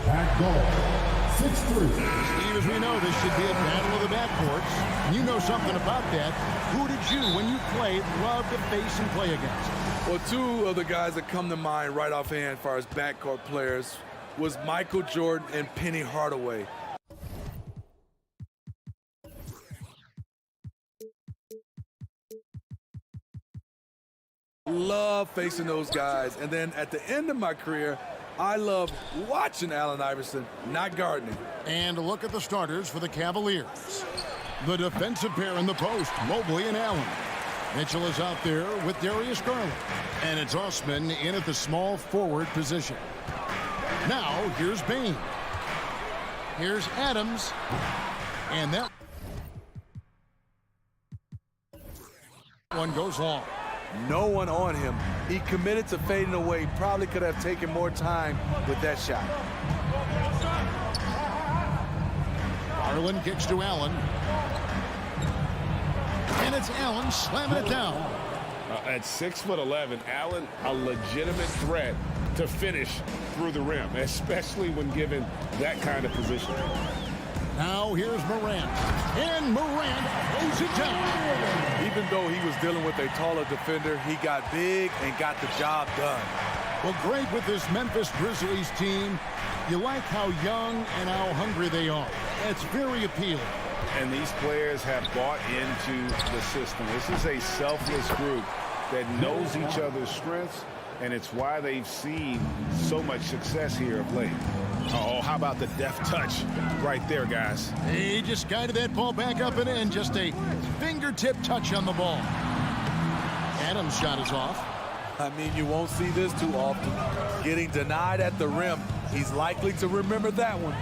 At goal, 6'3". Steve, as we know, this should be a battle of the backcourts. And you know something about that. Who did you, when you played, love to face and play against? Well, two of the guys that come to mind right offhand as far as backcourt players was Michael Jordan and Penny Hardaway. Love facing those guys. And then at the end of my career, I love watching Allen Iverson, not guarding him. And a look at the starters for the Cavaliers. The defensive pair in the post, Mobley and Allen. Mitchell is out there with Darius Garland. And it's Osman in at the small forward position. Now, here's Bain. Here's Adams. And that one goes long. No one on him. He committed to fading away. Probably could have taken more time with that shot. Garland kicks to Allen. And it's Allen slamming it down. At 6'11", Allen, a legitimate threat to finish through the rim, especially when given that kind of position. Now here's Morant. And Morant throws it down. Even though he was dealing with a taller defender, he got big and got the job done. Well, great with this Memphis Grizzlies team. You like how young and how hungry they are. It's very appealing. And these players have bought into the system. This is a selfless group that knows each other's strengths, and it's why they've seen so much success here of late. Oh, how about the deft touch right there, guys? He just guided that ball back up and in. Just a fingertip touch on the ball. Adams' shot is off. I mean, you won't see this too often. Getting denied at the rim. He's likely to remember that one.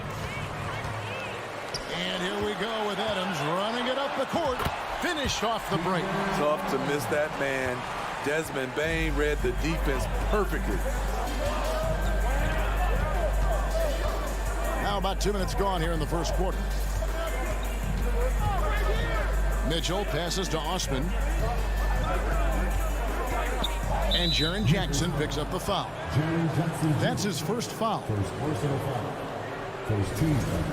And here we go with Adams running it up the court. Finished off the break. Tough to miss that man. Desmond Bain read the defense perfectly. Now about 2 minutes gone here in the first quarter. Mitchell passes to Osman. And Jaren Jackson picks up the foul. That's his first foul. First personal foul. First team foul.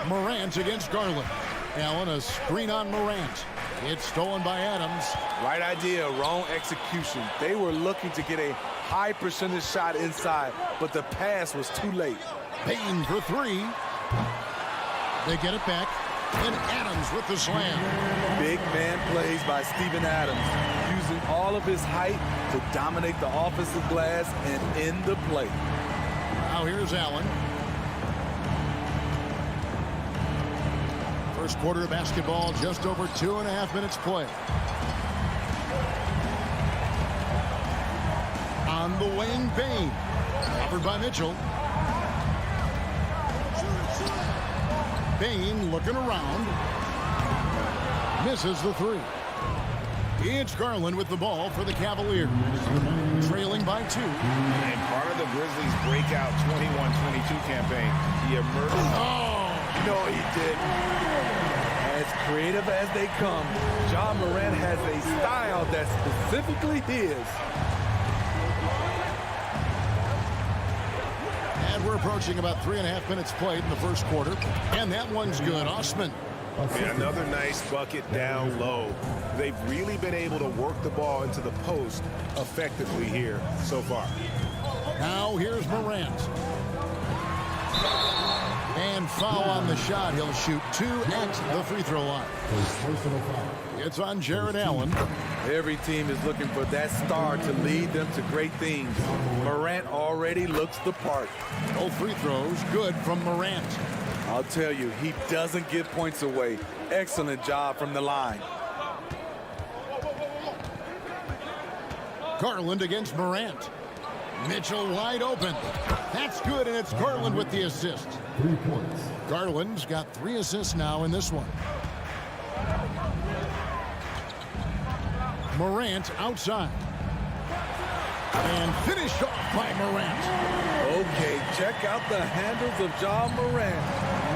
Morant against Garland. Allen, a screen on Morant. It's stolen by Adams. Right idea, wrong execution. They were looking to get a high percentage shot inside, but the pass was too late. Bain for three. They get it back. And Adams with the slam. Big man plays by Steven Adams, using all of his height to dominate the offensive glass and end the play. Now here's Allen. First quarter of basketball, just over 2.5 minutes play. On the wing, Bain. Covered by Mitchell. Bain looking around. Misses the three. It's Garland with the ball for the Cavaliers. Trailing by 2. And part of the Grizzlies' breakout 21-22 campaign, he emerged. Oh! No, he didn't. As creative as they come, Ja Morant has a style that's specifically his. And we're approaching about 3.5 minutes played in the first quarter. And that one's good. Osman. And another nice bucket down low. They've really been able to work the ball into the post effectively here so far. Now here's Morant. And foul on the shot. He'll shoot 2 at the free throw line. Personal foul. It's on Jared Allen. Every team is looking for that star to lead them to great things. Morant already looks the part. Both free throws good from Morant. I'll tell you, he doesn't give points away. Excellent job from the line. Garland against Morant. Mitchell wide open. That's good, and it's Garland with the assist. 3 points. Garland's got 3 assists now in this one. Morant outside. And finished off by Morant. Okay, check out the handles of Ja Morant.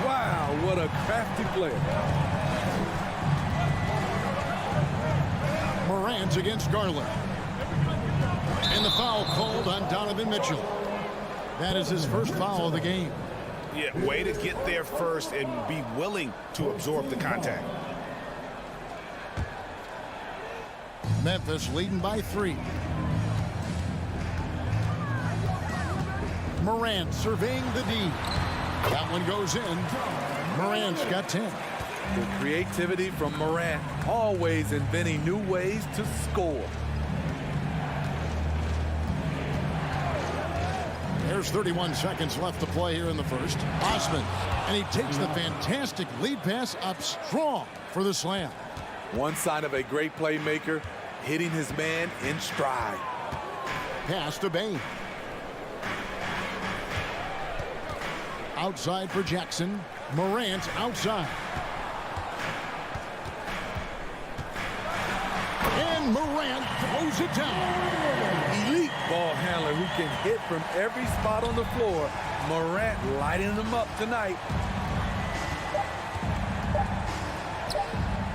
Wow, what a crafty player. Morant against Garland. And the foul called on Donovan Mitchell. That is his first foul of the game. Yeah, way to get there first and be willing to absorb the contact. Memphis leading by 3. Morant surveying the D. That one goes in. Morant's got 10. The creativity from Morant, always inventing new ways to score. There's 31 seconds left to play here in the first. Osman, and he takes the fantastic lead pass up strong for the slam. One sign of a great playmaker, hitting his man in stride. Pass to Bain. Outside for Jackson. Morant outside. And Morant throws it down. Elite ball handler who can hit from every spot on the floor. Morant lighting them up tonight.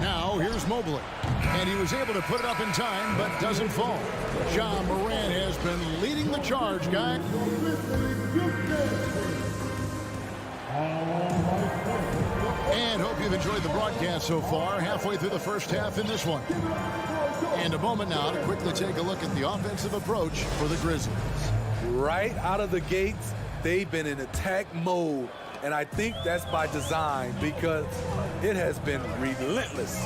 Now here's Mobley. And he was able to put it up in time, but doesn't fall. Ja Morant has been leading the charge, guys. And hope you've enjoyed the broadcast so far. Halfway through the first half in this one. And a moment now to quickly take a look at the offensive approach for the Grizzlies. Right out of the gates, they've been in attack mode. And I think that's by design because it has been relentless.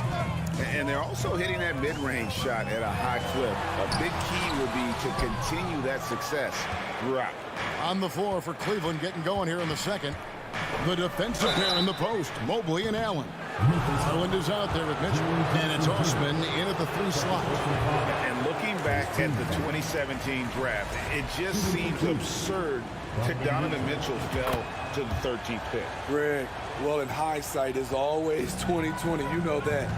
And they're also hitting that mid-range shot at a high clip. A big key will be to continue that success throughout. On the floor for Cleveland getting going here in the second. The defensive pair in the post, Mobley and Allen. Garland is out there with Mitchell. And it's Osman in at the 3 slot. And looking back at the 2017 draft, it just seems absurd that Donovan Mitchell fell to the 13th pick. Greg, well, in hindsight is always 20/20. You know that.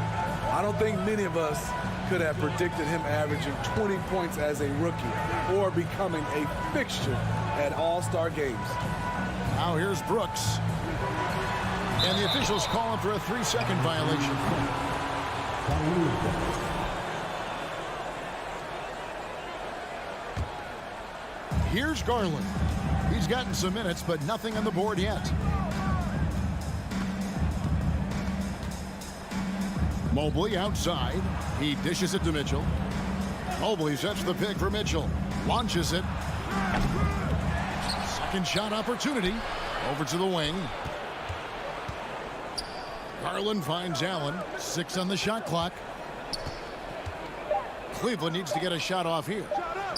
I don't think many of us could have predicted him averaging 20 points as a rookie or becoming a fixture at All-Star games. Now here's Brooks. And the officials calling for a 3-second violation. Here's Garland. He's gotten some minutes, but nothing on the board yet. Mobley outside. He dishes it to Mitchell. Mobley sets the pick for Mitchell. Launches it. Second shot opportunity. Over to the wing. Garland finds Allen. 6 on the shot clock. Cleveland needs to get a shot off here.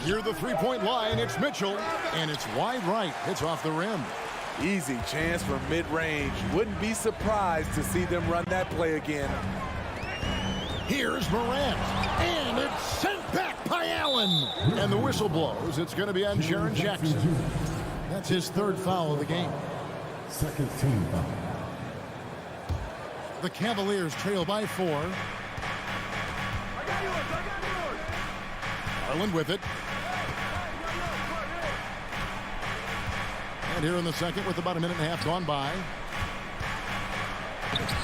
Near the 3-point line, it's Mitchell. And it's wide right. It's off the rim. Easy chance for mid-range. Wouldn't be surprised to see them run that play again. Here's Morant. And it's sent back by Allen. And the whistle blows. It's going to be on Jaren Jackson. That's his 3rd foul of the game. Second team foul. The Cavaliers trail by 4. Garland with it. And here in the second with about a minute and a half gone by.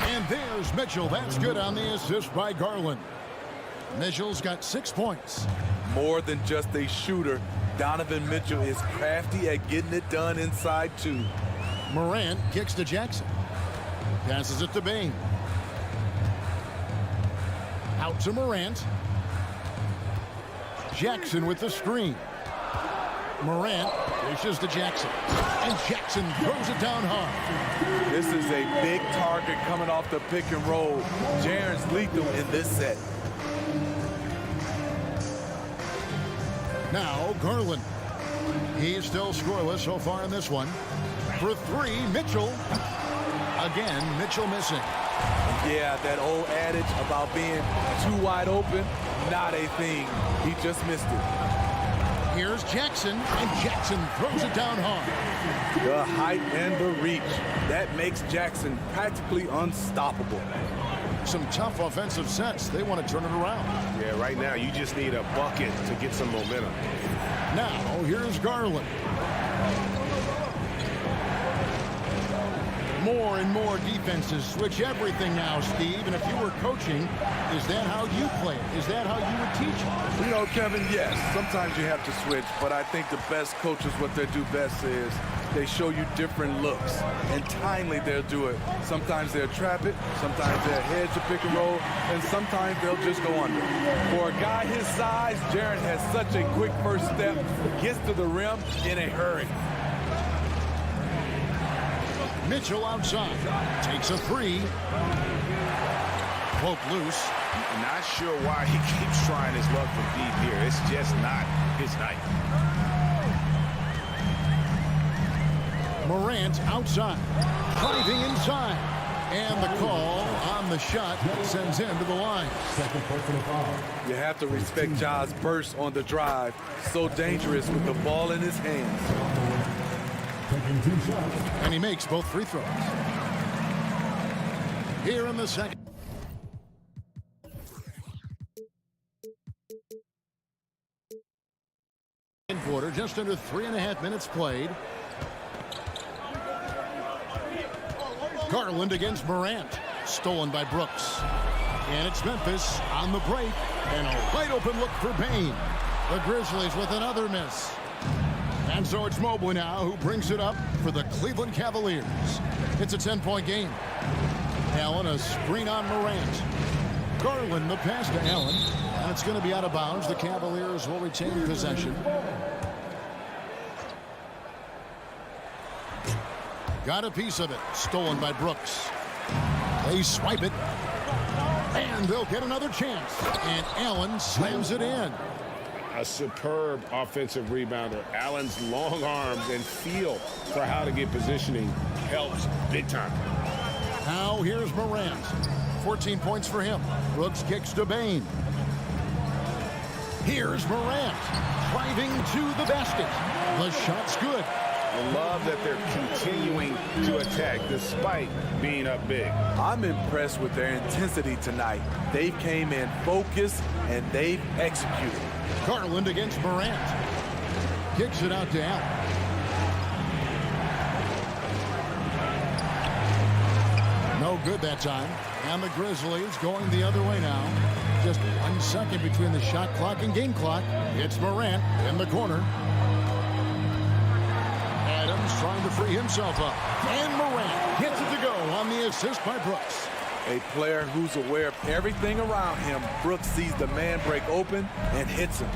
And there's Mitchell. That's good on the assist by Garland. Mitchell's got 6 points. More than just a shooter, Donovan Mitchell is crafty at getting it done inside too. Morant kicks to Jackson. Passes it to Bain. Out to Morant. Jackson with the screen. Morant dishes to Jackson. And Jackson throws it down hard. This is a big target coming off the pick and roll. Jaren's lethal in this set. Now Garland. He's still scoreless so far in this one. For 3, Mitchell. Again, Mitchell missing. Yeah, that old adage about being too wide open, not a thing. He just missed it. Here's Jackson, and Jackson throws it down hard. The height and the reach. That makes Jackson practically unstoppable. Some tough offensive sets. They want to turn it around. Yeah, right now you just need a bucket to get some momentum. Now, here's Garland. More and more defenses switch everything now, Steve. And if you were coaching, is that how you play it? Is that how you would teach it? You know, Kevin, yes, sometimes you have to switch, but I think the best coaches, what they do best is they show you different looks, and timely they'll do it. Sometimes they'll trap it, sometimes they'll hedge the pick and roll, and sometimes they'll just go under. For a guy his size, Jaren has such a quick first step, gets to the rim in a hurry. Mitchell outside, takes a three. Poke loose. Not sure why he keeps trying his luck from deep here. It's just not his night. Morant outside, driving inside. And the call on the shot sends him to the line. Second personal foul. You have to respect Ja's burst on the drive. So dangerous with the ball in his hands. Taking 2 shots. And he makes both free throws. Here in the second quarter, just under 3.5 minutes played. Garland against Morant. Stolen by Brooks. And it's Memphis on the break. And a wide open look for Bain. The Grizzlies with another miss. And so it's Mobley now who brings it up for the Cleveland Cavaliers. It's a 10-point game. Allen a screen on Morant. Garland the pass to Allen. And it's going to be out of bounds. The Cavaliers will retain possession. Got a piece of it. Stolen by Brooks. They swipe it. And they'll get another chance. And Allen slams it in. A superb offensive rebounder. Allen's long arms and feel for how to get positioning helps big time. Now here's Morant. 14 points for him. Brooks kicks to Bain. Here's Morant. Driving to the basket. The shot's good. I love that they're continuing to attack despite being up big. I'm impressed with their intensity tonight. They came in focused and they've executed. Garland against Morant. Kicks it out to Allen. No good that time. And the Grizzlies going the other way now. Just 1 second between the shot clock and game clock. It's Morant in the corner. Adams trying to free himself up. And Morant gets it to go on the assist by Brooks. A player who's aware of everything around him. Brooks sees the man break open and hits him.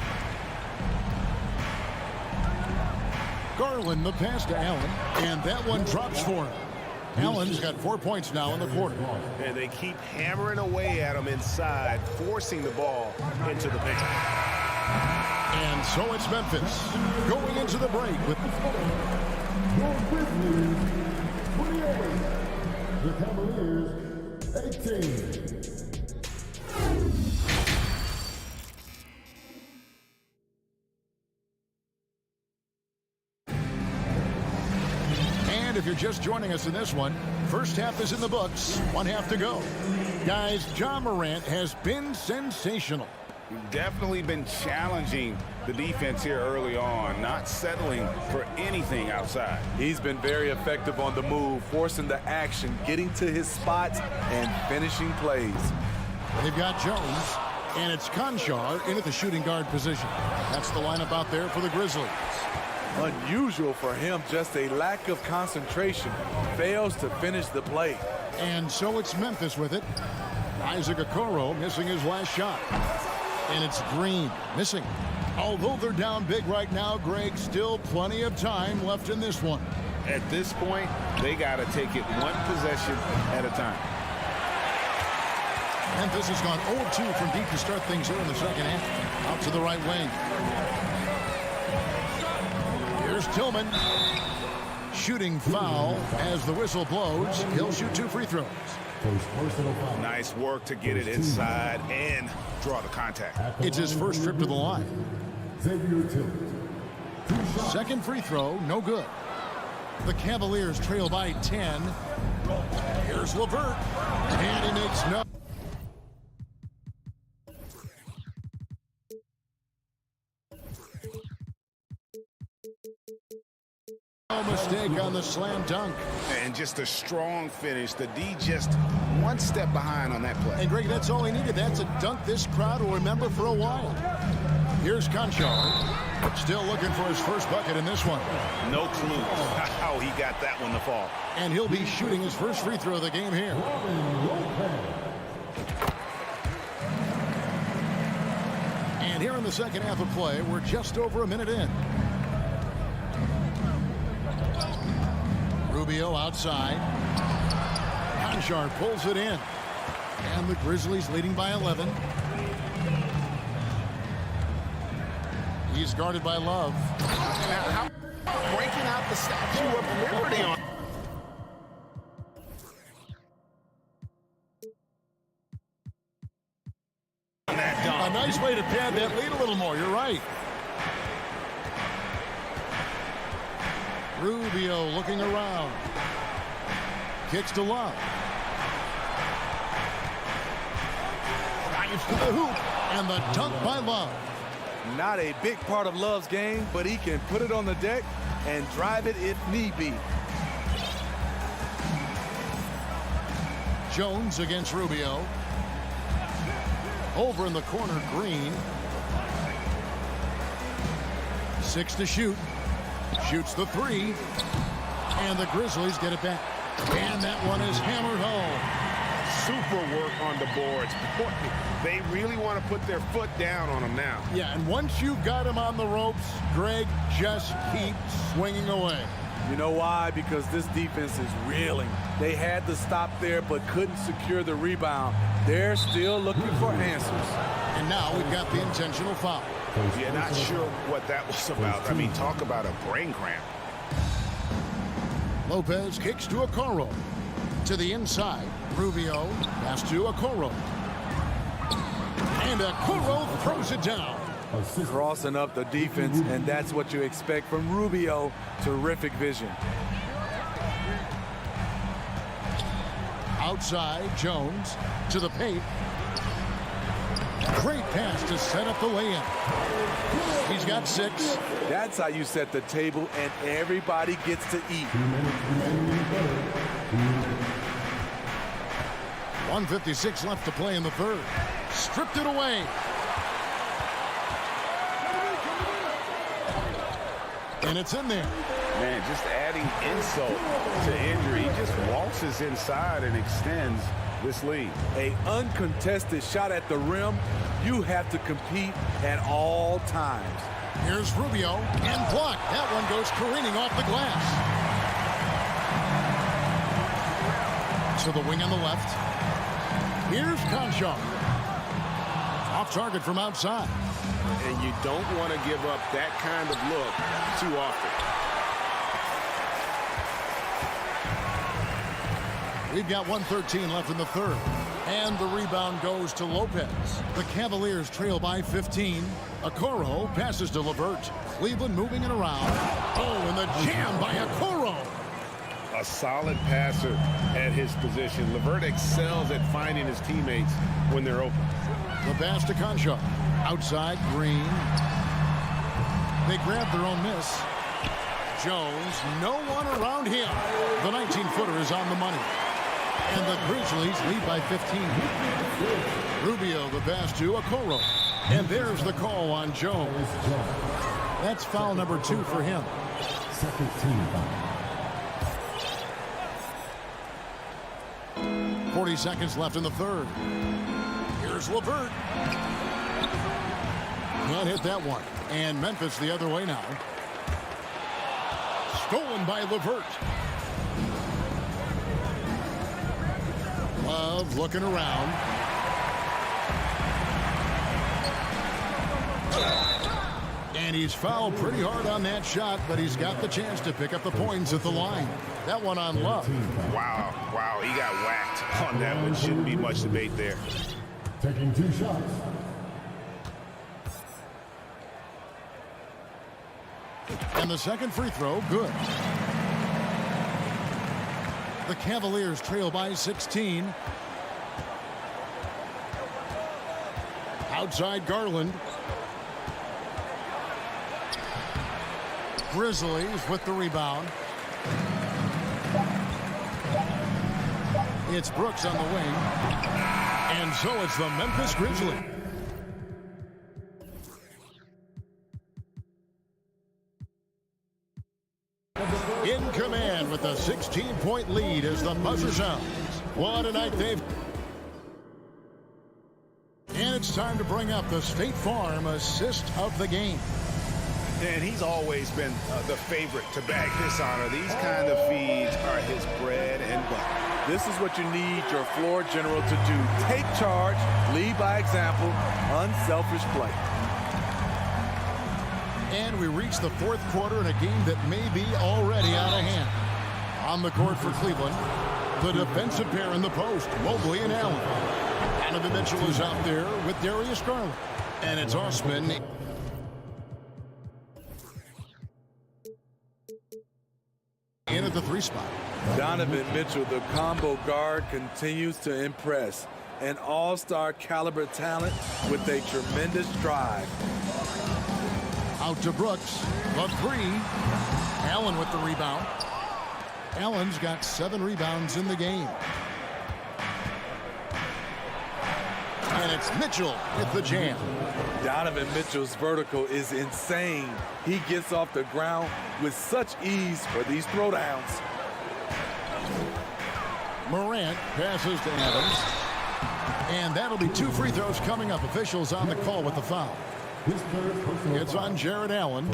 Garland the pass to Allen. And that one drops for him. Allen's got 4 points now in the quarter. And they keep hammering away at him inside, forcing the ball into the paint. And so it's Memphis going into the break with Grizzlies 28. The Cavaliers 18. And if you're just joining us in this one, first half is in the books, 1 half to go. Guys, Ja Morant has been sensational. Definitely been challenging the defense here early on, not settling for anything outside. He's been very effective on the move, forcing the action, getting to his spots, and finishing plays. They've got Jones, and it's Conchar in at the shooting guard position. That's the lineup out there for the Grizzlies. Unusual for him, just a lack of concentration. Fails to finish the play. And so it's Memphis with it. Isaac Okoro missing his last shot. And it's Green missing. Although they're down big right now, Greg, still plenty of time left in this one. At this point, they got to take it one possession at a time. Memphis has gone 0-2 from deep to start things here in the second half. Out to the right wing. Here's Tillman. Shooting foul as the whistle blows. He'll shoot 2 free throws. First personal foul. Nice work to get it inside and draw the contact. It's his first trip to the line. Xavier Tillman. 2 shots. Second free throw, no good. The Cavaliers trail by 10. Here's LeVert. And he makes no. No mistake on the slam dunk. And just a strong finish. The D just one step behind on that play. And Greg, that's all he needed. That's a dunk this crowd will remember for a while. Here's Conchar. Still looking for his first bucket in this one. No clue how he got that one to fall. And he'll be shooting his first free throw of the game here. And here in the second half of play, we're just over a minute in. Rubio outside. Conchar pulls it in. And the Grizzlies leading by 11. He's guarded by Love. Now, breaking out the Statue of Liberty on that dunk. A nice way to pad that lead a little more. You're right. Rubio looking around. Kicks to Love. Drives to the hoop. And the dunk by Love. Not a big part of Love's game, but he can put it on the deck and drive it if need be. Jones against Rubio. Over in the corner, Green. 6 to shoot. Shoots the 3. And the Grizzlies get it back. And that one is hammered home. Super work on the boards. Boy, they really want to put their foot down on him now. Yeah, and once you've got him on the ropes, Greg, just keep swinging away. You know why? Because this defense is reeling. They had to stop there but couldn't secure the rebound. They're still looking for answers. And now we've got the intentional foul. Yeah, not sure what that was about. I mean, talk about a brain cramp. Lopez kicks to Okoro. To the inside, Rubio pass to Okoro. And Okoro throws it down. Crossing up the defense, and that's what you expect from Rubio. Terrific vision. Outside, Jones to the paint. Great pass to set up the lay-in. He's got 6. That's how you set the table, and everybody gets to eat. 1:56 left to play in the third. Stripped it away. And it's in there. Man, just adding insult to injury. He just waltzes inside and extends this lead. A uncontested shot at the rim, you have to compete at all times. Here's Rubio, and blocked. That one goes careening off the glass. To the wing on the left. Here's Conchar. Off target from outside. And you don't want to give up that kind of look too often. We've got 1:13 left in the third. And the rebound goes to Lopez. The Cavaliers trail by 15. Okoro passes to LeVert. Cleveland moving it around. Oh, and the jam by Okoro. A solid passer at his position. LeVert excels at finding his teammates when they're open. The pass to Conchar. Outside, Green. They grab their own miss. Jones, no one around him. The 19-footer is on the money. And the Grizzlies lead by 15. Rubio, the pass to Okoro. And there's the call on Jones. That's foul number 2 for him. Second team foul. 40 seconds left in the third. Here's LeVert. Can't hit that one. And Memphis the other way now. Stolen by LeVert. Love looking around. And he's fouled pretty hard on that shot, but he's got the chance to pick up the points at the line. That one on Love. Wow, he got whacked on that one. Shouldn't be much debate there. Taking 2 shots. And the second free throw, good. The Cavaliers trail by 16. Outside Garland. Grizzlies with the rebound. It's Brooks on the wing. And so it's the Memphis Grizzlies. In command with a 16-point lead as the buzzer sounds. What a night they've... And it's time to bring up the State Farm assist of the game. And he's always been the favorite to bag this honor. These kind of feeds are his bread and butter. This is what you need your floor general to do. Take charge, lead by example, unselfish play. And we reach the fourth quarter in a game that may be already out of hand. On the court for Cleveland, the defensive pair in the post, Mobley and Allen. Donovan Mitchell is out there with Darius Garland. And it's Osman. In at the 3 spot. Donovan Mitchell, the combo guard, continues to impress. An all-star caliber talent with a tremendous drive. Out to Brooks, the 3. Allen with the rebound. Allen's got 7 rebounds in the game. And it's Mitchell with the jam. Donovan Mitchell's vertical is insane. He gets off the ground with such ease for these throwdowns. Morant passes to Adams. And that'll be 2 free throws coming up. Officials on the call with the foul. It's on Jared Allen.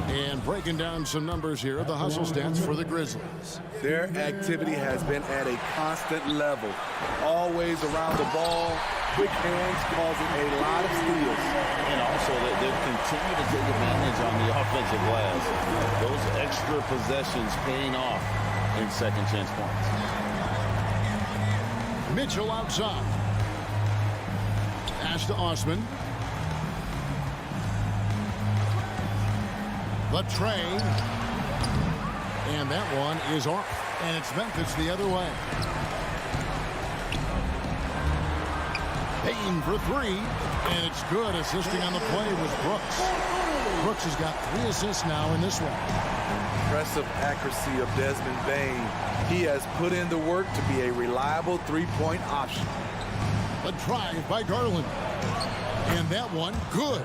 And breaking down some numbers here, the hustle stats for the Grizzlies. Their activity has been at a constant level. Always around the ball. Quick hands causing a lot of steals. And also they continue to take advantage on the offensive glass. Those extra possessions paying off in second chance points. Mitchell outside. Pass to Osman. The tray. And that one is off. And it's Memphis the other way. Payne for 3. And it's good. Assisting on the play was Brooks. Brooks has got 3 assists now in this one. Impressive accuracy of Desmond Bane. He has put in the work to be a reliable 3-point option. The drive by Garland. And that one, good.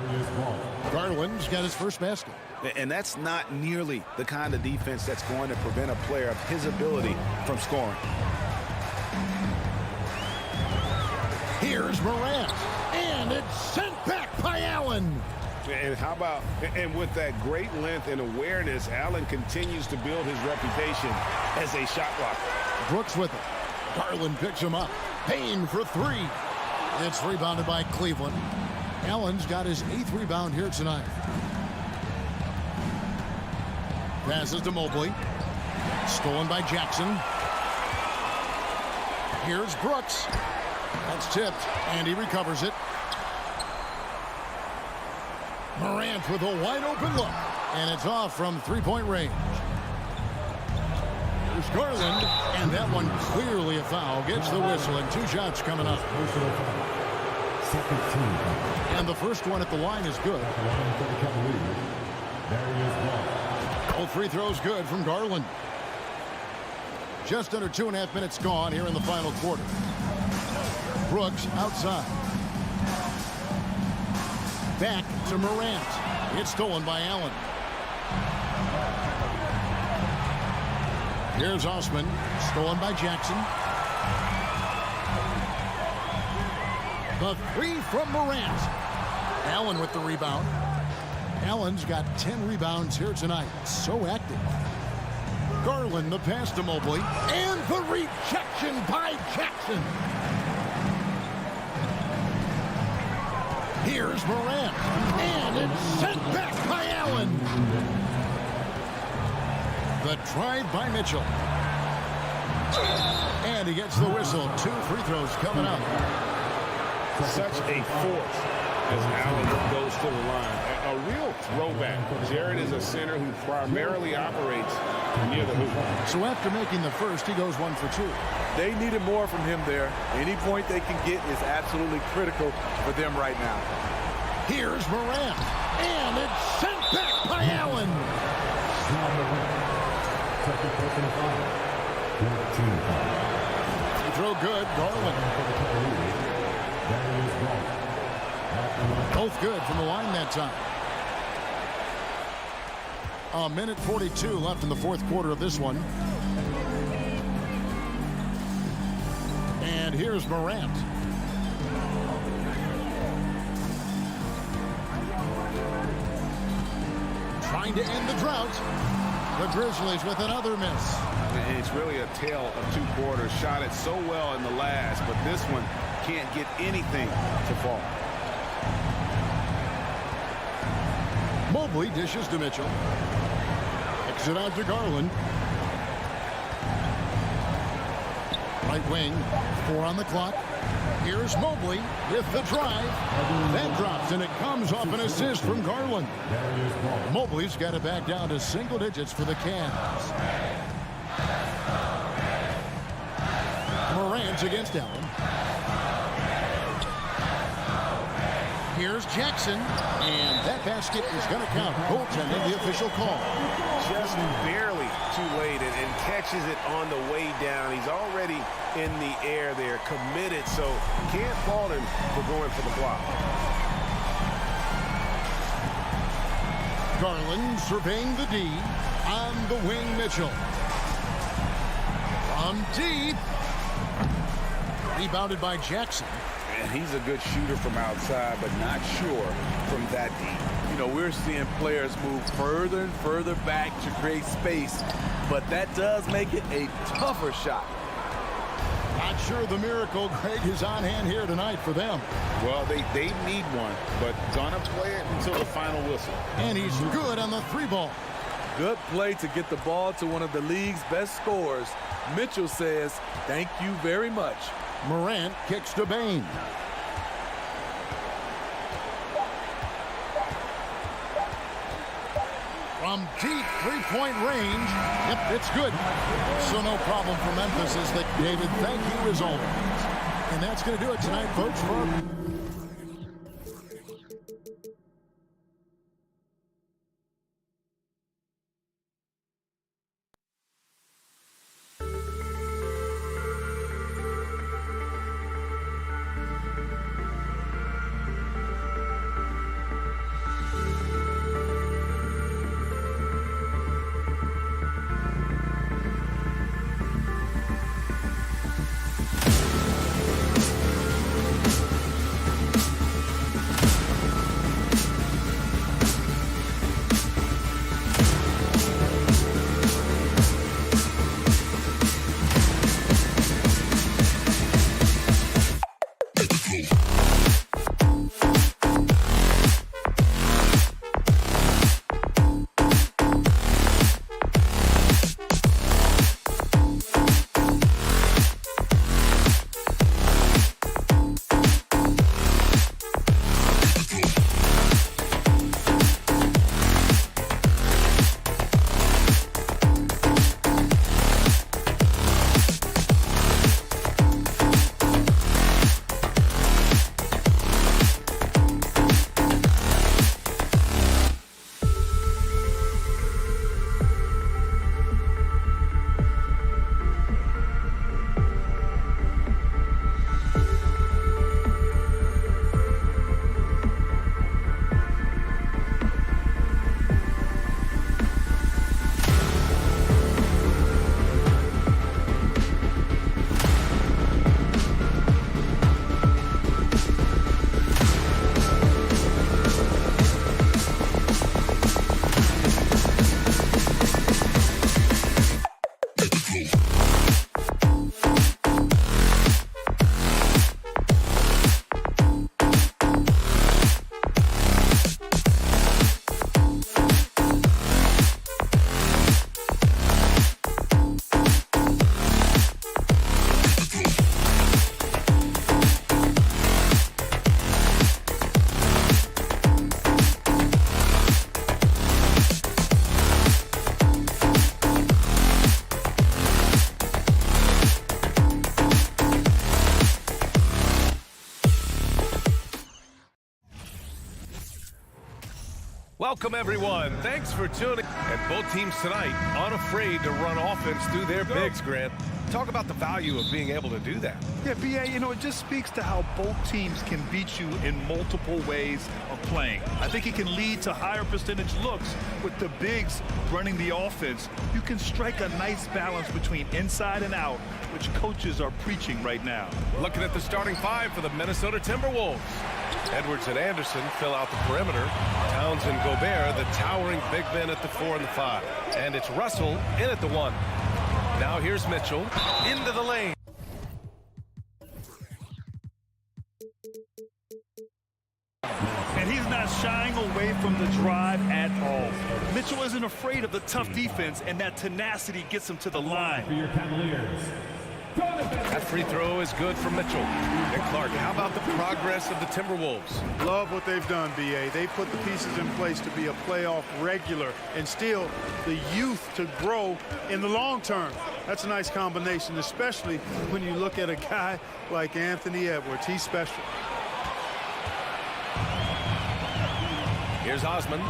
Garland's got his first basket. And that's not nearly the kind of defense that's going to prevent a player of his ability from scoring. Here's Morant. And it's sent back by Allen. And how about, and with that great length and awareness, Allen continues to build his reputation as a shot blocker. Brooks with it. Garland picks him up. Payne for 3. It's rebounded by Cleveland. Allen's got his 8th rebound here tonight. Passes to Mobley. Stolen by Jackson. Here's Brooks. That's tipped, and he recovers it. Morant with a wide open look, and it's off from 3-point range. Here's Garland, and that one clearly a foul. Gets the whistle, and 2 shots coming up. Second team. And the first one at the line is good. All free throws good from Garland. Just under 2.5 minutes gone here in the final quarter. Brooks outside. Back to Morant. It's stolen by Allen. Here's Osman. Stolen by Jackson. The 3 from Morant. Allen with the rebound. Allen's got 10 rebounds here tonight. So active. Garland the pass to Mobley. And the rejection by Jackson. Here's Morant. And it's sent back by Allen. The drive by Mitchell. And he gets the whistle. 2 free throws coming up. Such a force as Allen goes to the line. A real throwback. Jared is a center who primarily operates near the hoop. So after making the first, he goes 1 for 2. They needed more from him there. Any point they can get is absolutely critical for them right now. Here's Morant. And it's sent back by Allen. Second personal foul. 14 foul. The throw good. Garland. For the Cavaliers, Darius Garland. At the line. Both good from the line that time. A minute 42 left in the fourth quarter of this one. And here's Morant. Trying to end the drought. The Grizzlies with another miss. It's really a tale of two quarters. Shot it so well in the last, but this one can't get anything to fall. Mobley dishes to Mitchell. Kicks it out to Garland. Right wing, 4 on the clock. Here's Mobley with the drive. That drops, and it comes off an assist from Garland. Mobley's got it back down to single digits for the Cavs. Morant against Allen. Here's Jackson, and that basket is going to count. Goaltending, the official call. Just barely too late and catches it on the way down. He's already in the air there, committed, so can't fault him for going for the block. Garland surveying the D. On the wing, Mitchell. From deep. Rebounded by Jackson. And he's a good shooter from outside, but not sure from that deep. You know, we're seeing players move further and further back to create space, but that does make it a tougher shot. Not sure the miracle, Greg, is on hand here tonight for them. Well, they need one, but gonna play it until the final whistle. And he's good on the 3-ball. Good play to get the ball to one of the league's best scorers. Mitchell says, thank you very much. Morant kicks to Bain. From deep three-point range. Yep, it's good. So no problem for Memphis as they, David, thank you as always. And that's going to do it tonight, folks. Welcome, everyone. Thanks for tuning. And both teams tonight unafraid to run offense through their bigs, Grant. Talk about the value of being able to do that. Yeah, B.A., you know, it just speaks to how both teams can beat you in multiple ways of playing. I think it can lead to higher percentage looks with the bigs running the offense. You can strike a nice balance between inside and out, which coaches are preaching right now. Looking at the starting five for the Minnesota Timberwolves. Edwards and Anderson fill out the perimeter. Towns and Gobert, the towering big men at the 4 and the 5. And it's Russell in at the 1. Now here's Mitchell into the lane. And he's not shying away from the drive at all. Mitchell isn't afraid of the tough defense, and that tenacity gets him to the line. For your Cavaliers. That free throw is good for Mitchell. And Clark, how about the progress of the Timberwolves? Love what they've done, B.A. They put the pieces in place to be a playoff regular and still the youth to grow in the long term. That's a nice combination, especially when you look at a guy like Anthony Edwards. He's special. Here's Osman.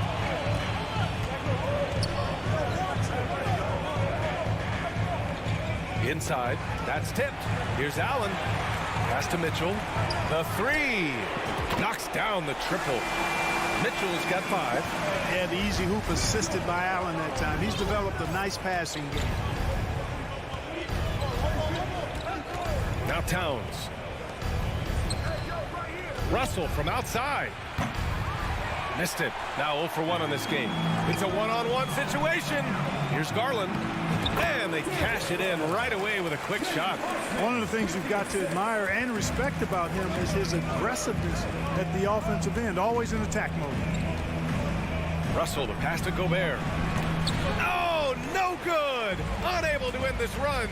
Inside, that's tipped. Here's Allen. Pass to Mitchell. The 3. Knocks down the triple. Mitchell's got 5. Yeah, the easy hoop assisted by Allen that time. He's developed a nice passing game. Now Towns. Russell from outside. Missed it. Now 0 for 1 on this game. It's a one-on-one situation. Here's Garland. And they cash it in right away with a quick shot. One of the things you've got to admire and respect about him is his aggressiveness at the offensive end, always in attack mode. Russell, the pass to Gobert. Oh, no good. Unable to end this run.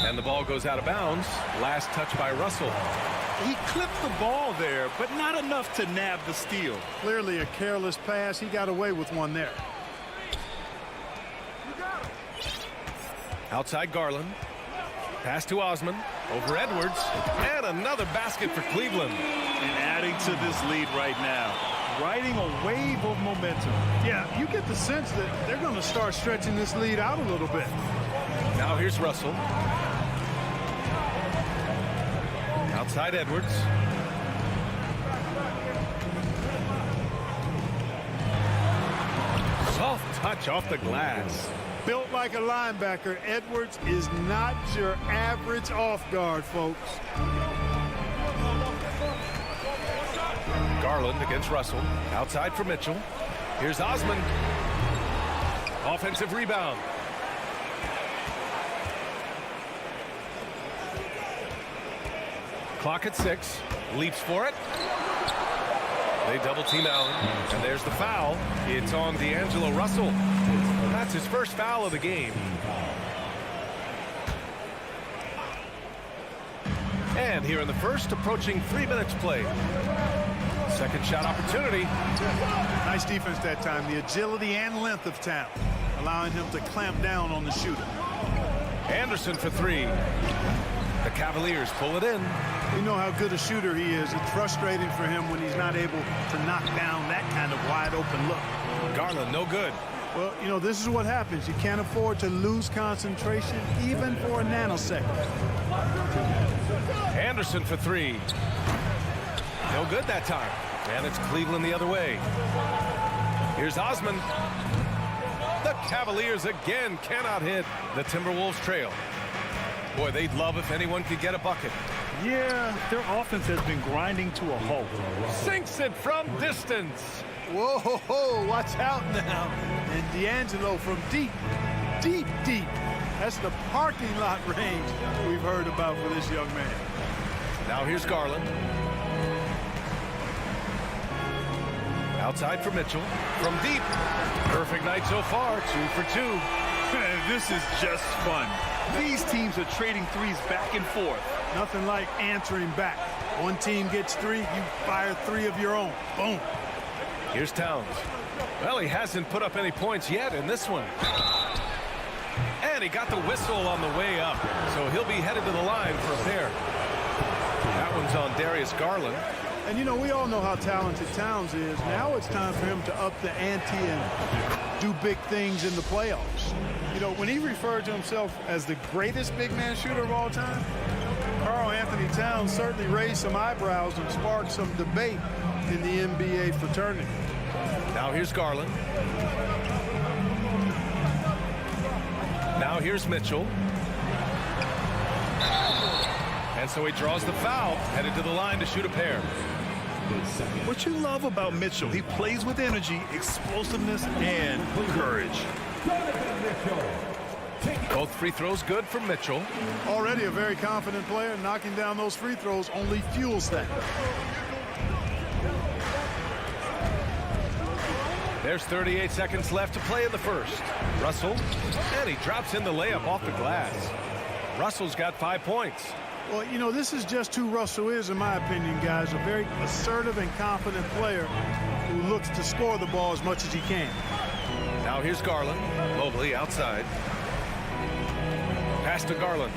And the ball goes out of bounds. Last touch by Russell. He clipped the ball there, but not enough to nab the steal. Clearly a careless pass. He got away with one there. Outside Garland. Pass to Osman. Over Edwards. And another basket for Cleveland. And adding to this lead right now. Riding a wave of momentum. Yeah, you get the sense that they're going to start stretching this lead out a little bit. Now here's Russell. Outside Edwards. Soft touch off the glass. Built like a linebacker, Edwards is not your average off guard, folks. Garland against Russell. Outside for Mitchell. Here's Osman. Offensive rebound. Clock at 6. Leaps for it. They double team Allen. And there's the foul. It's on D'Angelo Russell. That's his first foul of the game. And here in the first, approaching 3 minutes played. Second shot opportunity. Nice defense that time. The agility and length of Town, allowing him to clamp down on the shooter. Anderson for 3. The Cavaliers pull it in. You know how good a shooter he is. It's frustrating for him when he's not able to knock down that kind of wide open look. Garland, no good. Well, you know, this is what happens. You can't afford to lose concentration even for a nanosecond. Anderson for 3. No good that time. And it's Cleveland the other way. Here's Osman. The Cavaliers again cannot hit. The Timberwolves trail. Boy, they'd love if anyone could get a bucket. Yeah, their offense has been grinding to a halt. Sinks it from distance. Whoa, watch out now. And D'Angelo from deep. That's the parking lot range we've heard about for this young man. Now here's Garland. Outside for Mitchell. From deep. Perfect night so far. 2 for 2. This is just fun. These teams are trading threes back and forth. Nothing like answering back. One team gets 3, you fire 3 of your own. Boom. Here's Towns. Well, he hasn't put up any points yet in this one. And he got the whistle on the way up. So he'll be headed to the line for a pair. That one's on Darius Garland. And, you know, we all know how talented Towns is. Now it's time for him to up the ante and do big things in the playoffs. You know, when he referred to himself as the greatest big man shooter of all time, Karl Anthony Towns certainly raised some eyebrows and sparked some debate in the NBA fraternity. Now here's Garland. Now here's Mitchell. And so he draws the foul, headed to the line to shoot a pair. What you love about Mitchell, he plays with energy, explosiveness, and courage. Both free throws good for Mitchell. Already a very confident player. Knocking down those free throws only fuels that. There's 38 seconds left to play in the first. Russell, and he drops in the layup off the glass. Russell's got 5 points. Well, you know, this is just who Russell is, in my opinion, guys. A very assertive and confident player who looks to score the ball as much as he can. Now here's Garland. Mobley outside. Pass to Garland.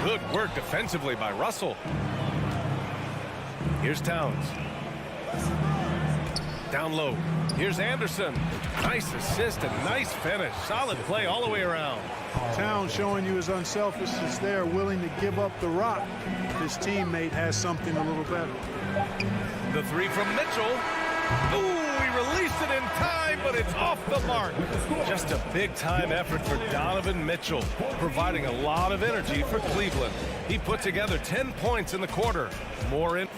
Good work defensively by Russell. Here's Towns. Down low. Here's Anderson. Nice assist and nice finish. Solid play all the way around. Towns showing you his unselfishness there, willing to give up the rock. His teammate has something a little better. The three from Mitchell. Ooh, he released it in time, but it's off the mark. Just a big-time effort for Donovan Mitchell, providing a lot of energy for Cleveland. He put together 10 points in the quarter. More in.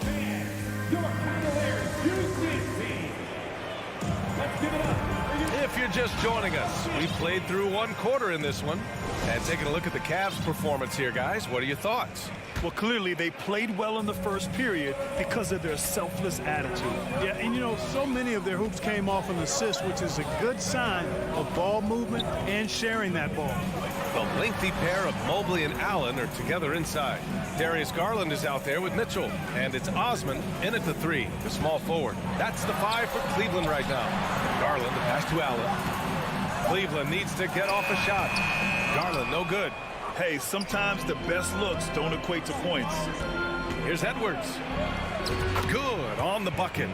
If you're just joining us, we played through one quarter in this one. And taking a look at the Cavs' performance here, guys, what are your thoughts? Well, clearly they played well in the first period because of their selfless attitude. Yeah, and you know, so many of their hoops came off an assist, which is a good sign of ball movement and sharing that ball. The lengthy pair of Mobley and Allen are together inside. Darius Garland is out there with Mitchell, and it's Osman in at the three, the small forward. That's the 5 for Cleveland right now. Garland, the pass to Allen. Cleveland needs to get off a shot. Garland, no good. Hey, sometimes the best looks don't equate to points. Here's Edwards. Good on the bucket.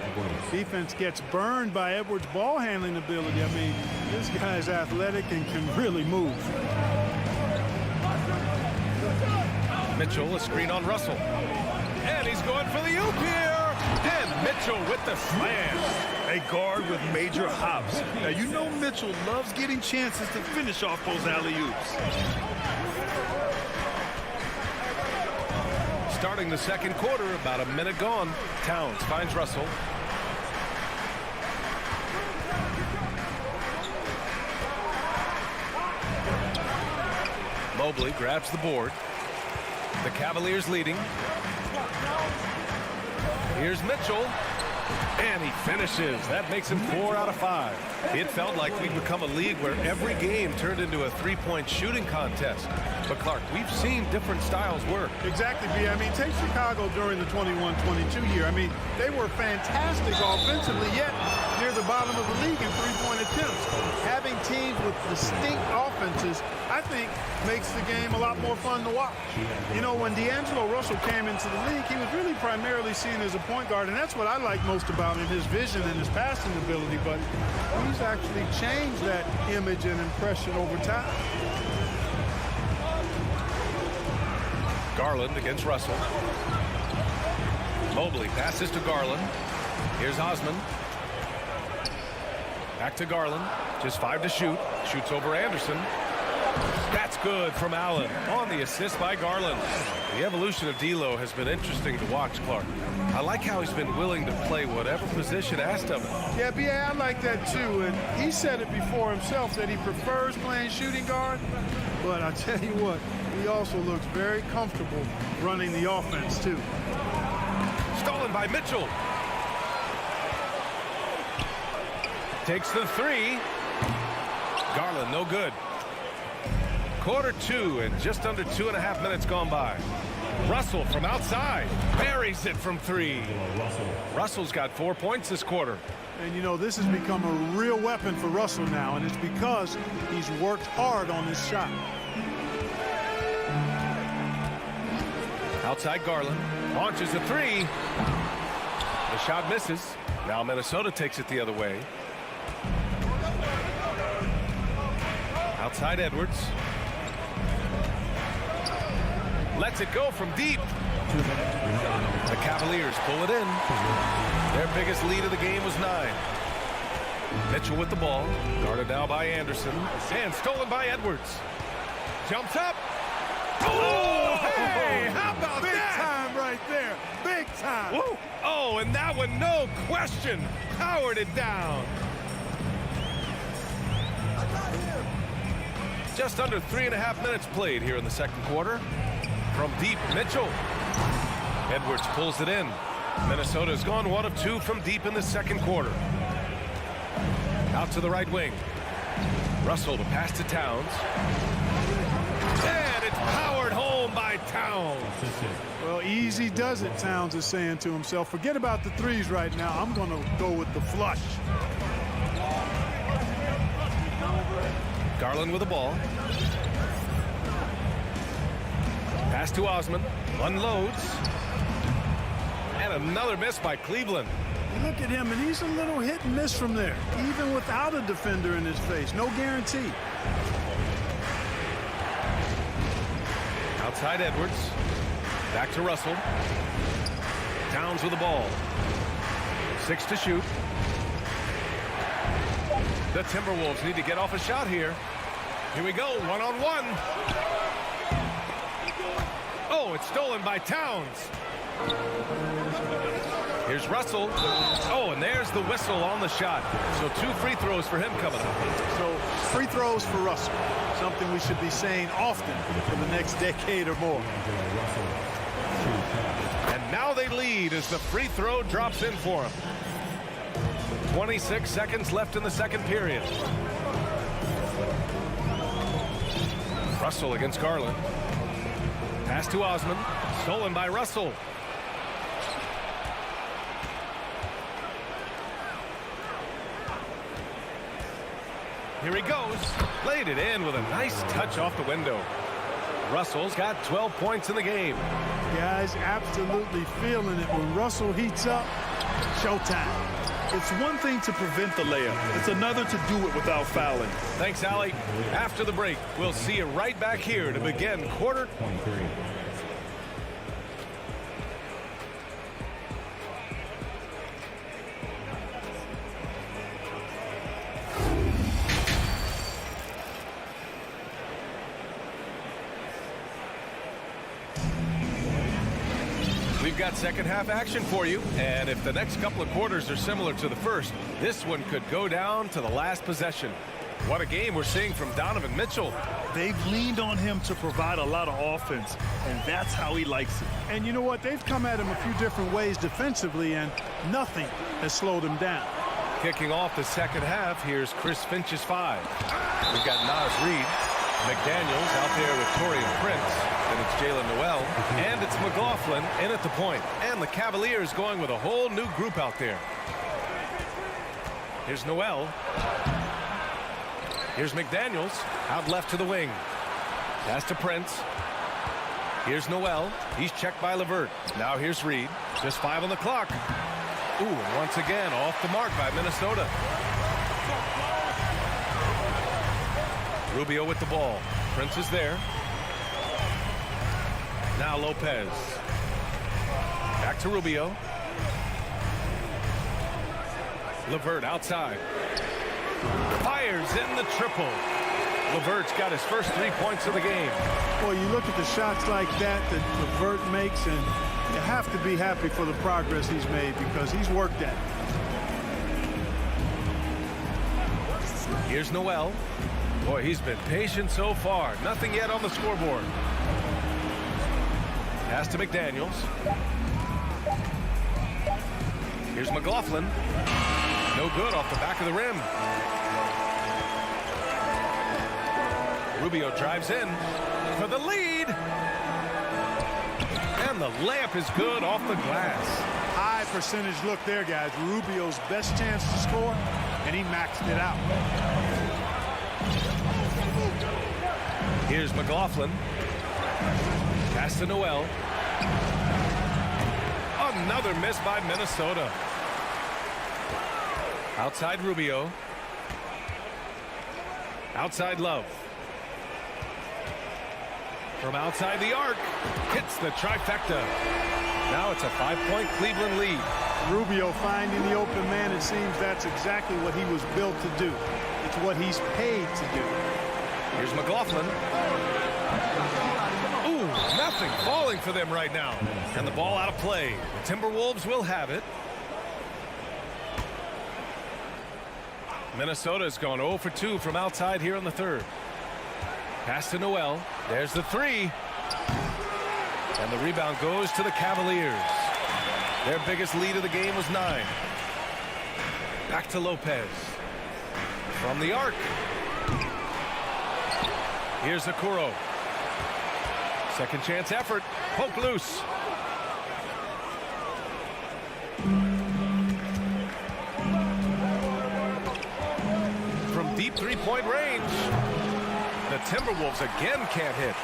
Defense gets burned by Edwards' ball handling ability. I mean, this guy's athletic and can really move. Mitchell, a screen on Russell. And he's going for the oop here. And Mitchell with the slam. A guard with major hops. Now, you know Mitchell loves getting chances to finish off those alley-oops. Starting the second quarter, about a minute gone. Towns finds Russell. Mobley grabs the board. The Cavaliers leading. Here's Mitchell. And he finishes. That makes him 4 out of 5. It felt like we'd become a league where every game turned into a three-point shooting contest. But, Clark, we've seen different styles work. Exactly, B. I mean, take Chicago during the 21-22 year. I mean, they were fantastic offensively, yet near the bottom of the league in three-point attempts. Having teams with distinct offenses, I think, makes the game a lot more fun to watch. You know, when D'Angelo Russell came into the league, he was really primarily seen as a point guard, and that's what I like most about him, his vision and his passing ability, but he's actually changed that image and impression over time. Garland against Russell. Mobley passes to Garland. Here's Osman. Back to Garland. Just 5 to shoot. Shoots over Anderson. That's good from Allen on the assist by Garland. The evolution of D'Lo has been interesting to watch, Clark. I like how he's been willing to play whatever position asked of him. Yeah, B.A., I like that too. And he said it before himself that he prefers playing shooting guard. But I tell you what, he also looks very comfortable running the offense too. Stolen by Mitchell. Takes the 3. Garland, no good. Quarter 2 and just under 2.5 minutes gone by. Russell from outside buries it from 3. Russell's got 4 points this quarter. And you know, this has become a real weapon for Russell now, and it's because he's worked hard on his shot. Outside Garland. Launches a three. The shot misses. Now Minnesota takes it the other way. Outside Edwards. Lets it go from deep. The Cavaliers pull it in. Their biggest lead of the game was 9. Mitchell with the ball. Guarded now by Anderson. And stolen by Edwards. Jumps up. Oh, hey, how about Big that? time right there. Big time. Woo. Oh, and that one, no question, powered it down. Just under 3.5 minutes played here in the second quarter. From deep, Mitchell. Edwards pulls it in. Minnesota's gone 1 of 2 from deep in the second quarter. Out to the right wing. Russell to pass to Towns. And it's powered home by Towns. Well, easy does it, Towns is saying to himself. Forget about the threes right now. I'm going to go with the flush. Garland with the ball. Pass to Osman. Unloads. And another miss by Cleveland. You look at him, and he's a little hit and miss from there, even without a defender in his face. No guarantee. Outside Edwards. Back to Russell. Towns with the ball. 6 to shoot. The Timberwolves need to get off a shot here. Here we go, 1-on-1. Oh, it's stolen by Towns. Here's Russell. Oh, and there's the whistle on the shot. So 2 free throws for him coming up. So free throws for Russell. Something we should be saying often for the next decade or more. And now they lead as the free throw drops in for him. 26 seconds left in the second period. Russell against Garland. Pass to Osman. Stolen by Russell. Here he goes. Played it in with a nice touch off the window. Russell's got 12 points in the game. Guys absolutely feeling it. When Russell heats up, showtime. It's one thing to prevent the layup. It's another to do it without fouling. Thanks, Allie. After the break, we'll see you right back here to begin quarter 23. We've got second half action for you, and if the next couple of quarters are similar to the first, this one could go down to the last possession. What a game we're seeing from Donovan Mitchell. They've leaned on him to provide a lot of offense, and that's how he likes it. And you know what? They've come at him a few different ways defensively, and nothing has slowed him down. Kicking off the second half, here's Chris Finch's 5. We've got Nas Reed, McDaniels out there with Taurean Prince. Then it's Jalen Noel, and it's McLaughlin in at the point. And the Cavaliers going with a whole new group out there. Here's Noel. Here's McDaniels, out left to the wing. Pass to Prince. Here's Noel. He's checked by LeVert. Now here's Reed. Just 5 on the clock. Ooh, and once again, off the mark by Minnesota. Rubio with the ball. Prince is there. Now Lopez. Back to Rubio. LeVert outside. Fires in the triple. LeVert's got his first 3 points of the game. Boy, you look at the shots like that LeVert makes, and you have to be happy for the progress he's made because he's worked at it. Here's Noel. Boy, he's been patient so far. Nothing yet on the scoreboard. Pass to McDaniels. Here's McLaughlin. No good off the back of the rim. Rubio drives in for the lead. And the layup is good off the glass. High percentage look there, guys. Rubio's best chance to score, and he maxed it out. Here's McLaughlin. Pass to Noel. Another miss by Minnesota. Outside Rubio. Outside Love. From outside the arc. Hits the trifecta. Now it's a 5-point Cleveland lead. Rubio finding the open man. It seems that's exactly what he was built to do. It's what he's paid to do. Here's McLaughlin. Ooh, nothing falling for them right now. And the ball out of play. The Timberwolves will have it. Minnesota's gone 0 for 2 from outside here in the third. Pass to Noel. There's the three. And the rebound goes to the Cavaliers. Their biggest lead of the game was 9. Back to Lopez. From the arc. Here's Okoro. Second chance effort. Poke loose. From deep three-point range. The Timberwolves again can't hit.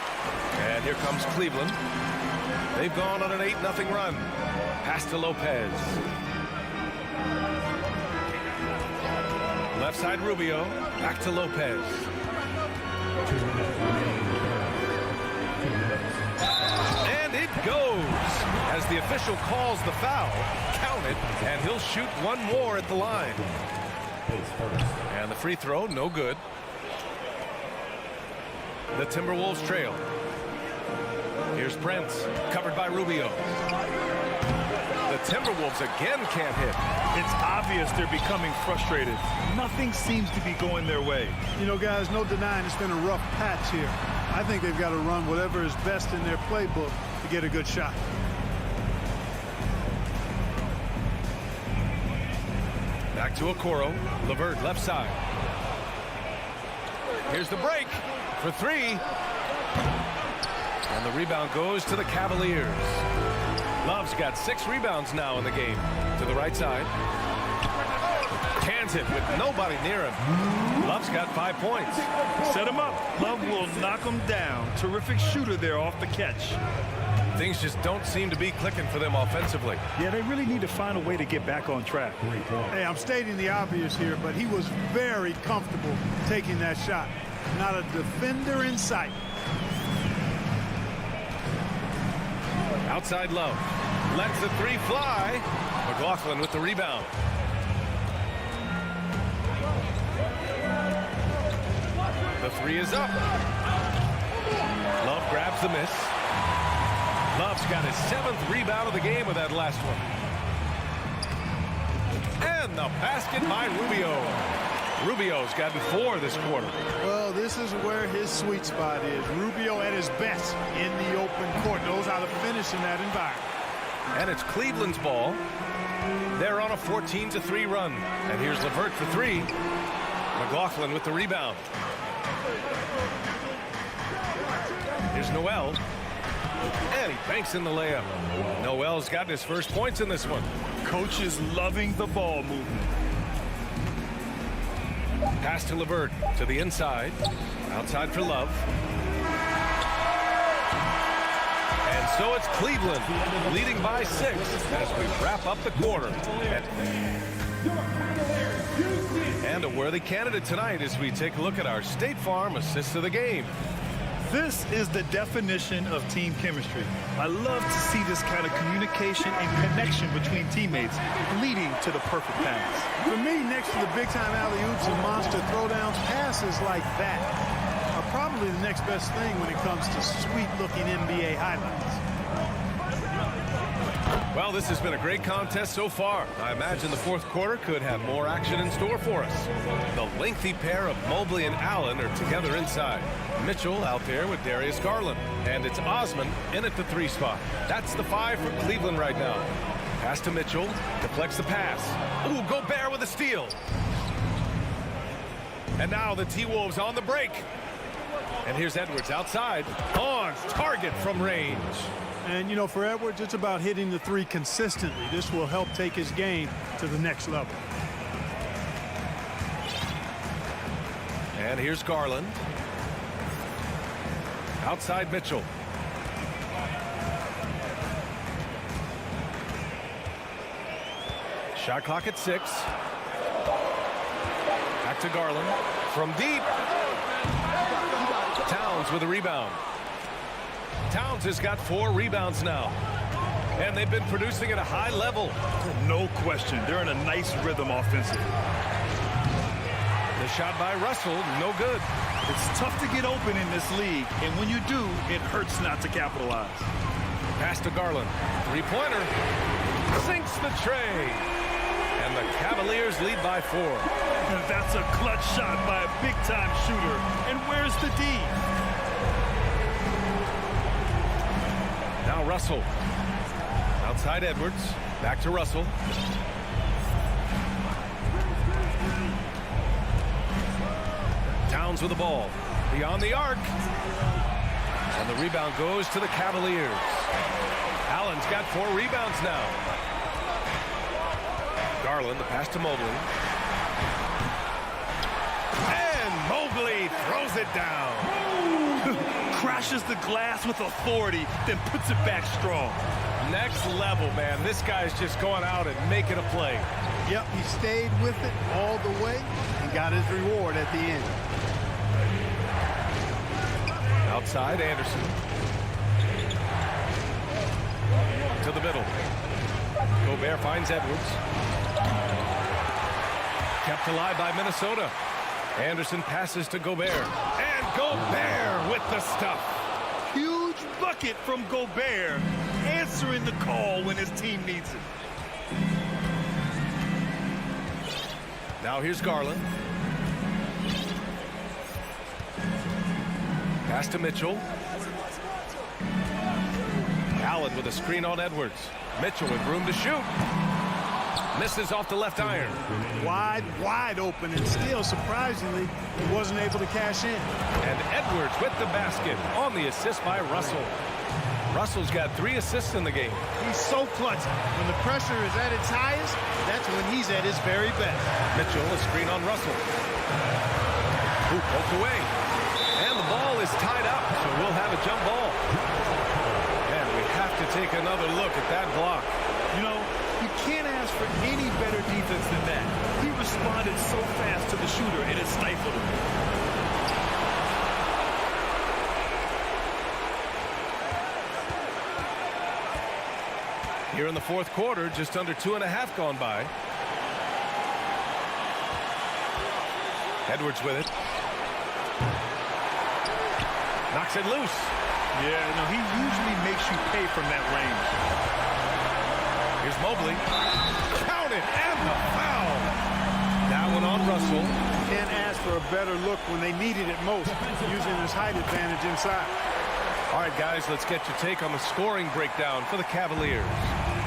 And here comes Cleveland. They've gone on an 8-0 run. Pass to Lopez. Left side Rubio. Back to Lopez. And it goes. As the official calls the foul, count it, and he'll shoot one more at the line. And the free throw, no good. The Timberwolves trail. Here's Prince, covered by Rubio. The Timberwolves again can't hit. It's obvious they're becoming frustrated. Nothing seems to be going their way. You know, guys, no denying it's been a rough patch here. I think they've got to run whatever is best in their playbook to get a good shot. Back to Okoro. LeVert left side. Here's the break for three. And the rebound goes to the Cavaliers. Love's got 6 rebounds now in the game. To the right side. Cans it with nobody near him. Love's got 5 points. Set him up. Love will knock him down. Terrific shooter there off the catch. Things just don't seem to be clicking for them offensively. Yeah, they really need to find a way to get back on track. Hey, I'm stating the obvious here, but he was very comfortable taking that shot. Not a defender in sight. Outside Love. Lets the three fly. McLaughlin with the rebound. The three is up. Love grabs the miss. Love's got his 7th rebound of the game with that last one. And the basket by Rubio. Rubio's gotten 4 this quarter. Well, this is where his sweet spot is. Rubio at his best in the open court. Knows how to finish in that environment. And it's Cleveland's ball. They're on a 14-3 run. And here's LeVert for 3. McLaughlin with the rebound. Here's Noel. And he banks in the layup. Noel's gotten his first points in this one. Coach is loving the ball movement. Pass to LeVert to the inside. Outside for Love. And so it's Cleveland leading by 6 as we wrap up the quarter. And a worthy candidate tonight as we take a look at our State Farm assist of the game. This is the definition of team chemistry. I love to see this kind of communication and connection between teammates leading to the perfect pass. For me, next to the big-time alley-oops and monster throwdowns, passes like that are probably the next best thing when it comes to sweet-looking NBA highlights. Well, this has been a great contest so far. I imagine the fourth quarter could have more action in store for us. The lengthy pair of Mobley and Allen are together inside. Mitchell out there with Darius Garland. And it's Osman in at the 3 spot. That's the 5 for Cleveland right now. Pass to Mitchell. Deflects the pass. Ooh, Gobert with a steal. And now the T-Wolves on the break. And here's Edwards outside. On target from range. And, you know, for Edwards, it's about hitting the 3 consistently. This will help take his game to the next level. And here's Garland. Outside Mitchell. Shot clock at 6. Back to Garland. From deep. Towns with a rebound. Towns has got 4 rebounds now. And they've been producing at a high level. No question. They're in a nice rhythm offensively. The shot by Russell, no good. It's tough to get open in this league, and when you do, it hurts not to capitalize. Pass to Garland. Three-pointer. Sinks the tray. And the Cavaliers lead by 4. That's a clutch shot by a big-time shooter. And where's the D? Now Russell. Outside Edwards. Back to Russell. Towns with the ball. Beyond the arc. And the rebound goes to the Cavaliers. Allen's got 4 rebounds now. Garland, the pass to Mobley. And Mobley throws it down. Crashes the glass with authority, then puts it back strong. Next level, man. This guy's just going out and making a play. Yep, he stayed with it all the way and got his reward at the end. Outside, Anderson. To the middle. Gobert finds Edwards. Kept alive by Minnesota. Anderson passes to Gobert. And Gobert with the stuff. Huge bucket from Gobert, answering the call when his team needs it. Now here's Garland. Pass to Mitchell. Allen with a screen on Edwards. Mitchell with room to shoot. Misses off the left iron. Wide open, and still, surprisingly, he wasn't able to cash in. And Edwards with the basket on the assist by Russell. Russell's got 3 assists in the game. He's so clutch. When the pressure is at its highest, that's when he's at his very best. Mitchell, a screen on Russell. Who poked away. And the ball is tied up, so we'll have a jump ball. And we have to take another look at that block. You know, you can't ask for any better defense than that. He responded so fast to the shooter, and it stifled him. Here in the 4th quarter, just under 2.5 gone by. Edwards with it. Knocks it loose. Yeah, no, he usually makes you pay from that range. Here's Mobley. Count it, and the foul. That one on Russell. Can't ask for a better look when they needed it most, using his height advantage inside. All right, guys, let's get your take on the scoring breakdown for the Cavaliers.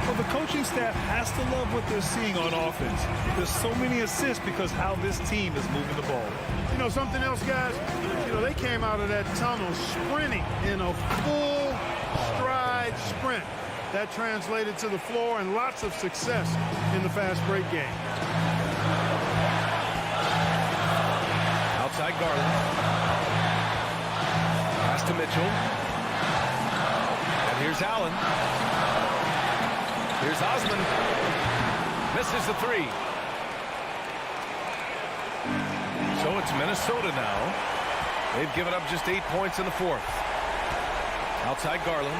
Well, the coaching staff has to love what they're seeing on offense. There's so many assists because how this team is moving the ball. You know, something else, guys? You know, they came out of that tunnel sprinting in a full stride sprint. That translated to the floor and lots of success in the fast break game. Outside Garland. Pass to Mitchell. And here's Allen. Here's Osman. Misses the 3. So it's Minnesota now. They've given up just 8 points in the 4th. Outside Garland.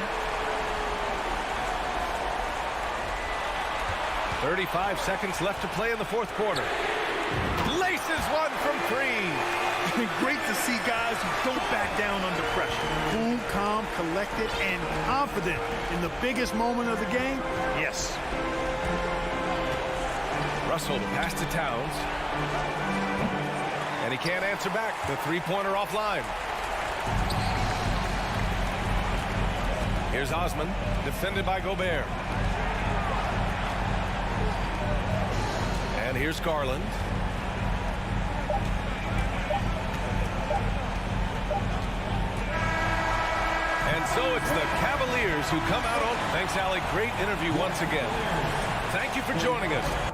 35 seconds left to play in the 4th quarter. Laces one from 3. Great to see guys who don't back down under pressure. Cool, calm, collected, and confident in the biggest moment of the game. Yes. Russell, the pass to Towns. And he can't answer back. The 3-pointer offline. Here's Osman, defended by Gobert. And here's Garland. And so it's the Cavaliers who come out on. Thanks, Allie. Great interview once again. Thank you for joining us.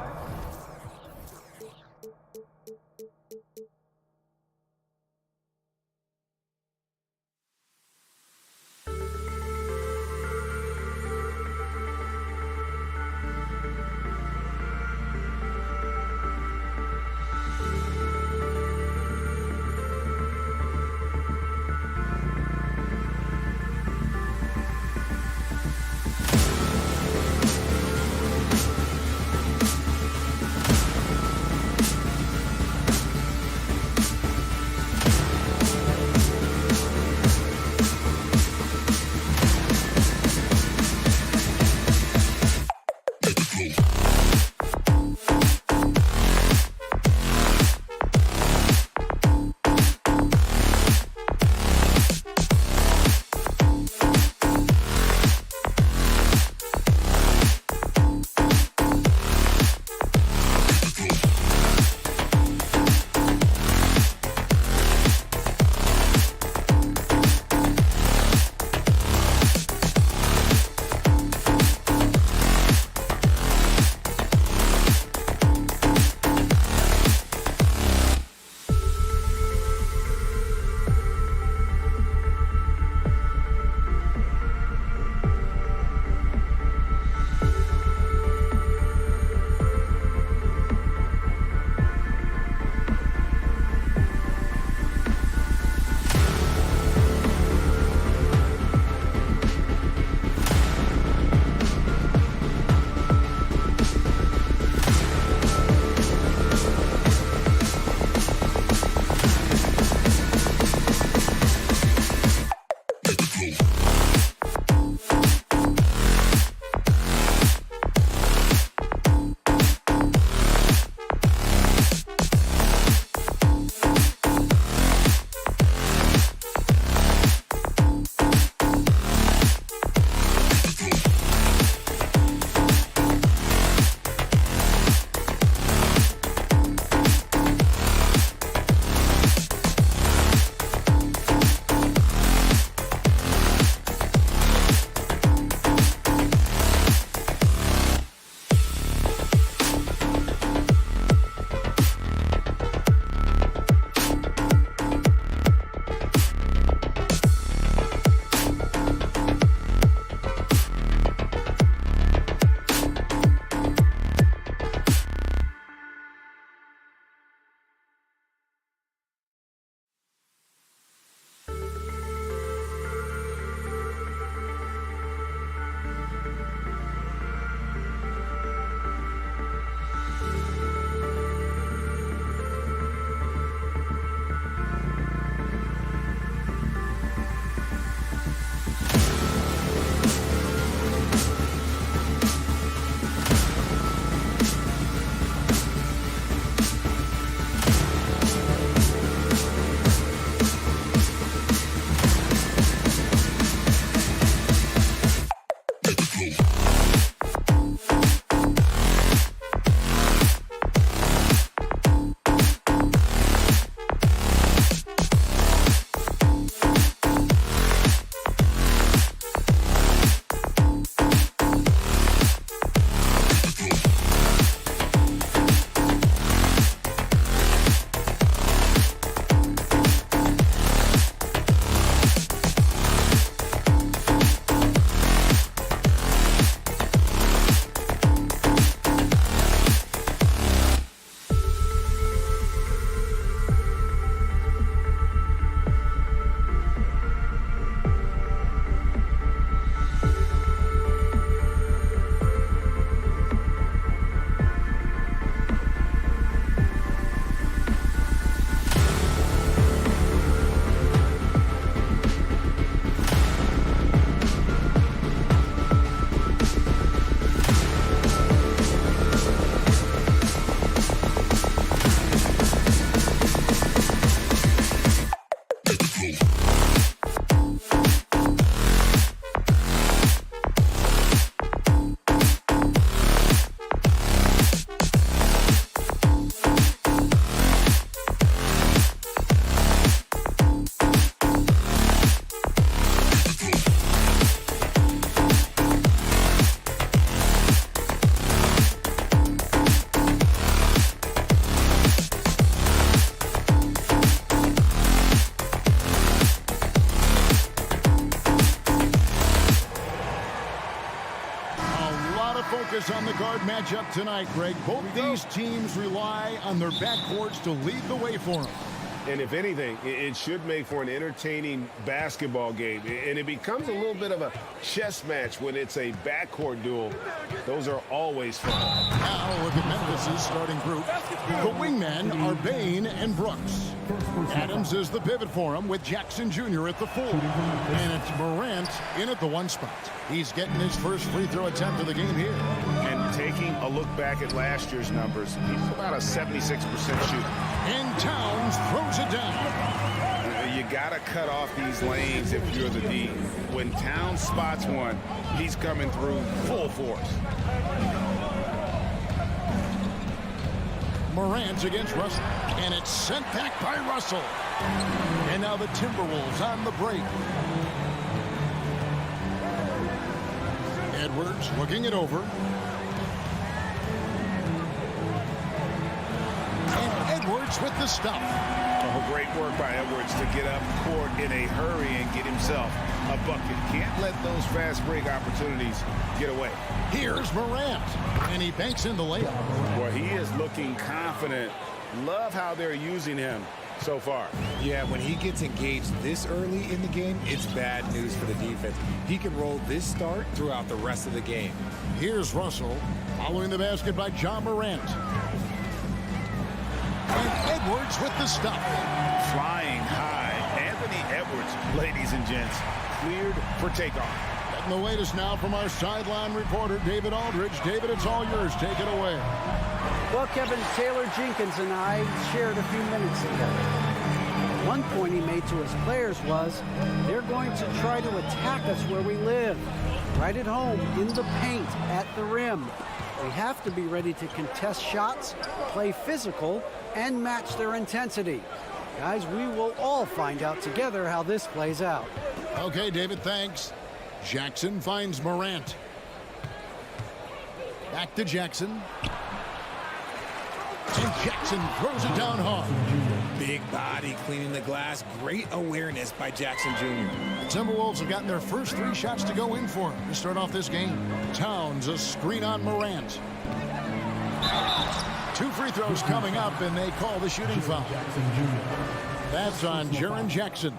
focus on the guard matchup tonight, Greg. Both these teams rely on their backcourts to lead the way for them. And if anything, it should make for an entertaining basketball game. And it becomes a little bit of a chess match when it's a backcourt duel. Those are always fun. Now look at Memphis' starting group. The wingmen are Bain and Brooks. Adams is the pivot for him with Jackson Jr. at the 4. And it's Morant in at the 1 spot. He's getting his first free throw attempt of the game here. And taking a look back at last year's numbers, he's about a 76% shooter. And Towns throws it down. You got to cut off these lanes if you're the D. When Towns spots one, he's coming through full force. Morant against Russell. And it's sent back by Russell. And now the Timberwolves on the break. Edwards looking it over. And Edwards with the stop. Oh, great work by Edwards to get up court in a hurry and get himself a bucket. Can't let those fast break opportunities get away. Here's Morant. And he banks in the layup. Well, he is looking confident. Love how they're using him so far. Yeah, when he gets engaged this early in the game, it's bad news for the defense. He can roll this start throughout the rest of the game. Here's Russell following the basket by John Morant. And Edwards with the stop. Flying high. Anthony Edwards, ladies and gents, cleared for takeoff. Getting the latest now from our sideline reporter, David Aldridge. David, it's all yours. Take it away. Well, Kevin, Taylor Jenkins and I shared a few minutes together. One point he made to his players was, they're going to try to attack us where we live, right at home, in the paint, at the rim. We have to be ready to contest shots, play physical, and match their intensity. Guys, we will all find out together how this plays out. Okay, David, thanks. Jackson finds Morant. Back to Jackson. And Jackson throws it down hard. Big body cleaning the glass. Great awareness by Jackson Jr. The Timberwolves have gotten their first 3 shots to go in for him to start off this game. Towns, a screen on Morant. 2 free throws coming up, and they call the shooting foul. That's on Jaren Jackson.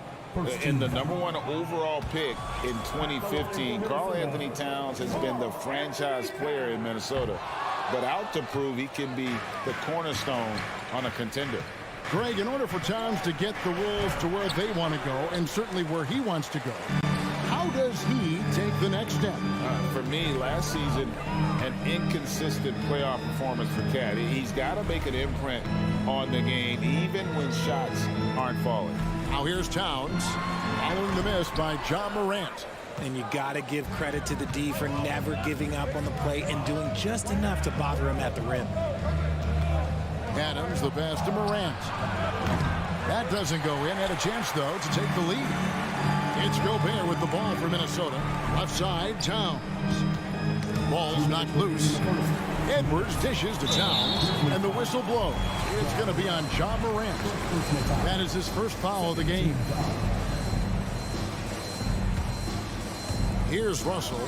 In the #1 overall pick in 2015, Karl Anthony Towns has been the franchise player in Minnesota, but out to prove he can be the cornerstone on a contender. Greg, in order for Towns to get the Wolves to where they want to go, and certainly where he wants to go, how does he take the next step? For me, last season, an inconsistent playoff performance for Cat. He's got to make an imprint on the game, even when shots aren't falling. Now here's Towns, following the miss by John Morant. And you got to give credit to the D for never giving up on the play and doing just enough to bother him at the rim. Adams, the pass to Morant. That doesn't go in. Had a chance, though, to take the lead. It's Gobert with the ball for Minnesota. Left side, Towns. Ball's knocked loose. Edwards dishes to Towns, and the whistle blows. It's going to be on John Morant. That is his first foul of the game. Here's Russell.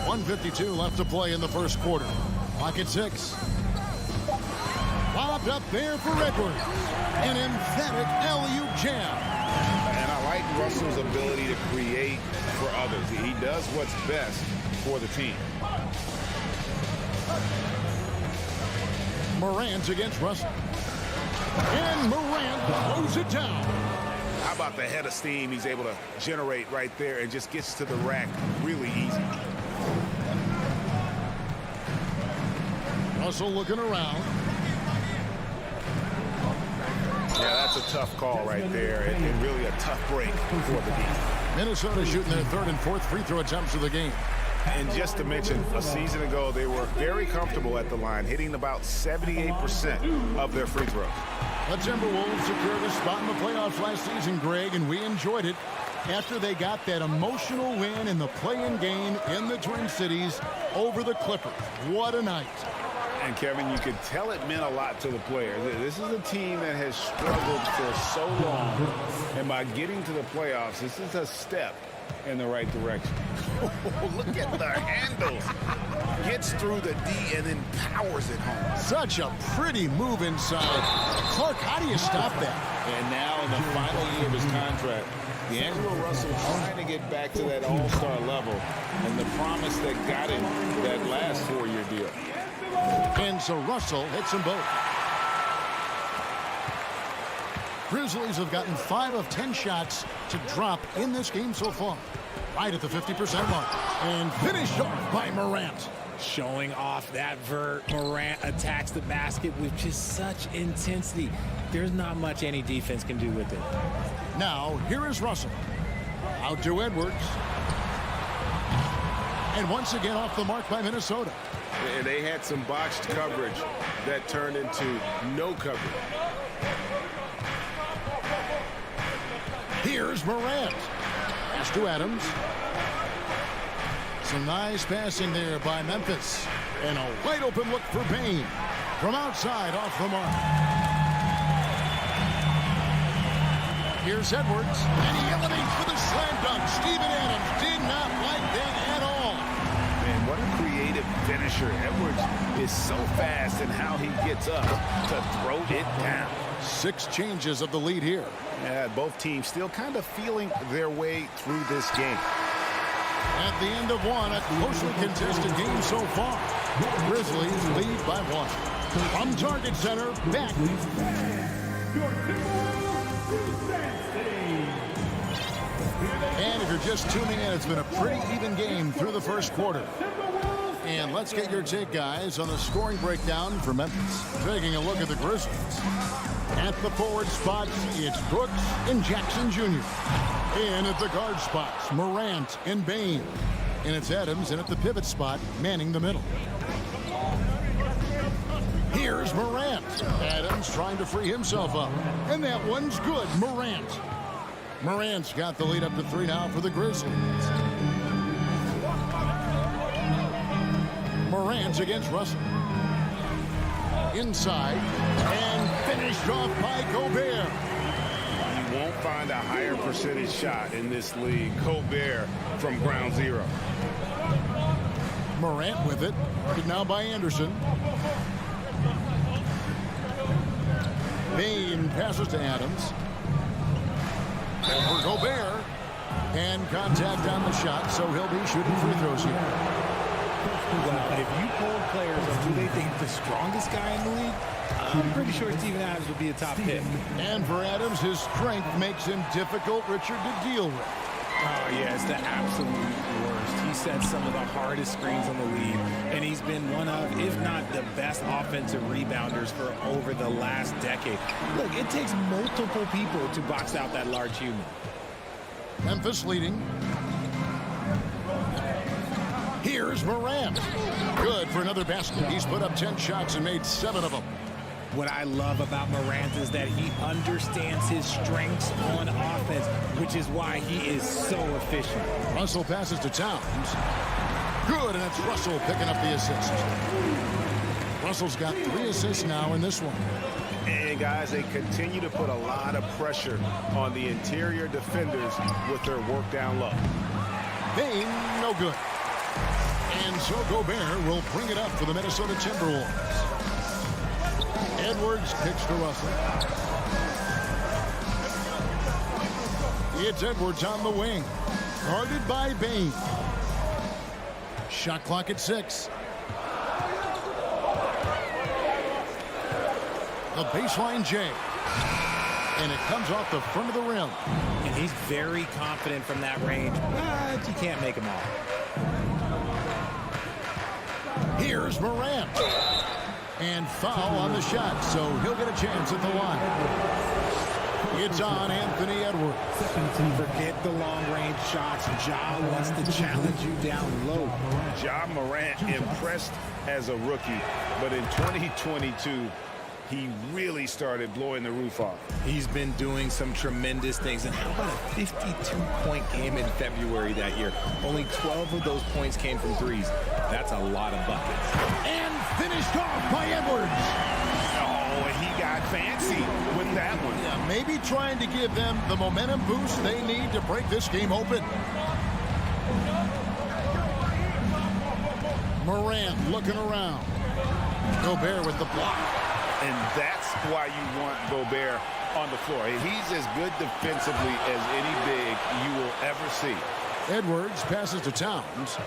1:52 left to play in the first quarter. Clock at 6. Lobbed up there for Edwards. An emphatic alley-oop jam. And I like Russell's ability to create for others. He does what's best for the team. Morant against Russell. And Morant throws it down. How about the head of steam he's able to generate right there and just gets to the rack really easy. Russell looking around. Yeah, that's a tough call right there and really a tough break for the defense. Minnesota shooting their 3rd and 4th free throw attempts of the game. And just to mention, a season ago, they were very comfortable at the line, hitting about 78% of their free throws. The Timberwolves secured a spot in the playoffs last season, Greg, and we enjoyed it after they got that emotional win in the play-in game in the Twin Cities over the Clippers. What a night. And, Kevin, you could tell it meant a lot to the players. This is a team that has struggled for so long, and by getting to the playoffs, this is a step in the right direction. Look at the handles. Gets through the D and then powers it home. Such a pretty move inside. Clark, how do you stop that? And now in the final year of his contract, D'Angelo Russell trying to get back to that all-star level and the promise that got him that last 4-year deal. And so Russell hits them both. Grizzlies have gotten 5 of 10 shots to drop in this game so far. Right at the 50% mark. And finished off by Morant. Showing off that vert. Morant attacks the basket with just such intensity. There's not much any defense can do with it. Now, here is Russell. Out to Edwards. And once again off the mark by Minnesota. And they had some botched coverage that turned into no coverage. Here's Morant. Pass to Adams. Some nice passing there by Memphis. And a wide open look for Payne. From outside off the mark. Here's Edwards. And he elevates for the slam dunk. Steven Adams did not like that at all. Man, what a creative finisher. Edwards is so fast in how he gets up to throw it down. 6 changes of the lead here. Yeah, both teams still kind of feeling their way through this game. At the end of one, a closely contested game so far. Grizzlies lead by 1. From Target Center, back. And if you're just tuning in, it's been a pretty even game through the first quarter. And let's get your take, guys, on the scoring breakdown for Memphis. Taking a look at the Grizzlies. At the forward spots, it's Brooks and Jackson Jr. And at the guard spots, Morant and Bane. And it's Adams, and at the pivot spot, manning the middle. Here's Morant. Adams trying to free himself up. And that one's good, Morant. Morant's got the lead up to 3 now for the Grizzlies. Morant against Russell. Inside, and finished off by Gobert. You won't find a higher percentage shot in this league. Gobert from ground zero. Morant with it. But now by Anderson. Bane passes to Adams. Over Gobert. And contact on the shot, so he'll be shooting free throws here. Well, if you poll players on who they think is the strongest guy in the league, I'm pretty sure Steven Adams would be a top pick. And for Adams, his strength makes him difficult, Richard, to deal with. Oh, yeah, it's the absolute worst. He sets some of the hardest screens on the league, and he's been one of, if not the best offensive rebounders for over the last decade. Look, it takes multiple people to box out that large human. Memphis leading. Here's Morant. Good for another basket. He's put up 10 shots and made 7 of them. What I love about Morant is that he understands his strengths on offense, which is why he is so efficient. Russell passes to Towns. Good, and it's Russell picking up the assist. Russell's got 3 assists now in this one. And guys, they continue to put a lot of pressure on the interior defenders with their work down low. Bane, no good. And so Gobert will bring it up for the Minnesota Timberwolves. Edwards kicks to Russell. It's Edwards on the wing. Guarded by Bane. Shot clock at 6. The baseline J. And it comes off the front of the rim. And he's very confident from that range, but you can't make him all. Here's Morant. And foul on the shot, so he'll get a chance at the line. It's on Anthony Edwards. Forget the long-range shots. Ja wants to challenge you down low. Ja Morant impressed as a rookie, but in 2022, he really started blowing the roof off. He's been doing some tremendous things. And how about a 52-point game in February that year? Only 12 of those points came from threes. That's a lot of buckets. And finished off by Edwards. Oh, and he got fancy with that one. Yeah, maybe trying to give them the momentum boost they need to break this game open. Morant looking around. Gobert with the block. And that's why you want Gobert on the floor. He's as good defensively as any big you will ever see. Edwards passes to Towns.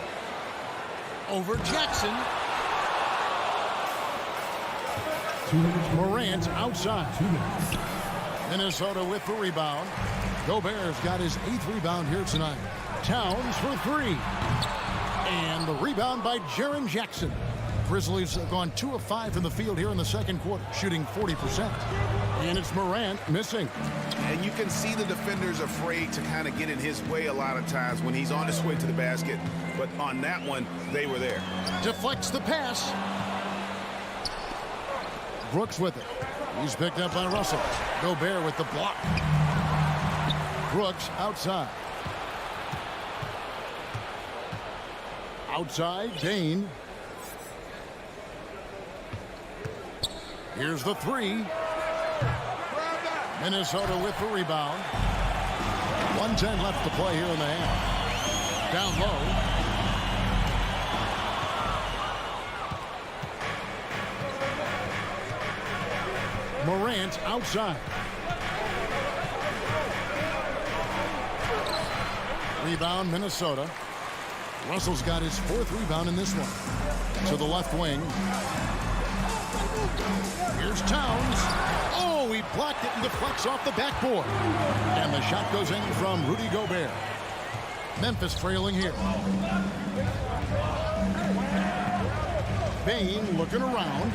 Over Jackson. Morant outside. Minnesota with the rebound. Gobert's got his 8th rebound here tonight. Towns for 3. And the rebound by Jaren Jackson. Grizzlies have gone 2 of 5 from the field here in the second quarter, shooting 40%. And it's Morant missing. And you can see the defenders afraid to kind of get in his way a lot of times when he's on his way to the basket. But on that one, they were there. Deflects the pass. Brooks with it. He's picked up by Russell. Gobert with the block. Brooks outside. Outside, Dane. Here's the 3. Minnesota with the rebound. 1:10 left to play here in the half. Down low. Morant outside. Rebound, Minnesota. Russell's got his 4th rebound in this one. To the left wing. Here's Towns. Oh, he blocked it and deflects off the backboard. And the shot goes in from Rudy Gobert. Memphis trailing here. Bane looking around.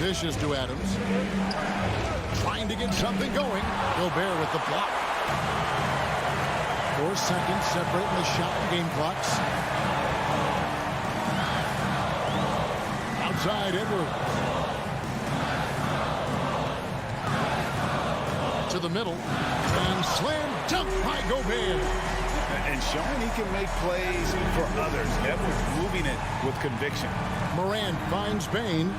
Dishes to Adams. Trying to get something going. Gobert with the block. 4 seconds separating the shot and game clocks. Outside Edwards. To the middle. And slam dunk by Gobert. And showing he can make plays for others. Edwards moving it with conviction. Morant finds Bane.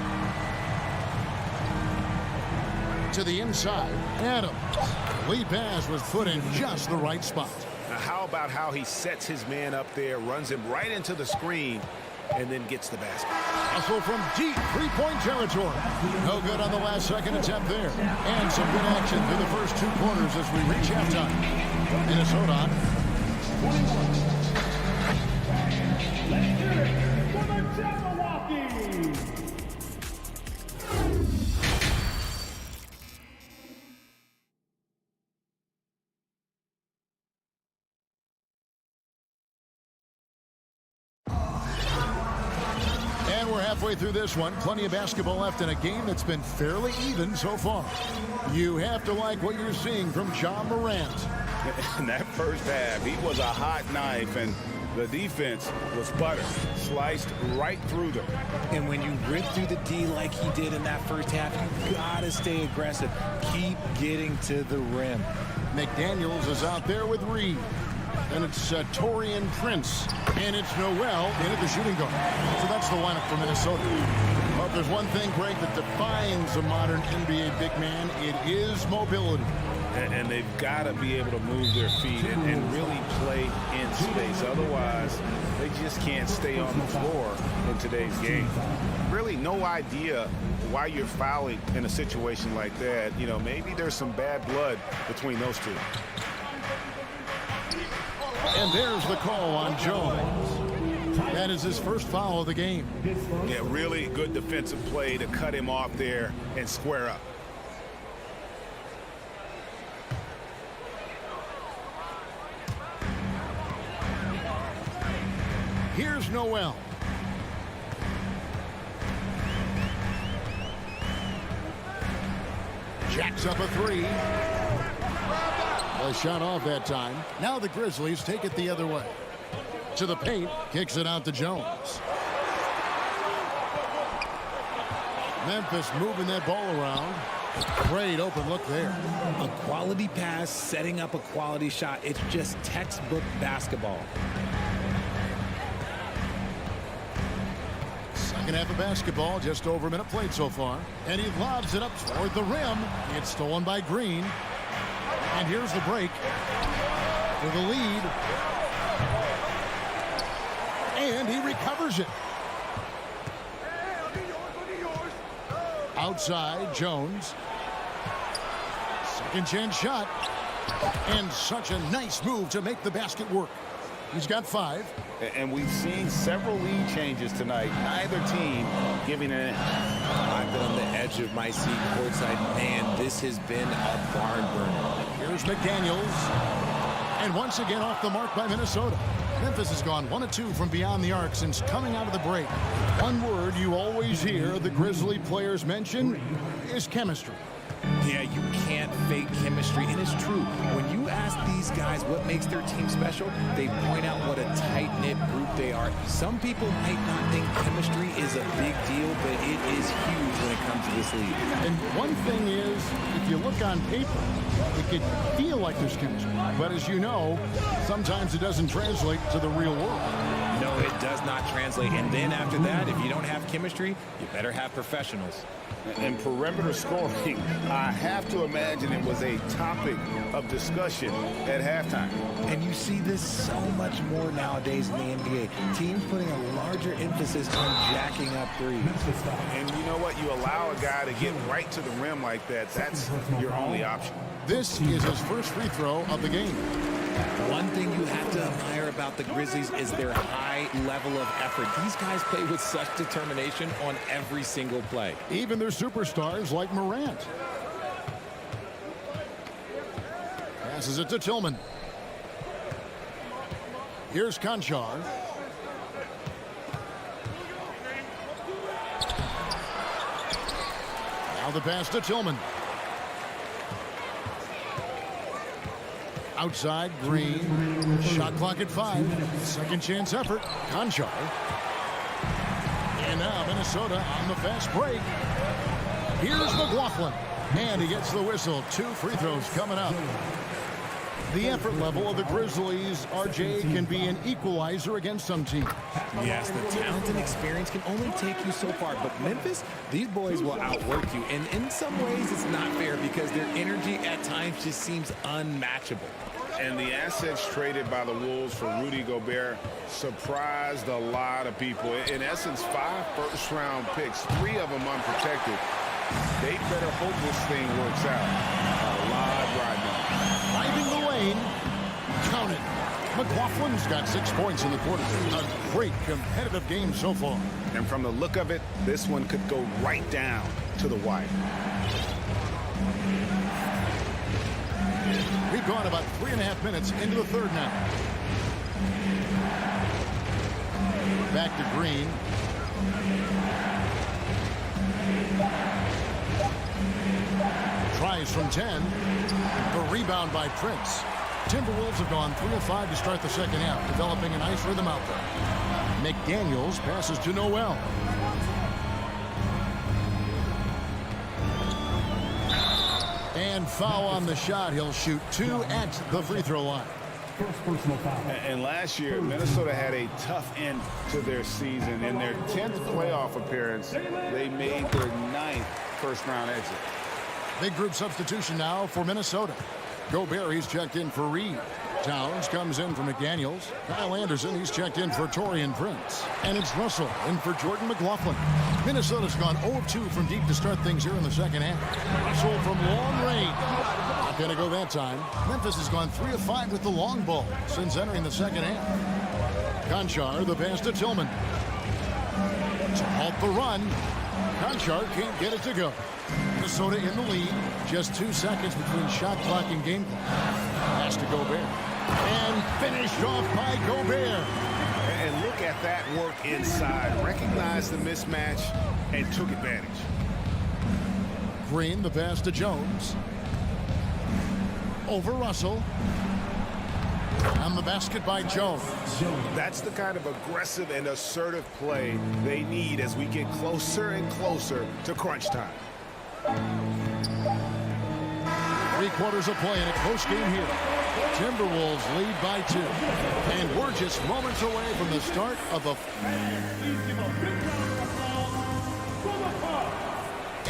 To the inside. Adams. Lead pass was put in just the right spot. Now how about how he sets his man up there, runs him right into the screen, and then gets the basket. Hustle from deep 3-point territory. No good on the last second attempt there. And some good action through the first 2 quarters as we reach halftime. Minnesota. We're halfway through this one. Plenty of basketball left in a game that's been fairly even so far. You have to like what you're seeing from John Morant. In that first half, he was a hot knife, and the defense was butter, sliced right through them. And when you rip through the D like he did in that first half, you gotta stay aggressive. Keep getting to the rim. McDaniels is out there with Reed. And it's Torian Prince. And it's Noel in at the shooting guard. So that's the lineup for Minnesota. Well, if there's one thing, Greg, that defines a modern NBA big man, it is mobility. And they've got to be able to move their feet and really play in space. Otherwise, they just can't stay on the floor in today's game. Really no idea why you're fouling in a situation like that. You know, maybe there's some bad blood between those two. And there's the call on Jones. That is his first foul of the game. Yeah, really good defensive play to cut him off there and square up. Here's Noel. Jacks up a 3. A shot off that time. Now the Grizzlies take it the other way. To the paint, kicks it out to Jones. Memphis moving that ball around. Great open look there. A quality pass, setting up a quality shot. It's just textbook basketball. Second half of basketball, just over a minute played so far. And he lobs it up toward the rim. It's stolen by Green. And here's the break for the lead. And he recovers. covers it. Outside, Jones. Second chance shot. And such a nice move to make the basket work. He's got 5. And we've seen several lead changes tonight. Neither team giving an inch. I've been on the edge of my seat courtside. Man, this has been a barn burner. Here's McDaniels. And once again off the mark by Minnesota. Memphis has gone 1 of 2 from beyond the arc since coming out of the break. One word you always hear the Grizzly players mention is chemistry. Yeah, you can't fake chemistry, and it's true. When you ask these guys what makes their team special, they point out what a tight-knit group they are. Some people might not think chemistry is a big deal, but it is huge when it comes to this league. And one thing is, if you look on paper, it could feel like there's chemistry. But as you know, sometimes it doesn't translate to the real world. No, it does not translate. And then after that, if you don't have chemistry, you better have professionals. And perimeter scoring, I have to imagine it was a topic of discussion at halftime. And you see this so much more nowadays in the NBA. Teams putting a larger emphasis on jacking up threes. And you know what? You allow a guy to get right to the rim like that. That's your only option. This is his first free throw of the game. One thing you have to admire about the Grizzlies is their high level of effort. These guys play with such determination on every single play. Even their superstars like Morant. Passes it to Tillman. Here's Conchar. Now the pass to Tillman. Outside, Green. Shot clock at 5. Second chance effort. Conchar. And now Minnesota on the fast break. Here's McLaughlin. And he gets the whistle. 2 free throws coming up. The effort level of the Grizzlies, RJ, can be an equalizer against some teams. Yes, the talent and experience can only take you so far. But Memphis, these boys will outwork you. And in some ways, it's not fair because their energy at times just seems unmatchable. And the assets traded by the Wolves for Rudy Gobert surprised a lot of people. In essence, 5 first-round picks, 3 of them unprotected. They better hope this thing works out. A lot riding on. Driving the lane. Count it. McLaughlin's got 6 points in the quarter. A great competitive game so far. And from the look of it, this one could go right down to the wire. We've gone about 3.5 minutes into the third now. Back to Green. Tries from 10. The rebound by Prince. Timberwolves have gone 3 of 5 to start the second half, developing a nice rhythm out there. McDaniels passes to Noel. And foul on the shot. He'll shoot 2 at the free throw line. First personal foul. And last year, Minnesota had a tough end to their season. In their 10th playoff appearance, they made their 9th first-round exit. Big group substitution now for Minnesota. Gobert, he's checked in for Reed. Towns comes in for McDaniels. Kyle Anderson, he's checked in for Taurean Prince. And it's Russell in for Jordan McLaughlin. Minnesota's gone 0-2 from deep to start things here in the second half. Russell from long range. Not going to go that time. Memphis has gone 3 of 5 with the long ball since entering the second half. Conchar, the pass to Tillman. To halt the run. Conchar can't get it to go. Minnesota in the lead. Just 2 seconds between shot clock and game clock. Pass to Gobert. And finished off by Gobert. And look at that work inside. Recognized the mismatch and took advantage. Green, the pass to Jones. Over Russell. On the basket by Jones. That's the kind of aggressive and assertive play they need as we get closer and closer to crunch time. 3 quarters of play in a close game here. Timberwolves lead by 2. And we're just moments away from the start of the...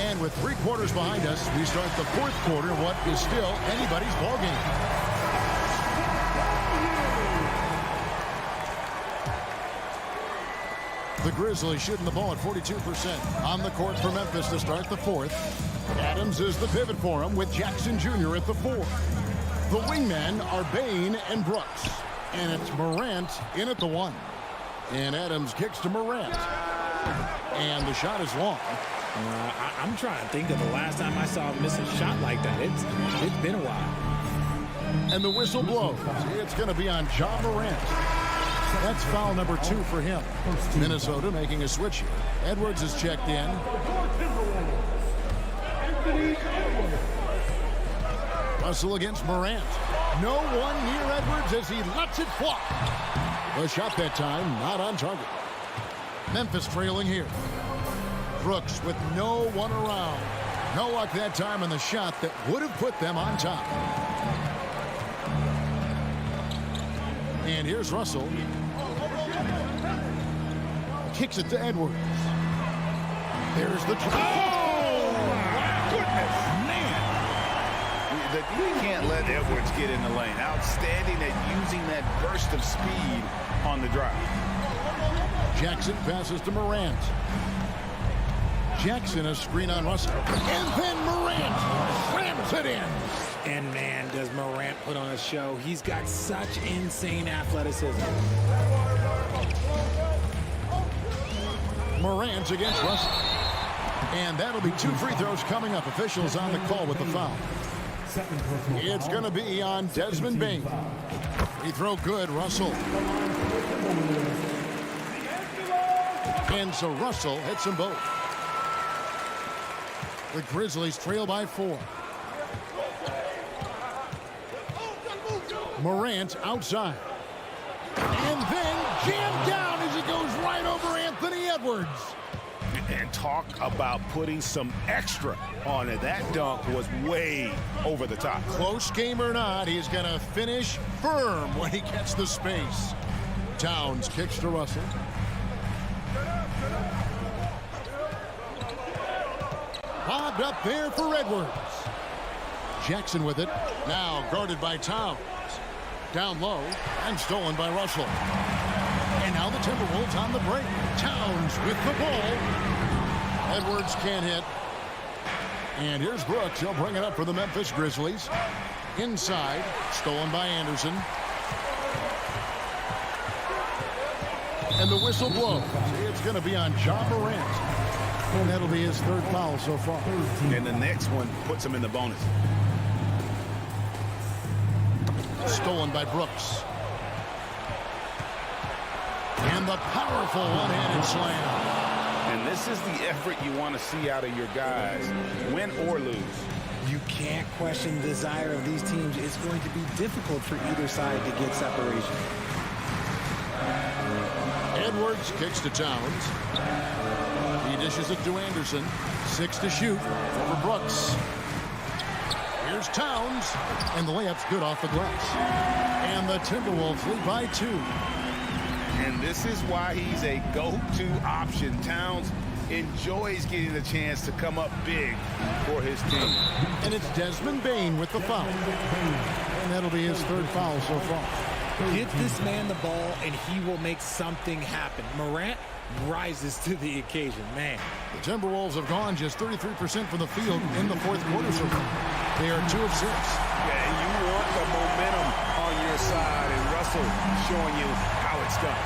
And with 3 quarters behind us, we start the 4th quarter, what is still anybody's ball game. Grizzlies shooting the ball at 42%. On the court for Memphis to start the fourth. Adams is the pivot for him with Jackson Jr. at the 4. The wingmen are Bain and Brooks. And it's Morant in at the 1. And Adams kicks to Morant. And the shot is long. I'm trying to think of the last time I saw him miss a shot like that. It's been a while. And the whistle blows. It's going to be on Ja Morant. That's foul number 2 for him. Minnesota making a switch here. Edwards is checked in. Russell against Morant. No one near Edwards as he lets it fly. The shot that time not on target. Memphis trailing here. Brooks with no one around. No luck that time on the shot that would have put them on top. And here's Russell. Kicks it to Edwards. There's the try. Oh, my goodness. Man. You can't let Edwards get in the lane. Outstanding at using that burst of speed on the drive. Jackson passes to Morant. Jackson a screen on Russell. And then Morant slams it in. And man, does Morant put on a show. He's got such insane athleticism. Morant against Russell. And that'll be 2 free throws coming up. Officials on the call with the foul. It's going to be on Desmond Bain. Free throw good, Russell. And so Russell hits them both. The Grizzlies trail by 4. Morant outside. And then jammed down as it goes right over Anthony Edwards. And talk about putting some extra on it. That dunk was way over the top. Close game or not, he's going to finish firm when he gets the space. Towns kicks to Russell. Bobbed up there for Edwards. Jackson with it. Now guarded by Towns. Down low and stolen by Russell. And now the Timberwolves on the break. Towns with the ball. Edwards can't hit. And here's Brooks. He'll bring it up for the Memphis Grizzlies. Inside. Stolen by Anderson. And the whistle blows. It's going to be on Ja Morant. And that'll be his 3rd foul so far. And the next one puts him in the bonus. Stolen by Brooks. And the powerful one-handed slam. And this is the effort you want to see out of your guys, win or lose. You can't question the desire of these teams. It's going to be difficult for either side to get separation. Edwards kicks to Towns. He dishes it to Anderson. 6 to shoot over Brooks. Here's Towns. And the layup's good off the glass. And the Timberwolves lead by 2. And this is why he's a go-to option. Towns enjoys getting the chance to come up big for his team. And it's Desmond Bain with the foul. And that'll be his 3rd foul so far. Get this man the ball, and he will make something happen. Morant rises to the occasion, man. The Timberwolves have gone just 33% from the field in the 4th quarter so far. They are 2 of 6. Yeah, you want the momentum on your side, and Russell showing you how it's done.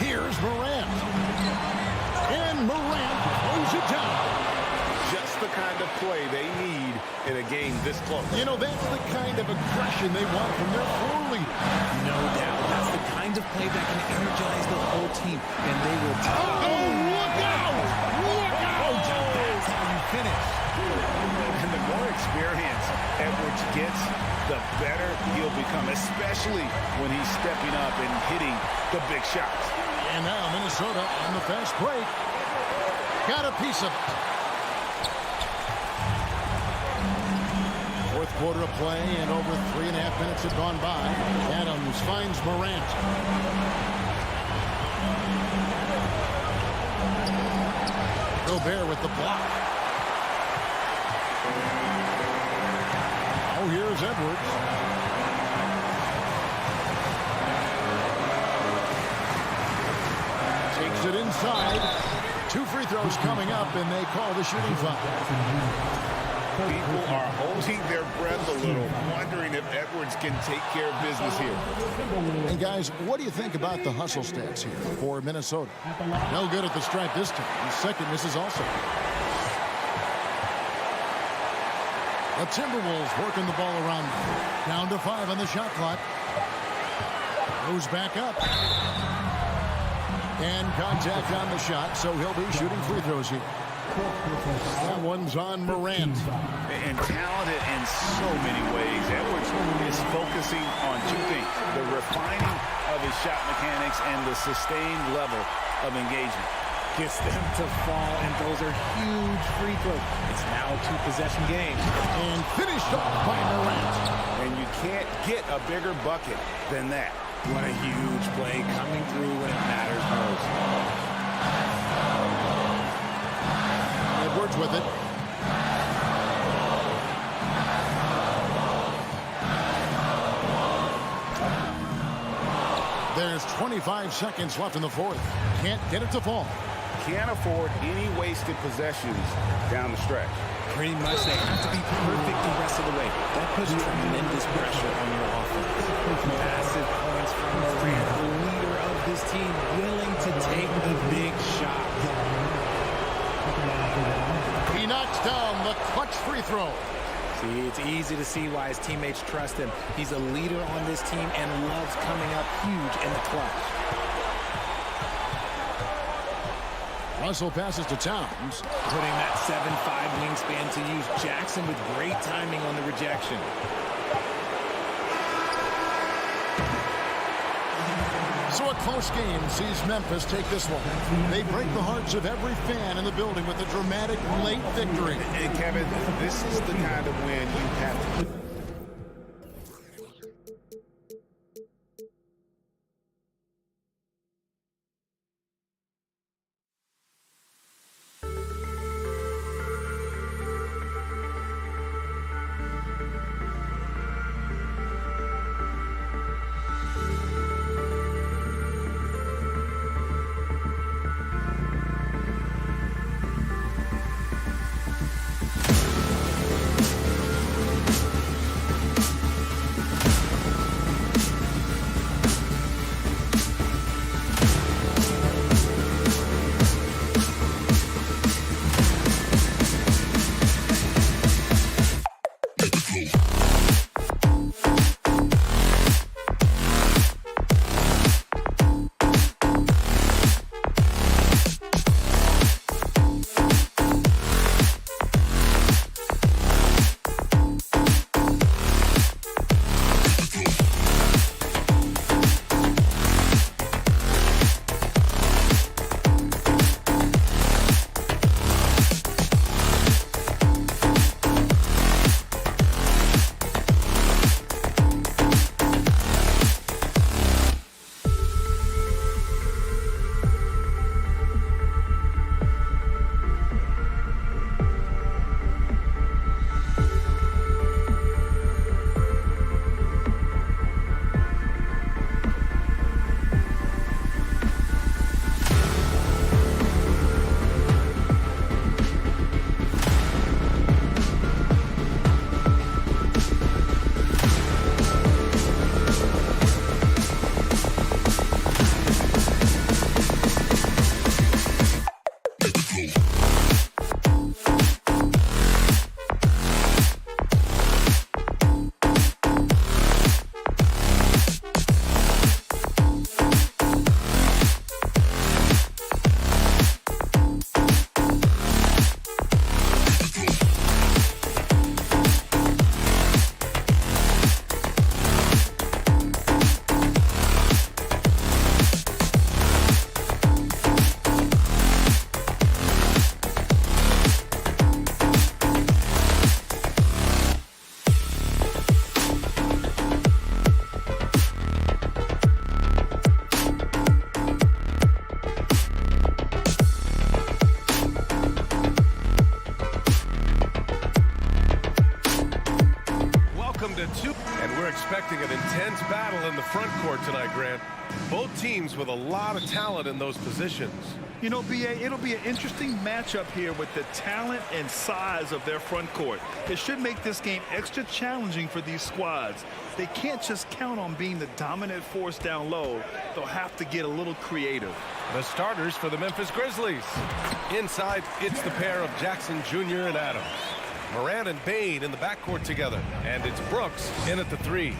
Here's Morant. And Morant throws it down. Just the kind of play they need in a game this close. You know, that's the kind of aggression they want from their floor leader. No doubt. That's the kind of play that can energize the whole team, and they will take it. Oh, look out! Look out! That's how you finish. And the more experience Edwards gets, the better he'll become, especially when he's stepping up and hitting the big shots. And now Minnesota on the fast break. Got a piece of it. 4th quarter of play, and over 3.5 minutes have gone by. Adams finds Morant. Gobert with the block. Oh, here's Edwards. Fires it inside. 2 free throws coming up, and they call the shooting foul. People are holding their breath a little, wondering if Edwards can take care of business here. And guys, what do you think about the hustle stats here for Minnesota? No good at the stripe this time. His second misses also. The Timberwolves working the ball around. Down to 5 on the shot clock. Goes back up. And contact on the shot, so he'll be shooting free throws here. That one's on Morant. And talented in so many ways. Edwards is focusing on 2 things: the refining of his shot mechanics and the sustained level of engagement. Gets them to fall, and those are huge free throws. It's now a 2-possession game. And finished off by Morant. And you can't get a bigger bucket than that. What a huge play coming through when it matters most. Edwards with it. There's 25 seconds left in the fourth. Can't get it to fall. Can't afford any wasted possessions down the stretch. Pretty much they have to be perfect the rest of the way. That puts tremendous pressure on your offense. Massive points from Morant, the leader of this team, willing to take the big shot. He knocks down the clutch free throw. See, it's easy to see why his teammates trust him. He's a leader on this team and loves coming up huge in the clutch. Russell passes to Towns. Putting that 7'5" wingspan to use. Jackson with great timing on the rejection. So a close game sees Memphis take this one. They break the hearts of every fan in the building with a dramatic late victory. And Kevin, this is the kind of win you have to... And we're expecting an intense battle in the front court tonight, Grant. Both teams with a lot of talent in those positions. You know, B.A., it'll be an interesting matchup here with the talent and size of their front court. It should make this game extra challenging for these squads. They can't just count on being the dominant force down low. They'll have to get a little creative. The starters for the Memphis Grizzlies. Inside, it's the pair of Jackson Jr. and Adams. Morant and Bane in the backcourt together. And it's Brooks in at the 3.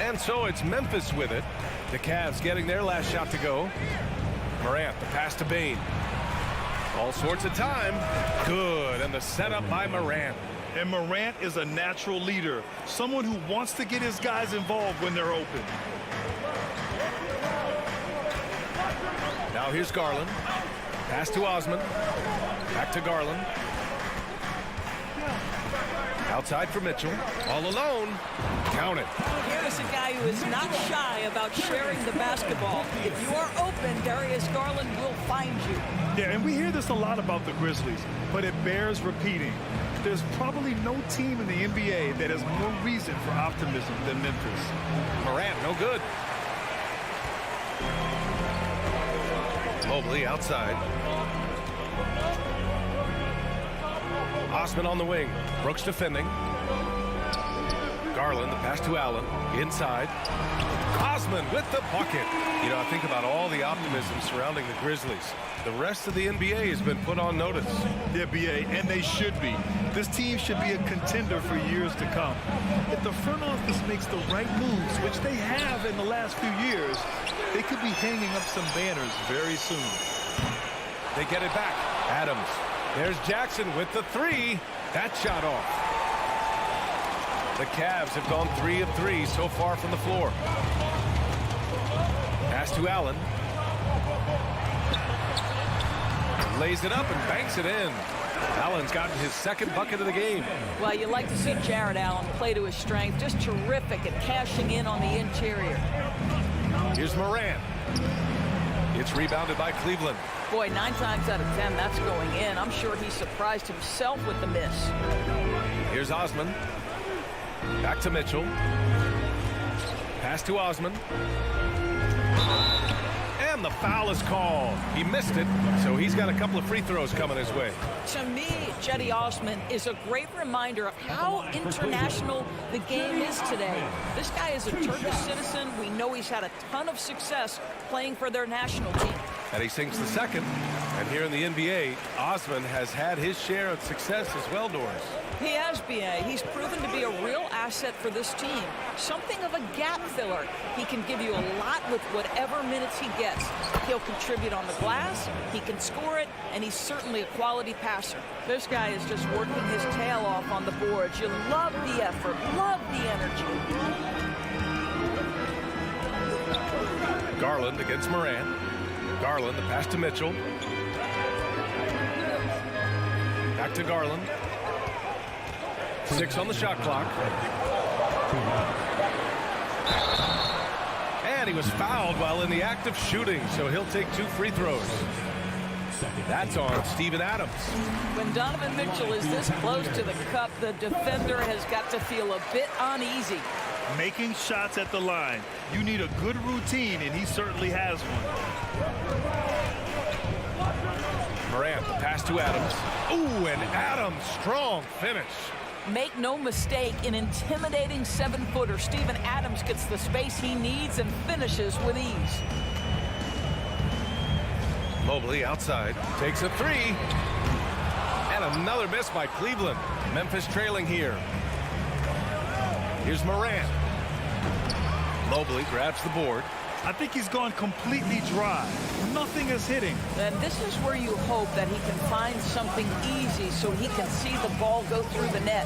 And so it's Memphis with it. The Cavs getting their last shot to go. Morant, the pass to Bane. All sorts of time. Good, and the setup by Morant. And Morant is a natural leader, someone who wants to get his guys involved when they're open. Now here's Garland. Pass to Osman. Back to Garland. Outside for Mitchell. All alone. Count it. Here is a guy who is not shy about sharing the basketball. If you are open, Darius Garland will find you. Yeah, and we hear this a lot about the Grizzlies, but it bears repeating. There's probably no team in the NBA that has more reason for optimism than Memphis. Morant, no good. Mobley outside. Osman on the wing. Brooks defending. Garland, the pass to Allen. Inside. Osman with the bucket. You know, I think about all the optimism surrounding the Grizzlies. The rest of the NBA has been put on notice. Yeah, B.A., and they should be. This team should be a contender for years to come. If the front office makes the right moves, which they have in the last few years, they could be hanging up some banners very soon. They get it back. Adams. There's Jackson with the 3. That shot off. The Cavs have gone 3 of 3 so far from the floor. Pass to Allen. Lays it up and banks it in. Allen's gotten his second bucket of the game. Well, you like to see Jared Allen play to his strength. Just terrific at cashing in on the interior. Here's Morant. It's rebounded by Cleveland. Boy, 9 times out of 10, that's going in. I'm sure he surprised himself with the miss. Here's Osman. Back to Mitchell. Pass to Osman. And the foul is called. He missed it, so he's got a couple of free throws coming his way. To me, Jetty Osman is a great reminder of how international the game is today. This guy is a Turkish citizen. We know he's had a ton of success playing for their national team. And he sinks the second. And here in the NBA, Osman has had his share of success as well, Doris. He has, B.A. He's proven to be a real asset for this team. Something of a gap filler. He can give you a lot with whatever minutes he gets. He'll contribute on the glass, he can score it, and he's certainly a quality passer. This guy is just working his tail off on the boards. You love the effort, love the energy. Garland against Morant. Garland, the pass to Mitchell. Back to Garland. 6 on the shot clock. And he was fouled while in the act of shooting, so he'll take 2 free throws. That's on Steven Adams. When Donovan Mitchell is this close to the cup, the defender has got to feel a bit uneasy. Making shots at the line. You need a good routine, and he certainly has one. Morant, the pass to Adams. Ooh, and Adams, strong finish. Make no mistake, an intimidating 7-footer. Steven Adams gets the space he needs and finishes with ease. Mobley outside, takes a 3. And another miss by Cleveland. Memphis trailing here. Here's Morant. Mobley grabs the board. I think he's gone completely dry. Nothing is hitting. And this is where you hope that he can find something easy so he can see the ball go through the net.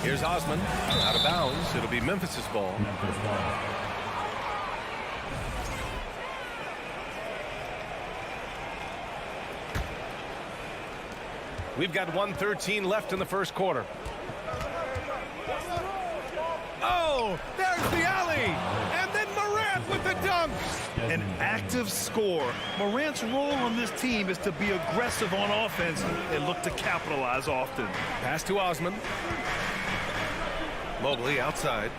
Here's Osman, out of bounds. It'll be Memphis's ball. We've got 1:13 left in the first quarter. Oh, there's the alley! And then Morant with the dunk! An active score. Morant's role on this team is to be aggressive on offense and look to capitalize often. Pass to Osman. Mobley outside.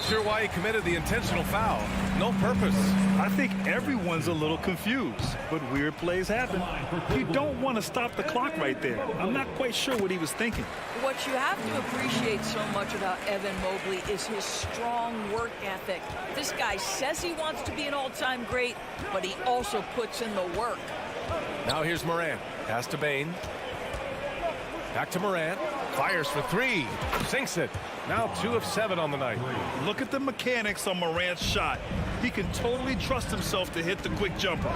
Not sure why he committed the intentional foul. No purpose. I think everyone's a little confused, but weird plays happen. You don't want to stop the clock right there. I'm not quite sure what he was thinking. What you have to appreciate so much about Evan Mobley is his strong work ethic. This guy says he wants to be an all-time great, but he also puts in the work. Now here's Morant. Pass to Bane. Back to Morant. Fires for three. Sinks it. Now 2 of 7 on the night. Look at the mechanics on Morant's shot. He can totally trust himself to hit the quick jumper.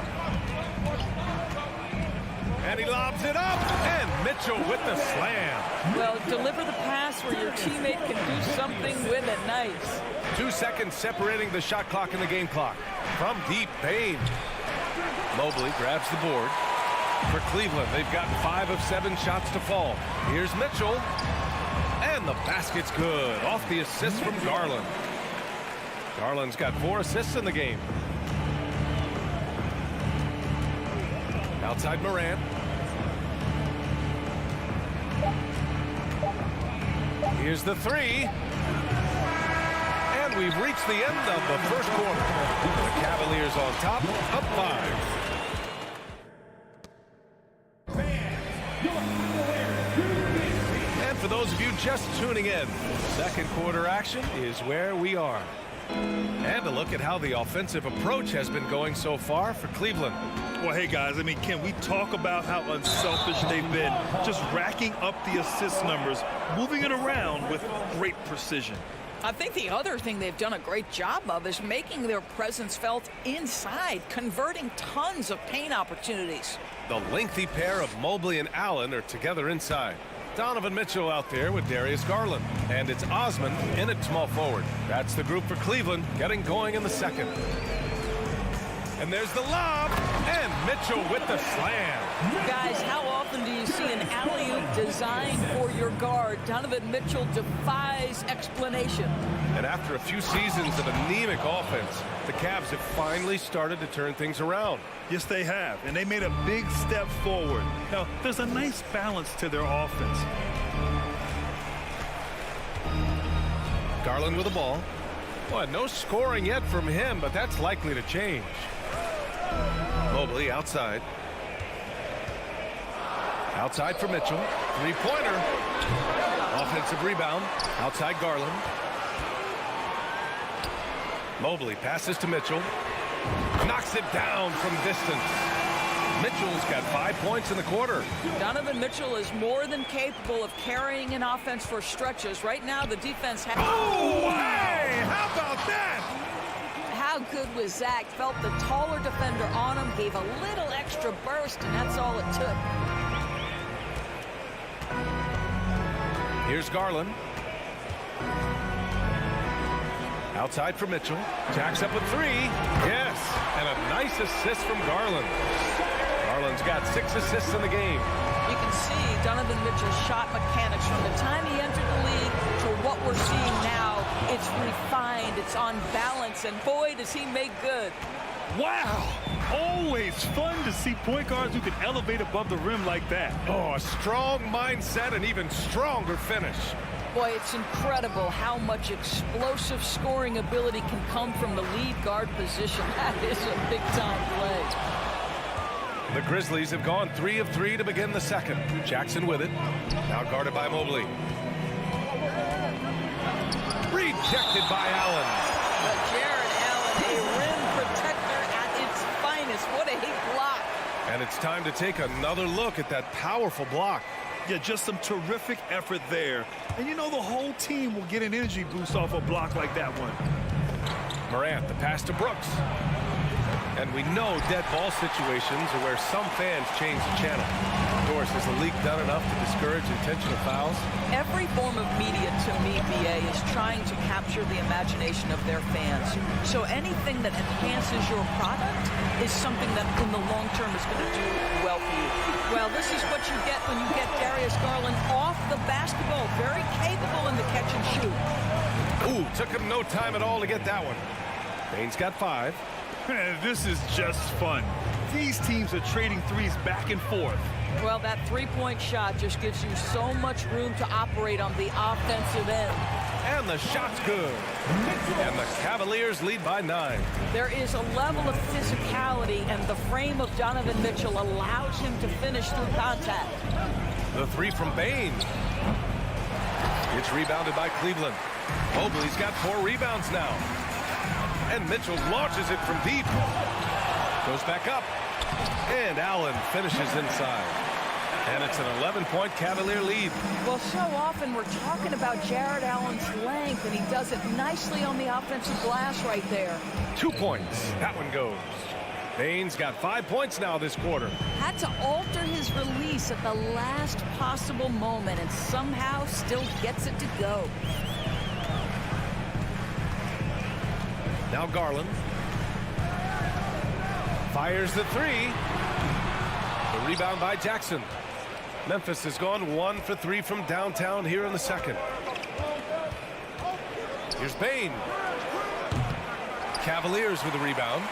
And he lobs it up. And Mitchell with the slam. Well, deliver the pass where your teammate can do something with it. Nice. 2 seconds separating the shot clock and the game clock. From deep, Bane. Mobley grabs the board. For Cleveland, they've got 5 of 7 shots to fall. Here's Mitchell. And the basket's good. Off the assist from Garland. Garland's got 4 assists in the game. Outside Morant. Here's the 3. And we've reached the end of the first quarter. The Cavaliers on top, up 5. And for those of you just tuning in, second quarter action is where we are. And a look at how the offensive approach has been going so far for Cleveland. Well, hey, guys, I mean, can we talk about how unselfish they've been? Just racking up the assist numbers, moving it around with great precision. I think the other thing they've done a great job of is making their presence felt inside, converting tons of paint opportunities. The lengthy pair of Mobley and Allen are together inside. Donovan Mitchell out there with Darius Garland. And it's Osman in at small forward. That's the group for Cleveland getting going in the second. And there's the lob. And Mitchell with the slam. Guys, how often do you see an alley-oop designed for your guard? Donovan Mitchell defies explanation. And after a few seasons of anemic offense, the Cavs have finally started to turn things around. Yes, they have, and they made a big step forward. Now, there's a nice balance to their offense. Garland with the ball. Boy, no scoring yet from him, but that's likely to change. Mobley outside. Outside for Mitchell. Three-pointer. Offensive rebound. Outside Garland. Mobley passes to Mitchell. Knocks it down from distance. Mitchell's got 5 points in the quarter. Donovan Mitchell is more than capable of carrying an offense for stretches. Right now, the defense has... Oh, hey! How about that? How good was Zach? Felt the taller defender on him, gave a little extra burst, and that's all it took. Here's Garland. Outside for Mitchell. Jacks up a 3. Yes, and a nice assist from Garland. Garland's got 6 assists in the game. You can see Donovan Mitchell's shot mechanics from the time he entered the league to what we're seeing now. It's refined, it's on balance, and boy, does he make good. Wow! Always fun to see point guards who can elevate above the rim like that. Oh, a strong mindset and even stronger finish. Boy, it's incredible how much explosive scoring ability can come from the lead guard position. That is a big-time play. The Grizzlies have gone 3 of 3 to begin the second. Jackson with it. Now guarded by Mobley. Rejected by Allen. But Jared Allen, a rim protector at its finest. What a block. And it's time to take another look at that powerful block. Yeah, just some terrific effort there. And you know the whole team will get an energy boost off a block like that one. Morant, the pass to Brooks. And we know dead ball situations are where some fans change the channel. Of course, has the league done enough to discourage intentional fouls? Every form of media, to me, BA, is trying to capture the imagination of their fans. So anything that enhances your product is something that in the long term is going to do well for you. Well, this is what you get when you get Darius Garland off the basketball. Very capable in the catch and shoot. Ooh, took him no time at all to get that one. Bane's got 5. This is just fun. These teams are trading threes back and forth. Well, that three-point shot just gives you so much room to operate on the offensive end. And the shot's good. And the Cavaliers lead by 9. There is a level of physicality, and the frame of Donovan Mitchell allows him to finish through contact. The three from Bain. It's rebounded by Cleveland. Mobley's got 4 rebounds now. And Mitchell launches it from deep. Goes back up. And Allen finishes inside. And it's an 11-point Cavalier lead. Well, so often we're talking about Jared Allen's length, and he does it nicely on the offensive glass right there. 2 points. That one goes. Bain's got 5 points now this quarter. Had to alter his release at the last possible moment and somehow still gets it to go. Now Garland. Fires the 3. The rebound by Jackson. Memphis has gone 1 for 3 from downtown here in the second. Here's Bain. Cavaliers with the rebound.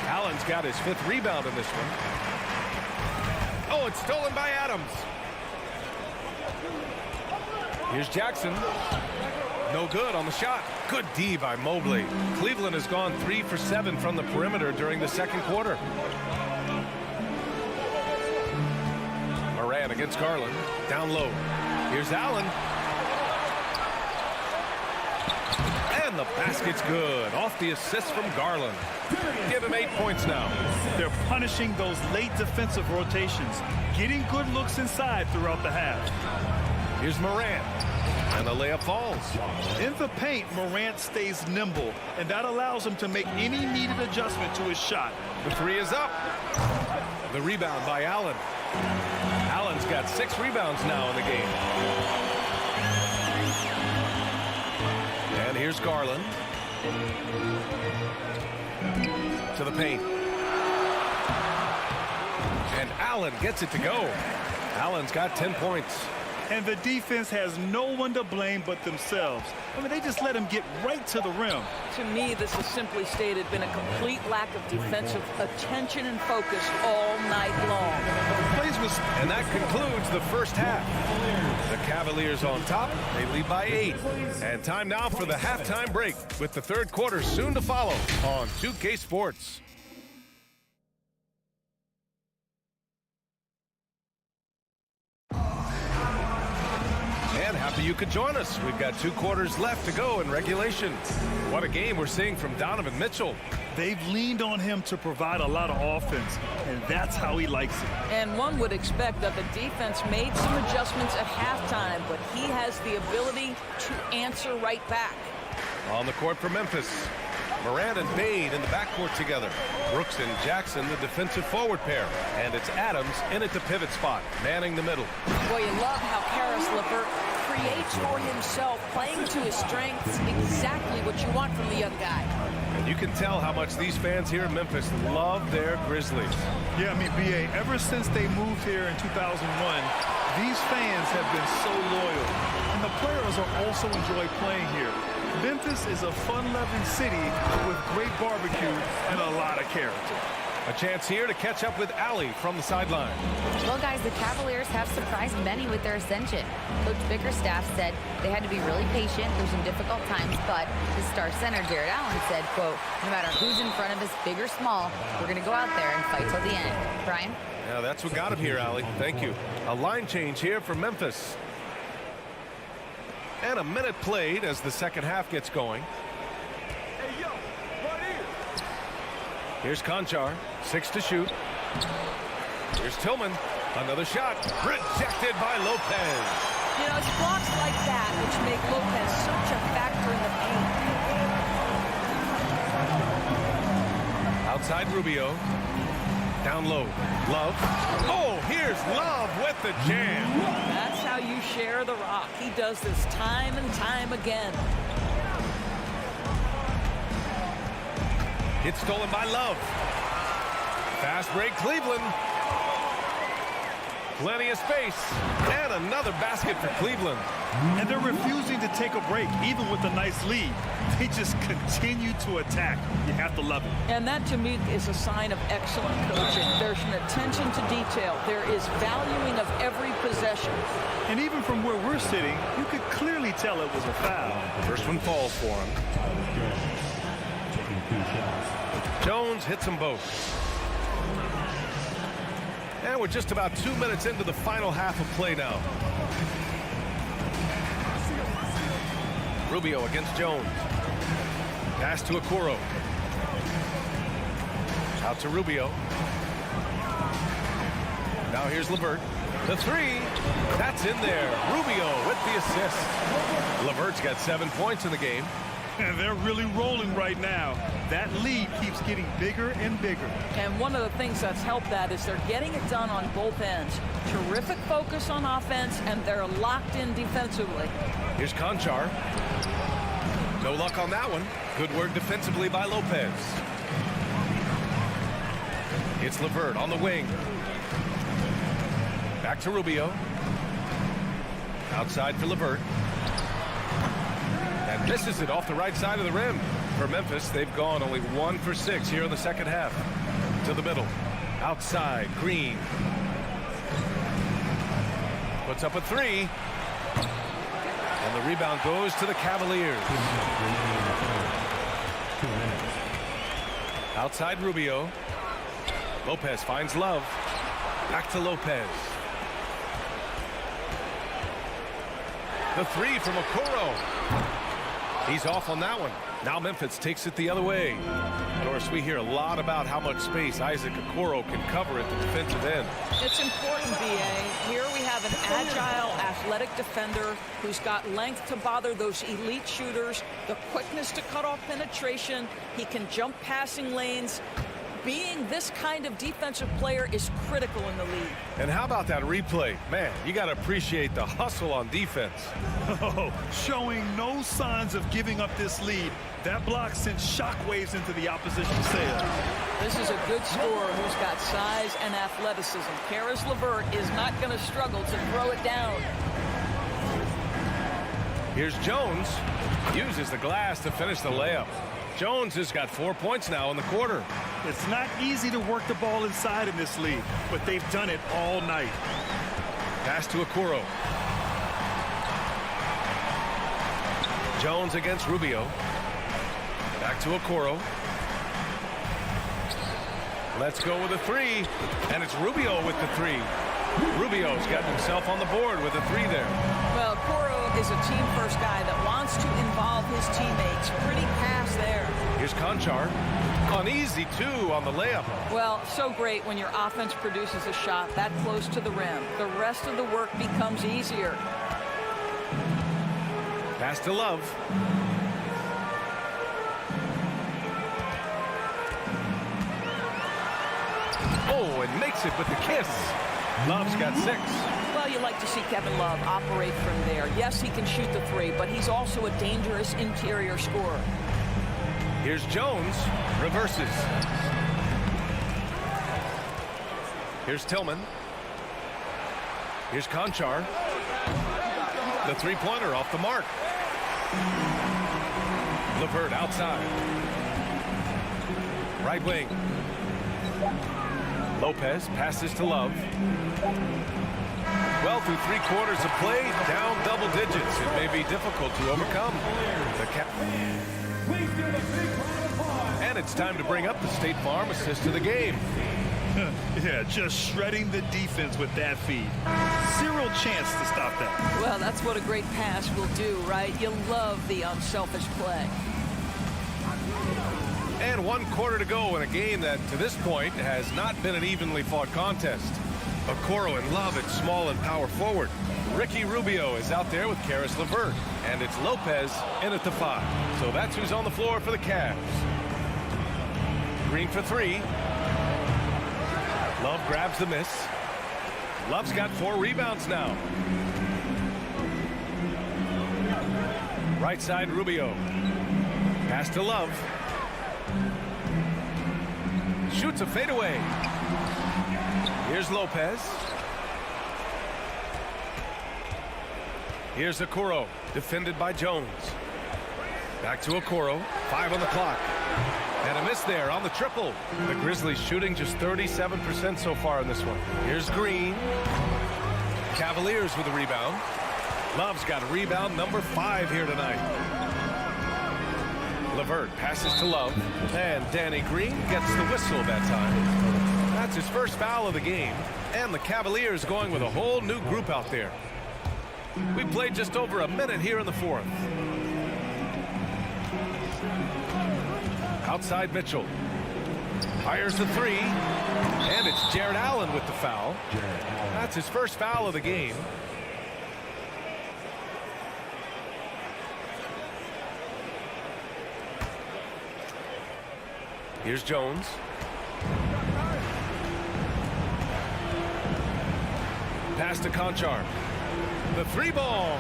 Allen's got his 5th rebound in this one. Oh, it's stolen by Adams. Here's Jackson. No good on the shot. Good D by Mobley. Cleveland has gone 3 for 7 from the perimeter during the second quarter. Moran against Garland. Down low. Here's Allen. And the basket's good. Off the assist from Garland. Give him 8 points now. They're punishing those late defensive rotations, getting good looks inside throughout the half. Here's Morant. And the layup falls. In the paint, Morant stays nimble, and that allows him to make any needed adjustment to his shot. The 3 is up. The rebound by Allen. Allen's got 6 rebounds now in the game. And here's Garland. To the paint. And Allen gets it to go. Allen's got 10 points. And the defense has no one to blame but themselves. I mean, they just let him get right to the rim. To me, this has simply stated been a complete lack of defensive attention and focus all night long. And that concludes the first half. The Cavaliers on top. They lead by 8. And time now for the halftime break, with the third quarter soon to follow on 2K Sports. Happy you could join us. We've got 2 quarters left to go in regulation. What a game we're seeing from Donovan Mitchell. They've leaned on him to provide a lot of offense, and that's how he likes it. And one would expect that the defense made some adjustments at halftime, but he has the ability to answer right back. On the court for Memphis. Morant and Bain in the backcourt together. Brooks and Jackson, the defensive forward pair. And it's Adams in at the pivot spot, manning the middle. Boy, you love how Karis LeVert creates for himself, playing to his strengths, exactly what you want from the young guy. And you can tell how much these fans here in Memphis love their Grizzlies. Yeah, I mean, B.A., ever since they moved here in 2001, these fans have been so loyal. And the players are also enjoy playing here. Memphis is a fun-loving city with great barbecue and a lot of character. A chance here to catch up with Allie from the sideline. Well, guys, the Cavaliers have surprised many with their ascension. Coach Bickerstaff said they had to be really patient through some difficult times, but his star center, Jared Allen, said, quote, no matter who's in front of us, big or small, we're going to go out there and fight till the end. Brian? Yeah, that's what got him here, Allie. Thank you. A line change here for Memphis. And a minute played as the second half gets going. Here's Conchar, 6 to shoot. Here's Tillman, another shot, rejected by Lopez. You know, it's blocks like that which make Lopez such a factor in the paint. Outside Rubio, down low, Love. Oh, here's Love with the jam. That's how you share the rock. He does this time and time again. It's stolen by Love. Fast break, Cleveland. Plenty of space. And another basket for Cleveland. And they're refusing to take a break, even with a nice lead. They just continue to attack. You have to love it. And that, to me, is a sign of excellent coaching. There's an attention to detail. There is valuing of every possession. And even from where we're sitting, you could clearly tell it was a foul. First one falls for him. Jones hits them both. And we're just about 2 minutes into the final half of play now. Rubio against Jones. Pass to Okoro. Out to Rubio. Now here's LeVert. The three. That's in there. Rubio with the assist. LeVert's got 7 points in the game. And they're really rolling right now. That lead keeps getting bigger and bigger. And one of the things that's helped that is they're getting it done on both ends. Terrific focus on offense, and they're locked in defensively. Here's Conchar. No luck on that one. Good work defensively by Lopez. It's LeVert on the wing. Back to Rubio. Outside for LeVert. And misses it off the right side of the rim. For Memphis, they've gone only 1 for 6 here in the second half. To the middle. Outside, Green. Puts up a three. And the rebound goes to the Cavaliers. Outside Rubio. Lopez finds Love. Back to Lopez. The three from Okoro. He's off on that one. Now Memphis takes it the other way. Of course, we hear a lot about how much space Isaac Okoro can cover at the defensive end. It's important, B.A. Here we have an agile, athletic defender who's got length to bother those elite shooters, the quickness to cut off penetration. He can jump passing lanes. Being this kind of defensive player is critical in the league. And how about that replay? Man, you got to appreciate the hustle on defense. Oh, showing no signs of giving up this lead. That block sent shockwaves into the opposition sail. This is a good scorer who's got size and athleticism. Caris LeVert is not going to struggle to throw it down. Here's Jones. Uses the glass to finish the layup. Jones has got 4 points now in the quarter. It's not easy to work the ball inside in this league, but they've done it all night. Pass to Okoro. Jones against Rubio. Back to Okoro. Let's go with a three. And it's Rubio with the three. Rubio's got himself on the board with a three there. Well, Okoro is a team-first guy that wants to involve his teammates. Pretty pass there. Here's Conchar. An easy two on the layup. Well, so great when your offense produces a shot that close to the rim. The rest of the work becomes easier. Pass to Love. Oh, and makes it with the kiss. Love's got 6. Well, you like to see Kevin Love operate from there. Yes, he can shoot the three, but he's also a dangerous interior scorer. Here's Jones. Reverses. Here's Tillman. Here's Conchar. The three-pointer off the mark. LeVert outside. Right wing. Lopez passes to Love. Well, through 3 quarters of play, down double digits. It may be difficult to overcome. And it's time to bring up the State Farm assist of the game. Yeah, just shredding the defense with that feed. Zero chance to stop that. Well, that's what a great pass will do, right? You love the unselfish play. And 1 quarter to go in a game that, to this point, has not been an evenly fought contest. Okoro and Love at small and power forward. Ricky Rubio is out there with Caris LeVert. And it's Lopez in at the 5. So that's who's on the floor for the Cavs. Green for 3. Love grabs the miss. Love's got 4 rebounds now. Right side Rubio. Pass to Love. Shoots a fadeaway. Here's Lopez. Here's Okoro, defended by Jones. Back to Okoro, 5 on the clock. And a miss there on the triple. The Grizzlies shooting just 37% so far in this one. Here's Green. Cavaliers with a rebound. Love's got a rebound, number 5 here tonight. LeVert passes to Love, and Danny Green gets the whistle that time. That's his first foul of the game, and the Cavaliers going with a whole new group out there. We played just over a minute here in the fourth. Outside Mitchell. Fires the 3, and it's Jared Allen with the foul. That's his first foul of the game. Here's Jones. Pass to Conchar. The 3-ball.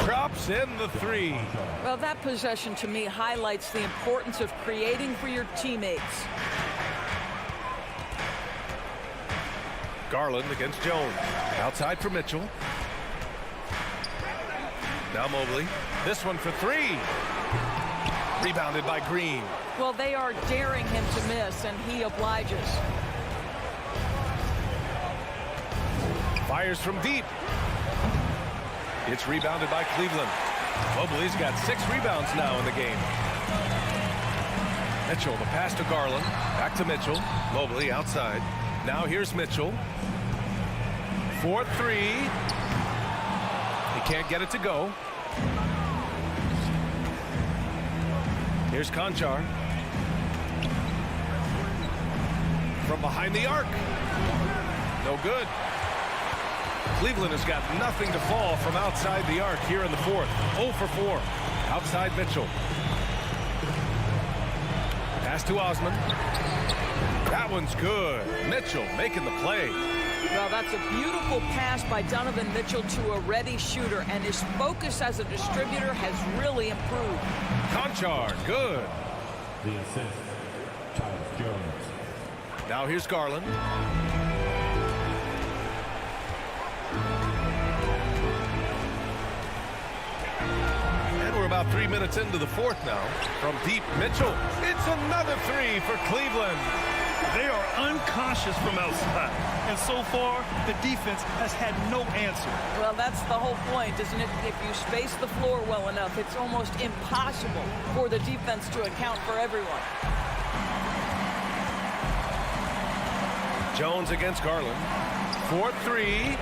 Drops in the 3. Well, that possession to me highlights the importance of creating for your teammates. Garland against Jones. Outside for Mitchell. Now Mobley. This one for 3. Rebounded by Green. Well, they are daring him to miss, and he obliges. Fires from deep. It's rebounded by Cleveland. Mobley's got 6 rebounds now in the game. Mitchell, the pass to Garland. Back to Mitchell. Mobley outside. Now here's Mitchell. 4-3. He can't get it to go. Here's Conchar. From behind the arc. No good. Cleveland has got nothing to fall from outside the arc here in the fourth. 0 for 4. Outside Mitchell. Pass to Osman. That one's good. Mitchell making the play. Well, that's a beautiful pass by Donovan Mitchell to a ready shooter, and his focus as a distributor has really improved. Conchar, good. The assist, Tyus Jones. Now here's Garland. And we're about 3 minutes into the fourth now. From deep, Mitchell. It's another 3 for Cleveland. They are unconscious from outside, and so far the defense has had no answer. Well, that's the whole point, isn't it? If you space the floor well enough, it's almost impossible for the defense to account for everyone. Jones against Garland. 4-3.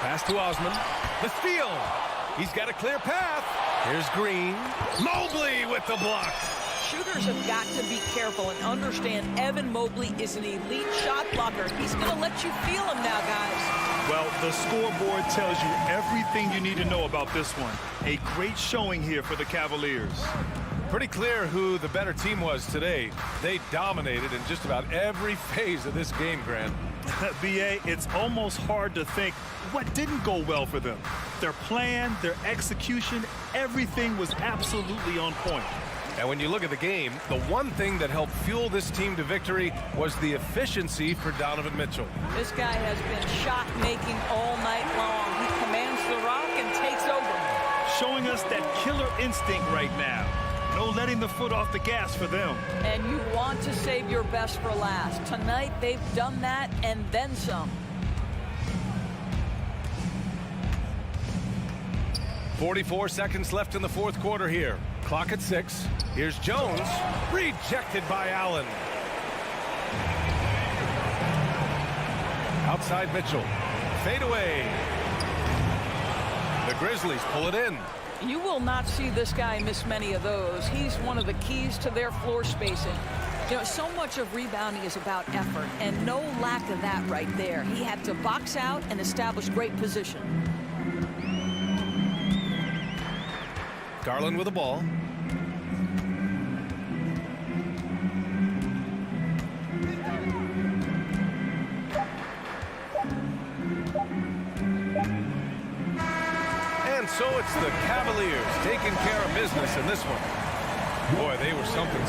Pass to Osman. The steal. He's got a clear path. Here's Green. Mobley with the block. Shooters have got to be careful and understand Evan Mobley is an elite shot blocker. He's going to let you feel him now, guys. Well, the scoreboard tells you everything you need to know about this one. A great showing here for the Cavaliers. Pretty clear who the better team was today. They dominated in just about every phase of this game, Grant. B.A., it's almost hard to think what didn't go well for them. Their plan, their execution, everything was absolutely on point. And when you look at the game, the one thing that helped fuel this team to victory was the efficiency for Donovan Mitchell. This guy has been shot-making all night long. He commands the rock and takes over. Showing us that killer instinct right now. No letting the foot off the gas for them. And you want to save your best for last. Tonight, they've done that and then some. 44 seconds left in the fourth quarter here. Clock at 6. Here's Jones. Rejected by Allen. Outside Mitchell. Fade away. The Grizzlies pull it in. You will not see this guy miss many of those. He's one of the keys to their floor spacing. You know, so much of rebounding is about effort, and no lack of that right there. He had to box out and establish great position. Garland with the ball. And so it's the Cavaliers taking care of business in this one. Boy, they were something.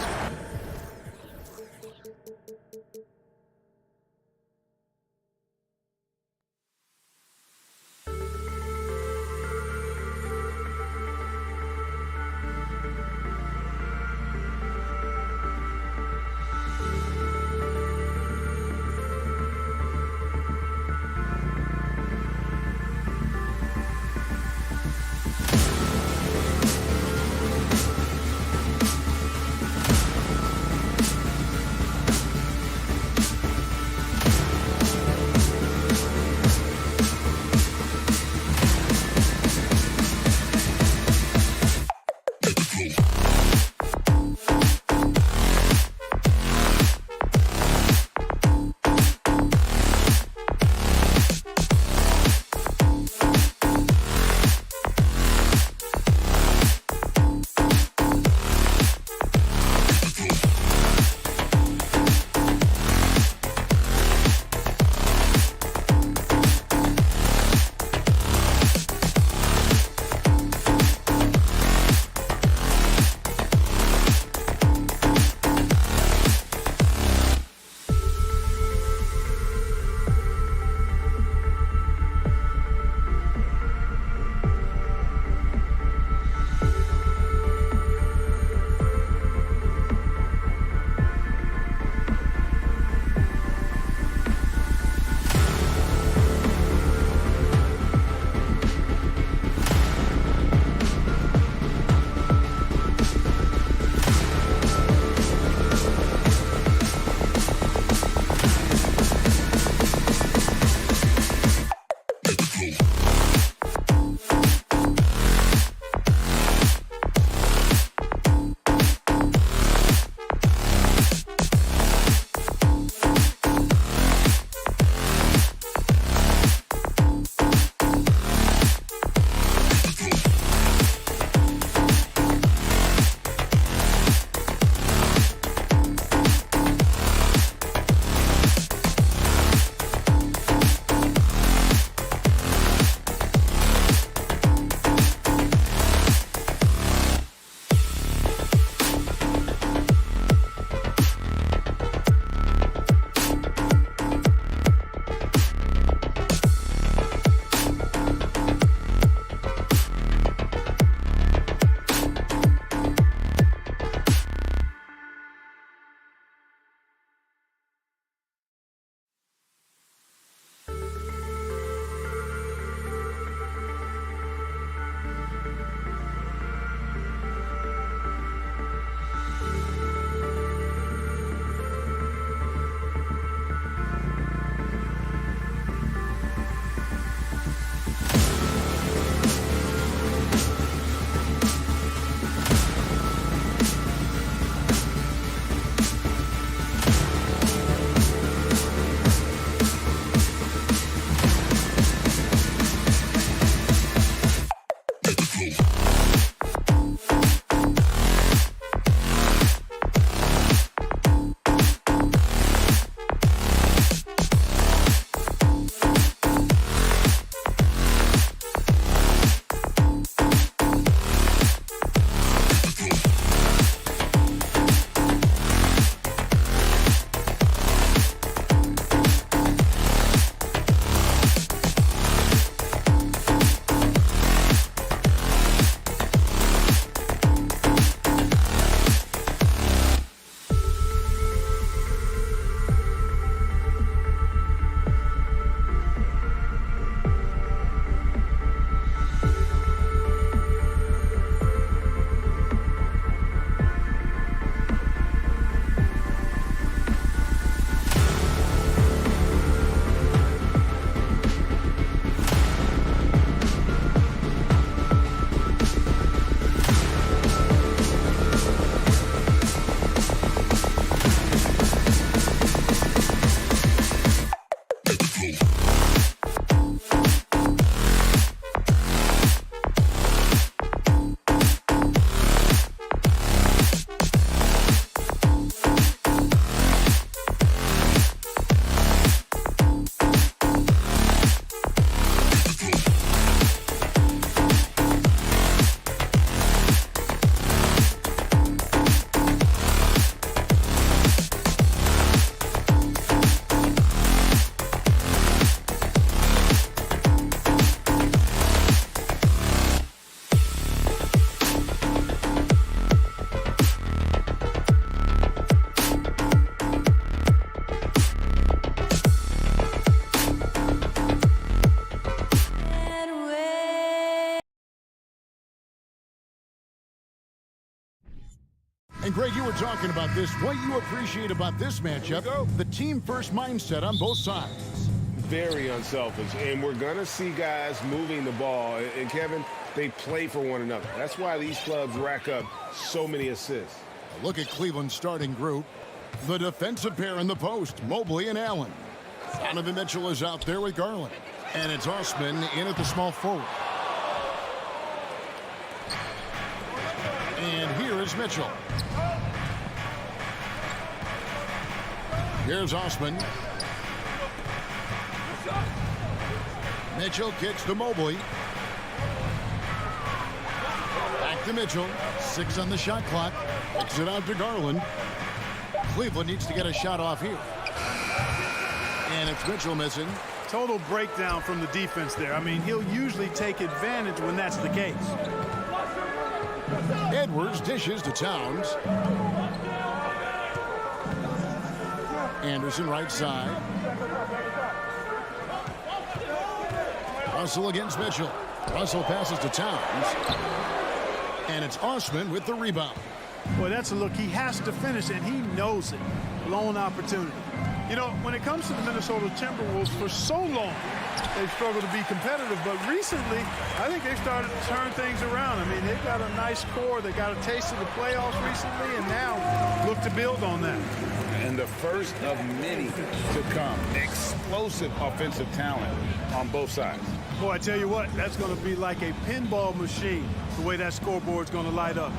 Greg, you were talking about this. What you appreciate about this matchup, the team-first mindset on both sides. Very unselfish, and we're going to see guys moving the ball. And, Kevin, they play for one another. That's why these clubs rack up so many assists. A look at Cleveland's starting group. The defensive pair in the post, Mobley and Allen. Donovan Mitchell is out there with Garland. And it's Osman in at the small forward. And here is Mitchell. Here's Osman. Mitchell kicks to Mobley. Back to Mitchell. 6 on the shot clock. Kicks it out to Garland. Cleveland needs to get a shot off here. And it's Mitchell missing. Total breakdown from the defense there. I mean, he'll usually take advantage when that's the case. Edwards dishes to Towns. Anderson right side. Russell against Mitchell. Russell passes to Towns. And it's Osman with the rebound. Boy, that's a look. He has to finish, and he knows it. Lone opportunity. You know, when it comes to the Minnesota Timberwolves, for so long, they've struggled to be competitive. But recently, I think they've started to turn things around. I mean, they've got a nice core. They got a taste of the playoffs recently, and now look to build on that. And the first of many to come. Explosive offensive talent on both sides. Boy, I tell you what, that's going to be like a pinball machine, the way that scoreboard's going to light up.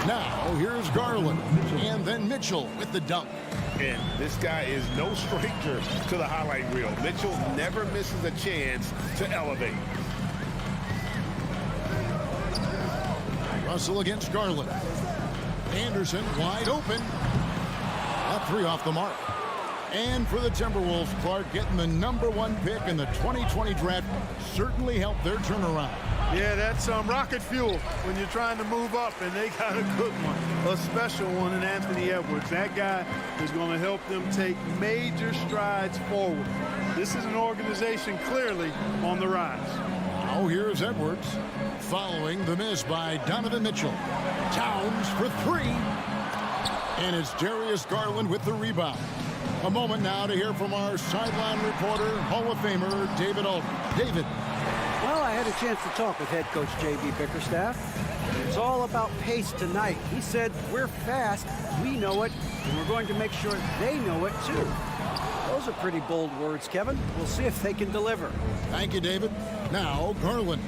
Now, here's Garland. And then Mitchell with the dunk. And this guy is no stranger to the highlight reel. Mitchell never misses a chance to elevate. Russell against Garland. Anderson wide open. That 3 off the mark. And for the Timberwolves, Clark getting the #1 pick in the 2020 draft certainly helped their turnaround. Yeah, that's rocket fuel when you're trying to move up, and they got a good one, a special one in Anthony Edwards. That guy is going to help them take major strides forward. This is an organization clearly on the rise. Now here's Edwards following the miss by Donovan Mitchell. Towns for 3. And it's Darius Garland with the rebound. A moment now to hear from our sideline reporter, Hall of Famer David Aldridge. David. Well, I had a chance to talk with head coach J.B. Bickerstaff. It's all about pace tonight. He said, we're fast, we know it, and we're going to make sure they know it too. Those are pretty bold words, Kevin. We'll see if they can deliver. Thank you, David. Now, Garland.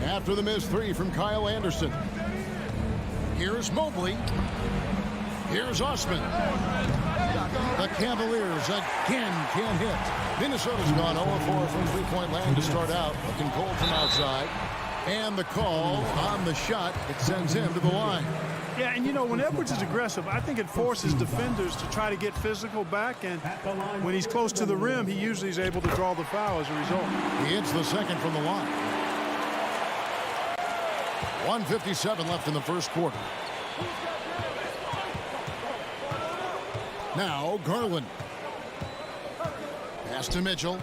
After the missed 3 from Kyle Anderson. Here's Mobley. Here's Osman. The Cavaliers again can't hit. Minnesota's gone 0-4 from three-point land to start out. Looking cold from outside. And the call on the shot, it sends him to the line. Yeah, and you know, when Edwards is aggressive, I think it forces defenders to try to get physical back, and when he's close to the rim, he usually is able to draw the foul as a result. He hits the second from the line. 1:57 left in the first quarter. Now, Garland. Pass to Mitchell.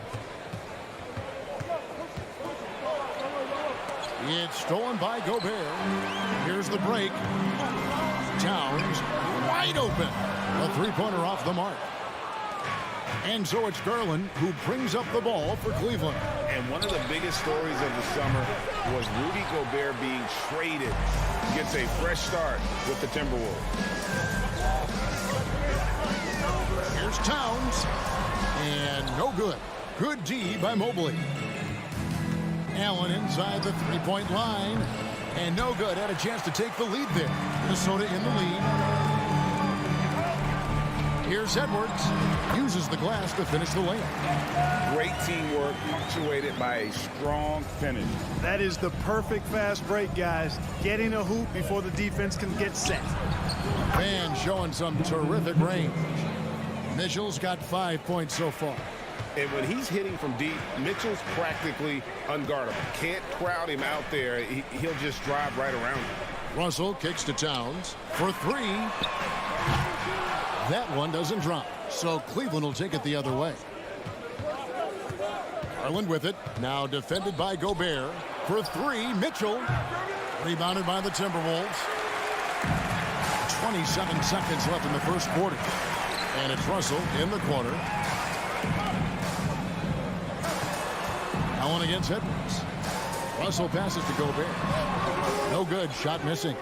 It's stolen by Gobert. Here's the break. Towns wide open. A three-pointer off the mark. And so it's Garland who brings up the ball for Cleveland. And one of the biggest stories of the summer was Rudy Gobert being traded. Gets a fresh start with the Timberwolves. Here's Towns. And no good. Good D by Mobley. Allen inside the three-point line. And no good. Had a chance to take the lead there. Minnesota in the lead. Here's Edwards. Uses the glass to finish the layup. Great teamwork punctuated by a strong finish. That is the perfect fast break, guys. Getting a hoop before the defense can get set. Van showing some terrific range. Mitchell's got 5 points so far. And when he's hitting from deep, Mitchell's practically unguardable. Can't crowd him out there. He'll just drive right around him. Russell kicks to Towns for 3. That one doesn't drop. So Cleveland will take it the other way. Garland with it. Now defended by Gobert. For 3, Mitchell. Rebounded by the Timberwolves. 27 seconds left in the first quarter. And it's Russell in the corner. Allen against Edwards. Russell passes to Gobert. No good. Shot missing.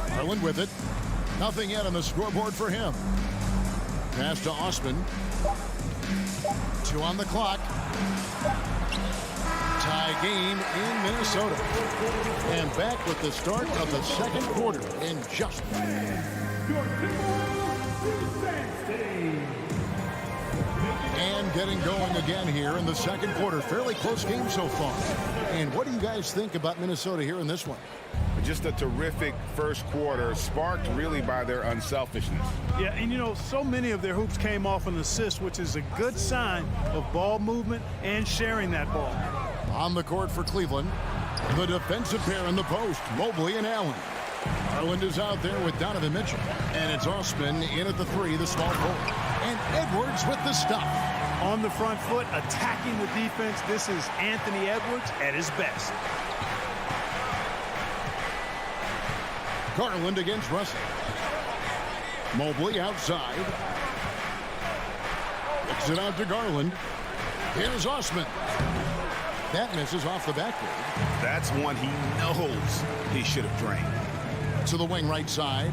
Garland with it. Nothing yet on the scoreboard for him. Pass to Osman. 2 on the clock. Tie game in Minnesota. And back with the start of the second quarter in just. And getting going again here in the second quarter. Fairly close game so far. And what do you guys think about Minnesota here in this one? Just a terrific first quarter, sparked really by their unselfishness. Yeah, and you know, so many of their hoops came off an assist, which is a good sign of ball movement and sharing that ball. On the court for Cleveland, the defensive pair in the post, Mobley and Allen. Garland is out there with Donovan Mitchell. And it's Osman in at the 3, the small forward. And Edwards with the stop. On the front foot, attacking the defense. This is Anthony Edwards at his best. Garland against Russell. Mobley outside. Kicks it out to Garland. Here's Osman. That misses off the backboard. That's one he knows he should have drained. To the wing right side.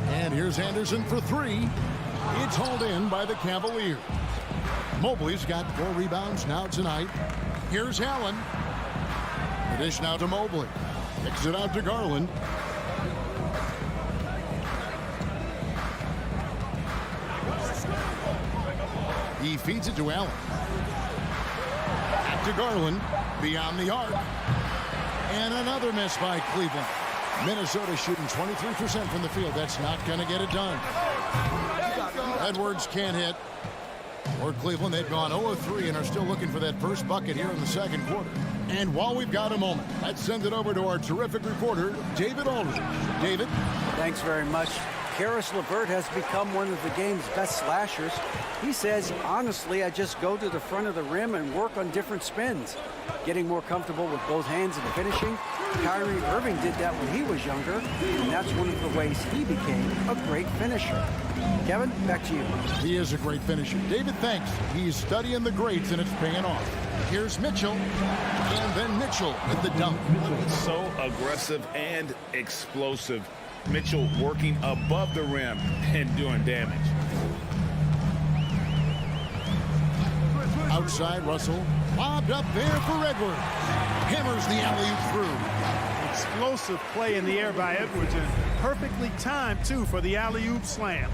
And here's Anderson for 3. It's hauled in by the Cavaliers. Mobley's got 4 rebounds now tonight. Here's Allen. The dish now to Mobley. Kicks it out to Garland. He feeds it to Allen. Back to Garland. Beyond the arc. And another miss by Cleveland. Minnesota shooting 23% from the field. That's not going to get it done. Edwards can't hit. For Cleveland, they've gone 0-3 and are still looking for that first bucket here in the second quarter. And while we've got a moment, let's send it over to our terrific reporter, David Aldridge. David? Thanks very much. Karis LeVert has become one of the game's best slashers. He says, honestly, I just go to the front of the rim and work on different spins. Getting more comfortable with both hands and finishing. Kyrie Irving did that when he was younger, and that's one of the ways he became a great finisher. Kevin, back to you. He is a great finisher. David, thanks. He's studying the greats, and it's paying off. Here's Mitchell, and then Mitchell with the dunk. So aggressive and explosive. Mitchell working above the rim and doing damage. Outside, Russell. Lobbed up there for Edwards. Hammers the alley-oop through. Explosive play in the air by Edwards, and perfectly timed, too, for the alley-oop slam.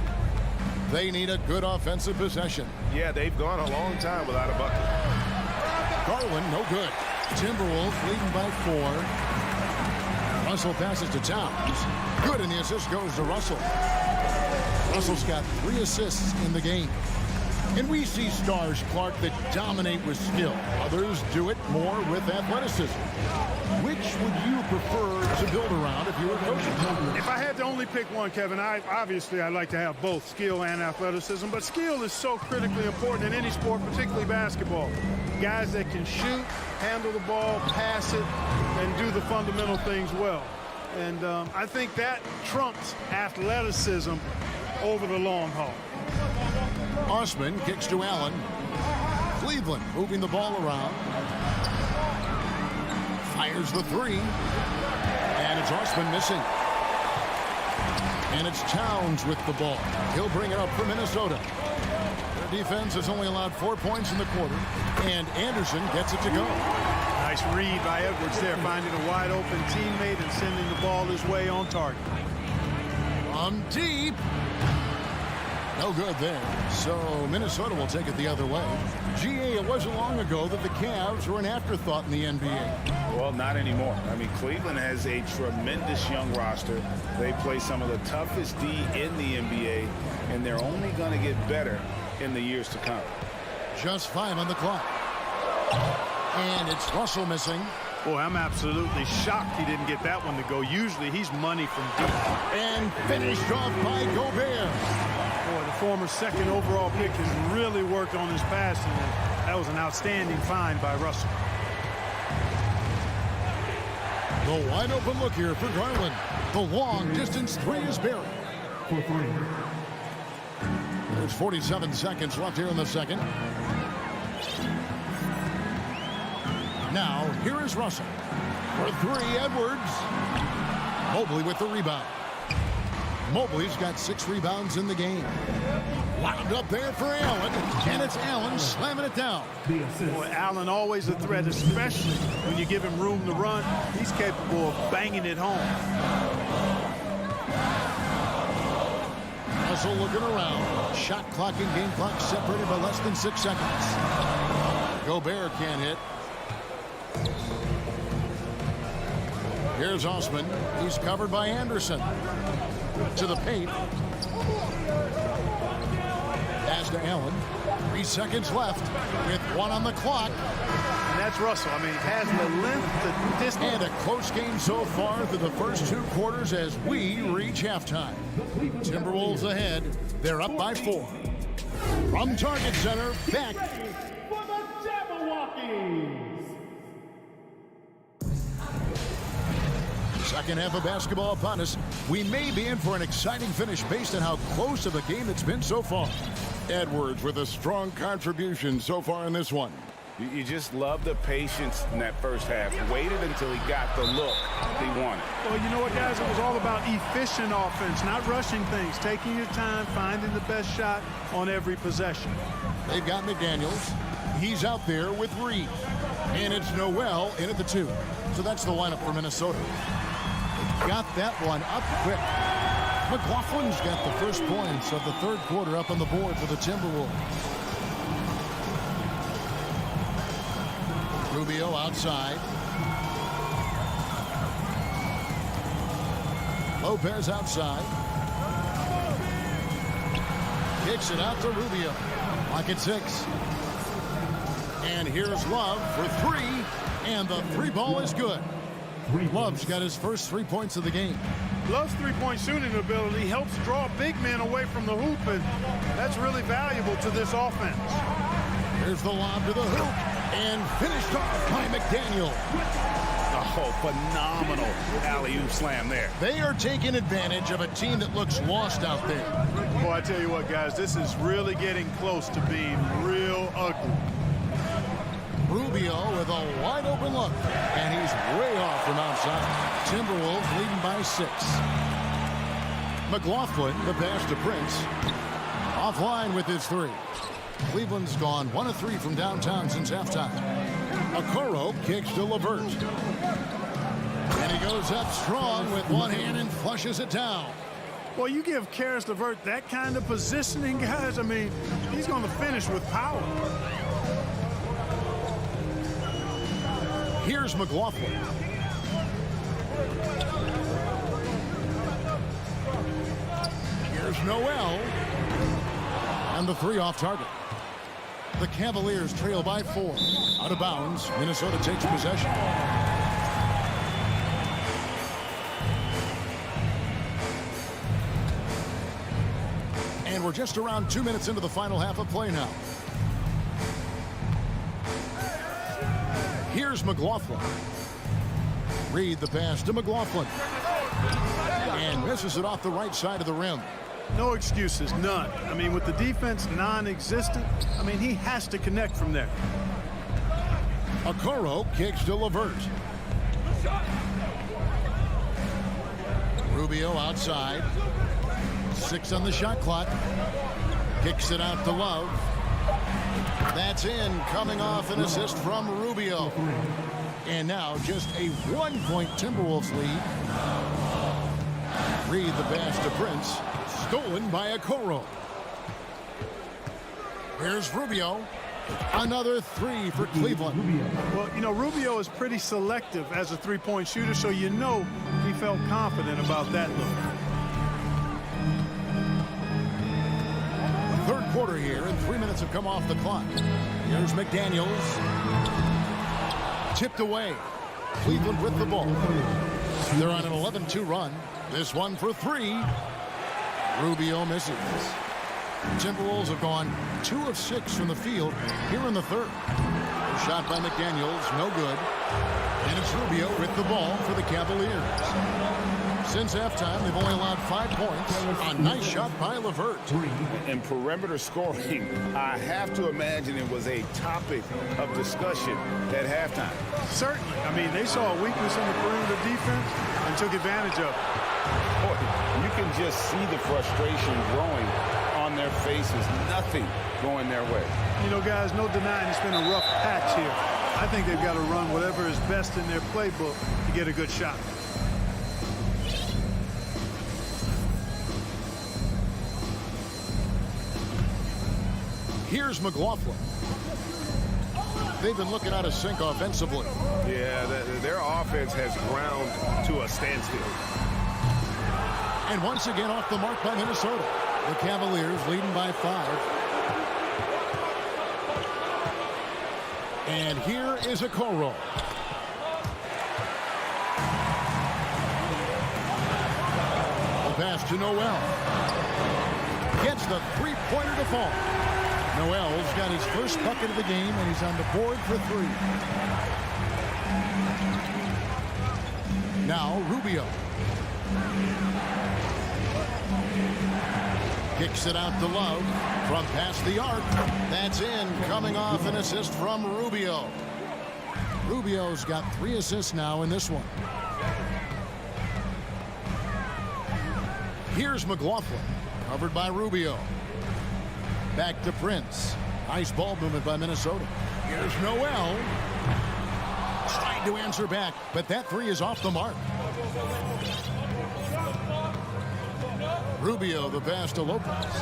They need a good offensive possession. Yeah, they've gone a long time without a bucket. Garland, no good. Timberwolves leading by 4. Russell passes to Towns. Good, and the assist goes to Russell. Russell's got 3 assists in the game. And we see stars, Clark, that dominate with skill. Others do it more with athleticism. Which would you prefer to build around if you were coaching? If I had to only pick one, Kevin, I'd like to have both skill and athleticism. But skill is so critically important in any sport, particularly basketball. Guys that can shoot, handle the ball, pass it, and do the fundamental things well. And I think that trumps athleticism over the long haul. Osman kicks to Allen. Cleveland moving the ball around. Fires the 3. And it's Osman missing. And it's Towns with the ball. He'll bring it up for Minnesota. Their defense has only allowed 4 points in the quarter. And Anderson gets it to go. Nice read by Edwards there, finding a wide open teammate and sending the ball his way on target. From deep. No good there. So Minnesota will take it the other way. GA, it wasn't long ago that the Cavs were an afterthought in the NBA. Well, not anymore. I mean, Cleveland has a tremendous young roster. They play some of the toughest D in the NBA, and they're only going to get better in the years to come. Just 5 on the clock. And it's Russell missing. Boy, I'm absolutely shocked he didn't get that one to go. Usually he's money from deep. And finished off by Gobert. Boy, the former second overall pick has really worked on his passing. That was an outstanding find by Russell. The wide open look here for Garland. The long distance three is buried. There's 47 seconds left here in the second. Now, here is Russell. For three, Edwards. Mobley with the rebound. Mobley's got 6 rebounds in the game. Wound up there for Allen, and it's Allen slamming it down. Boy, Allen always a threat, especially when you give him room to run. He's capable of banging it home. Russell looking around. Shot clock and game clock separated by less than 6 seconds. Gobert can't hit. Here's Osman. He's covered by Anderson. To the paint. Pass to Allen. 3 seconds left with 1 on the clock. And that's Russell. I mean, has the length, the distance. And a close game so far through the first 2 quarters as we reach halftime. Timberwolves ahead. They're up by 4. From Target Center, back. For the Jabberwockies. Second half of basketball upon us. We may be in for an exciting finish based on how close of a game it's been so far. Edwards with a strong contribution so far in this one. You just love the patience in that first half. Waited until he got the look he wanted. Well, you know what, guys? It was all about efficient offense, not rushing things, taking your time, finding the best shot on every possession. They've got McDaniels. He's out there with Reed. And it's Noel in at the 2. So that's the lineup for Minnesota. Got that one up quick. McLaughlin's got the first points of the third quarter up on the board for the Timberwolves. Rubio outside. Lopez outside. Kicks it out to Rubio. Lock at 6. And here's Love for 3. And the 3 ball is good. Love's got his first 3 points of the game. Love's three-point shooting ability helps draw big men away from the hoop, and that's really valuable to this offense. Here's the lob to the hoop, and finished off by McDaniel. Oh, phenomenal alley-oop slam there. They are taking advantage of a team that looks lost out there. Boy, I tell you what, guys, this is really getting close to being real ugly. Rubio with a wide open look, and he's way off from outside. Timberwolves leading by 6. McLaughlin, the pass to Prince. Offline with his 3. Cleveland's gone 1 of 3 from downtown since halftime. Okoro kicks to LeVert. And he goes up strong with one hand and flushes it down. Well, you give Karis LeVert that kind of positioning, guys, I mean, he's going to finish with power. Here's McLaughlin. Here's Noel. And the 3 off target. The Cavaliers trail by 4. Out of bounds. Minnesota takes possession. And we're just around 2 minutes into the final half of play now. Here's McLaughlin. Reed the pass to McLaughlin. And misses it off the right side of the rim. No excuses, none. I mean, with the defense non-existent, I mean, he has to connect from there. Okoro kicks to LeVert. Rubio outside. 6 on the shot clock. Kicks it out to Love. That's in, coming off an assist from Rubio. And now just a 1-point Timberwolves lead. Reed the pass to Prince. Stolen by Okoro. Here's Rubio. Another 3 for Cleveland. Well, you know, Rubio is pretty selective as a three-point shooter, so you know he felt confident about that look. Third quarter here, and 3 minutes have come off the clock. Here's McDaniels. Tipped away. Cleveland with the ball. They're on an 11-2 run. This one for 3. Rubio misses. Timberwolves have gone 2 of 6 from the field here in the third. Shot by McDaniels, no good. And it's Rubio with the ball for the Cavaliers. Since halftime, they've only allowed 5 points. A nice shot by LeVert. In perimeter scoring, I have to imagine it was a topic of discussion at halftime. Certainly. I mean, they saw a weakness in the perimeter defense and took advantage of it. Boy, you can just see the frustration growing on their faces. Nothing going their way. You know, guys, no denying it's been a rough patch here. I think they've got to run whatever is best in their playbook to get a good shot. Here's McLaughlin. They've been looking out of sync offensively. Yeah, their offense has ground to a standstill. And once again off the mark by Minnesota. The Cavaliers leading by 5. And here is a Okoro. The pass to Noel. Gets the three-pointer to fall. Noel's got his first bucket of the game, and he's on the board for 3. Now Rubio. Kicks it out to Love from past the arc. That's in, coming off an assist from Rubio. Rubio's got 3 assists now in this one. Here's McLaughlin, covered by Rubio. Back to Prince. Nice ball movement by Minnesota. Here's Noel. Trying to answer back, but that 3 is off the mark. Rubio, the pass to Lopez.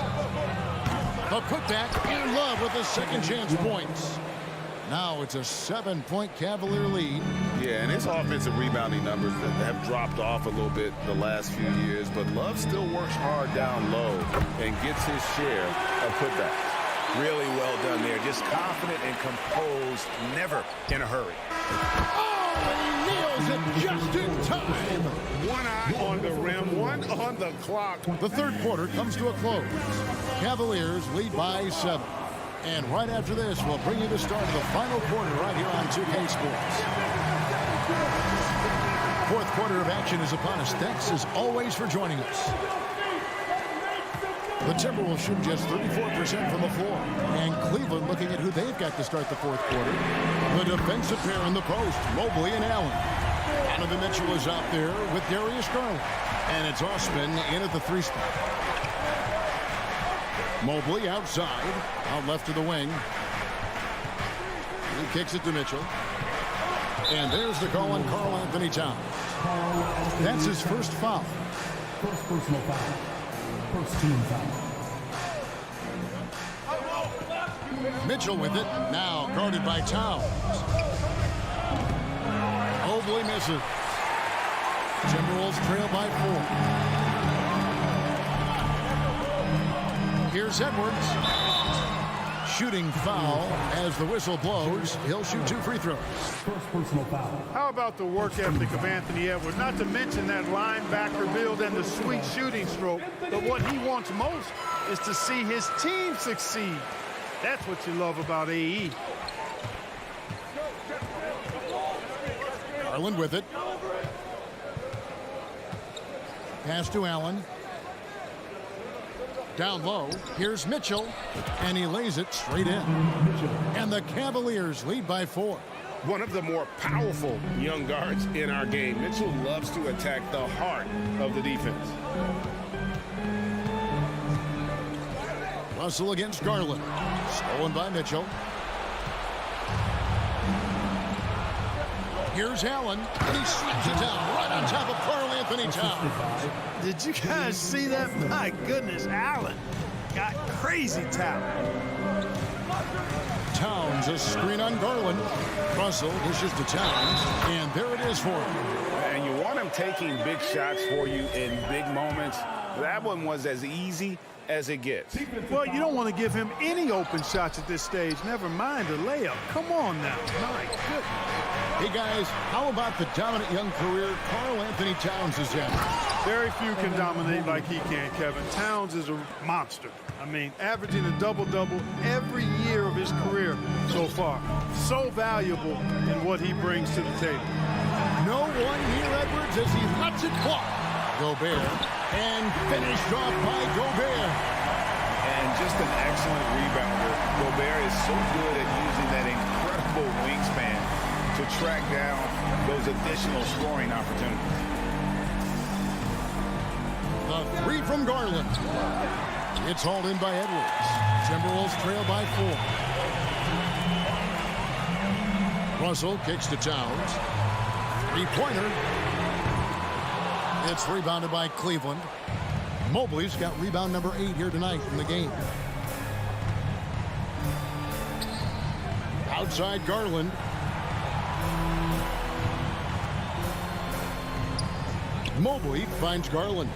The putback, and Love with the second chance points. Now it's a 7-point Cavalier lead. Yeah, and his offensive rebounding numbers have dropped off a little bit the last few years, but Love still works hard down low and gets his share of putbacks. Really well done there. Just confident and composed, never in a hurry. Oh, he nails it just in time. One eye on the rim, one on the clock. The third quarter comes to a close. Cavaliers lead by 7. And right after this, we'll bring you the start of the final quarter right here on 2K Sports. Fourth quarter of action is upon us. Thanks as always for joining us. The Timberwolves shoot just 34% from the floor. And Cleveland looking at who they've got to start the fourth quarter. The defensive pair in the post, Mobley and Allen. Donovan Mitchell is out there with Darius Garland. And it's Osman in at the 3 spot. Mobley outside, out left to the wing. He kicks it to Mitchell. And there's the call on Karl Anthony Towns. That's his first foul. First personal foul. First team foul. Mitchell with it, now guarded by Towns. Mobley misses. Timberwolves trail by 4. Here's Edwards. Shooting foul as the whistle blows. He'll shoot 2 free throws. First personal foul. How about the work ethic of Anthony Edwards? Not to mention that linebacker build and the sweet shooting stroke. But what he wants most is to see his team succeed. That's what you love about AE. Garland with it. Pass to Allen. Down low, here's Mitchell, and he lays it straight in. And the Cavaliers lead by 4. One of the more powerful young guards in our game. Mitchell loves to attack the heart of the defense. Russell against Garland. Stolen by Mitchell. Here's Allen, and he slaps it down right on top of Karl Anthony Towns. Did you guys see that? My goodness, Allen got crazy talent. Towns, a screen on Garland. Russell dishes to Towns, and there it is for him. And you want him taking big shots for you in big moments. That one was as easy as it gets. Well, you don't want to give him any open shots at this stage. Never mind a layup. Come on now. My goodness. Hey, guys, how about the dominant young career Karl Anthony Towns has had? Very few can dominate like he can, Kevin. Towns is a monster. I mean, averaging a double-double every year of his career so far. So valuable in what he brings to the table. No one near Edwards as he lets it fly. Gobert, and finished off by Gobert. And just an excellent rebounder. Gobert is so good at using that incredible wingspan to track down those additional scoring opportunities. The three from Garland. It's hauled in by Edwards. Timberwolves trail by 4. Russell kicks to Towns. Three-pointer. It's rebounded by Cleveland. Mobley's got rebound number 8 here tonight in the game. Outside Garland. Mobley finds Garland.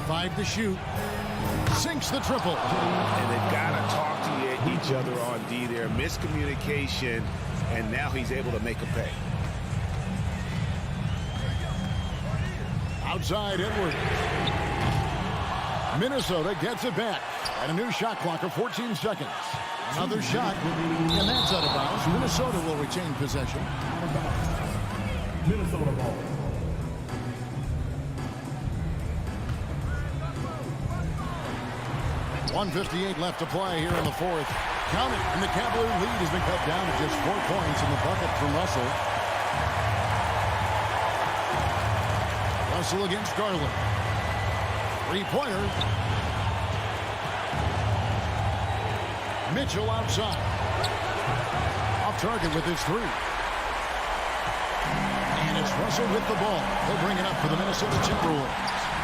5 to shoot. Sinks the triple. And they've got to talk to each other on D there. Miscommunication, and now he's able to make a pay. Outside Edwards. Minnesota gets it back. And a new shot clock of 14 seconds. Another shot, and that's out of bounds. Minnesota will retain possession. Minnesota ball. .158 left to play here in the fourth. Count it, and the Cavalier lead has been cut down to just 4 points in the bucket from Russell. Russell against Garland. Three-pointer. Mitchell outside. Off target with his 3. And it's Russell with the ball. He'll bring it up for the Minnesota Timberwolves.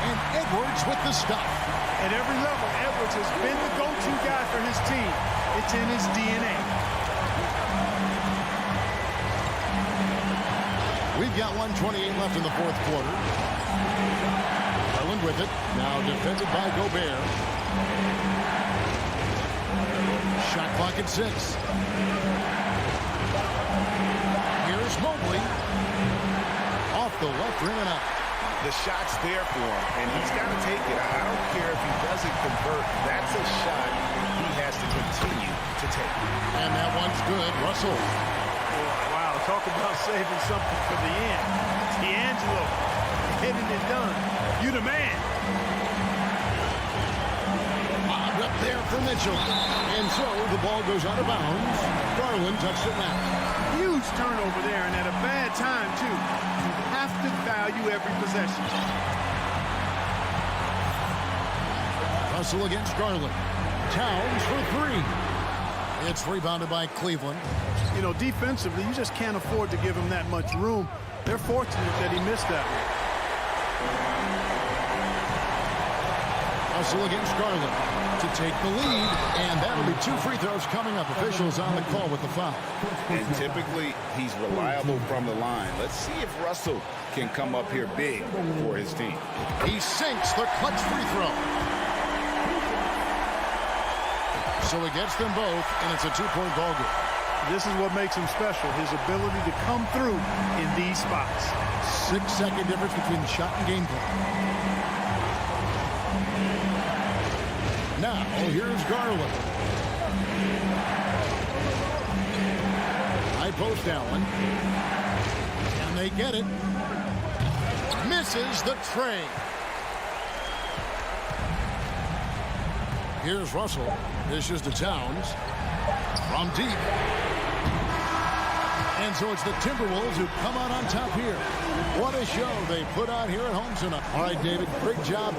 And Edwards with the stop. At every level, Edwards has been the go-to guy for his team. It's in his DNA. We've got 1:28 left in the fourth quarter. Garland with it. Now defended by Gobert. Shot clock at 6. Here's Mobley. Off the left rim and out. The shot's there for him, and he's got to take it. I don't care if he doesn't convert. That's a shot he has to continue to take. And that one's good. Russell. Wow, talk about saving something for the end. D'Angelo getting it done. You the man. Bobbed up there for Mitchell. And so the ball goes out of bounds. Garland touched it now. Huge turnover there, and at a bad time, too. You have to value every possession. Russell against Garland. Towns for 3. It's rebounded by Cleveland. You know, defensively, you just can't afford to give him that much room. They're fortunate that he missed that one. Russell against Garland to take the lead, and that'll be 2 free throws coming up. Officials on the call with the foul. And typically, he's reliable from the line. Let's see if Russell can come up here big for his team. He sinks the clutch free throw. So he gets them both, and it's a 2-point ball game. This is what makes him special, his ability to come through in these spots. 6-second difference between the shot and game plan. Now, here's Garland. High post Allen. And they get it. Misses the tray. Here's Russell. Dishes to Towns. From deep. And so it's the Timberwolves who come out on top here. What a show they put on here at home tonight. All right, David, great job.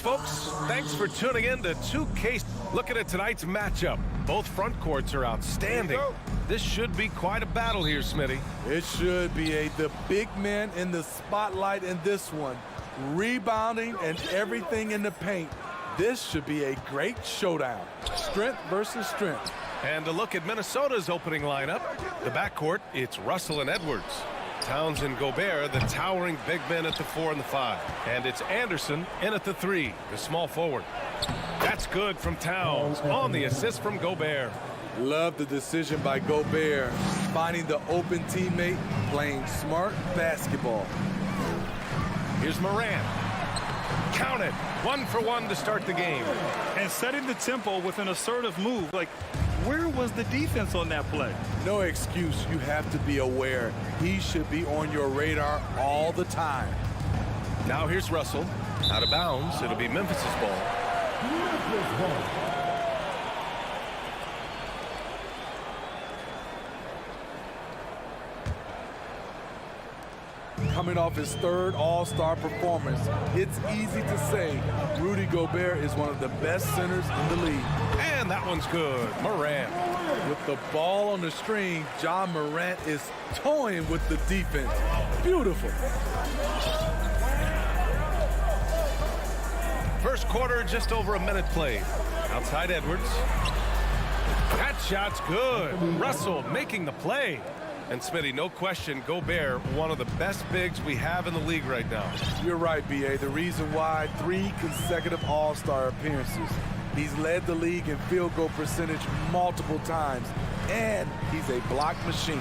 folks. Thanks for tuning in to 2K. Looking at tonight's matchup. Both front courts are outstanding. This should be quite a battle here, Smitty. It should be the big men in the spotlight in this one. Rebounding and everything in the paint. This should be a great showdown. Strength versus strength. And a look at Minnesota's opening lineup. The backcourt, it's Russell and Edwards. Towns and Gobert, the towering big men at the 4 and the 5. And it's Anderson in at the 3, the small forward. That's good from Towns on the assist from Gobert. Love the decision by Gobert, finding the open teammate, playing smart basketball. Here's Morant. Count it. 1 for 1 to start the game. And setting the tempo with an assertive move. Like, where was the defense on that play? No excuse. You have to be aware. He should be on your radar all the time. Now here's Russell. Out of bounds. It'll be Memphis's ball. Coming off his 3rd All-Star performance, it's easy to say Rudy Gobert is one of the best centers in the league. And that one's good. Morant. With the ball on the string, John Morant is toying with the defense. Beautiful. First quarter, just over a minute played. Outside Edwards. That shot's good. Russell making the play. And Smitty, no question, Gobert, one of the best bigs we have in the league right now. You're right, B.A. The reason why 3 consecutive All-Star appearances. He's led the league in field goal percentage multiple times, and he's a block machine.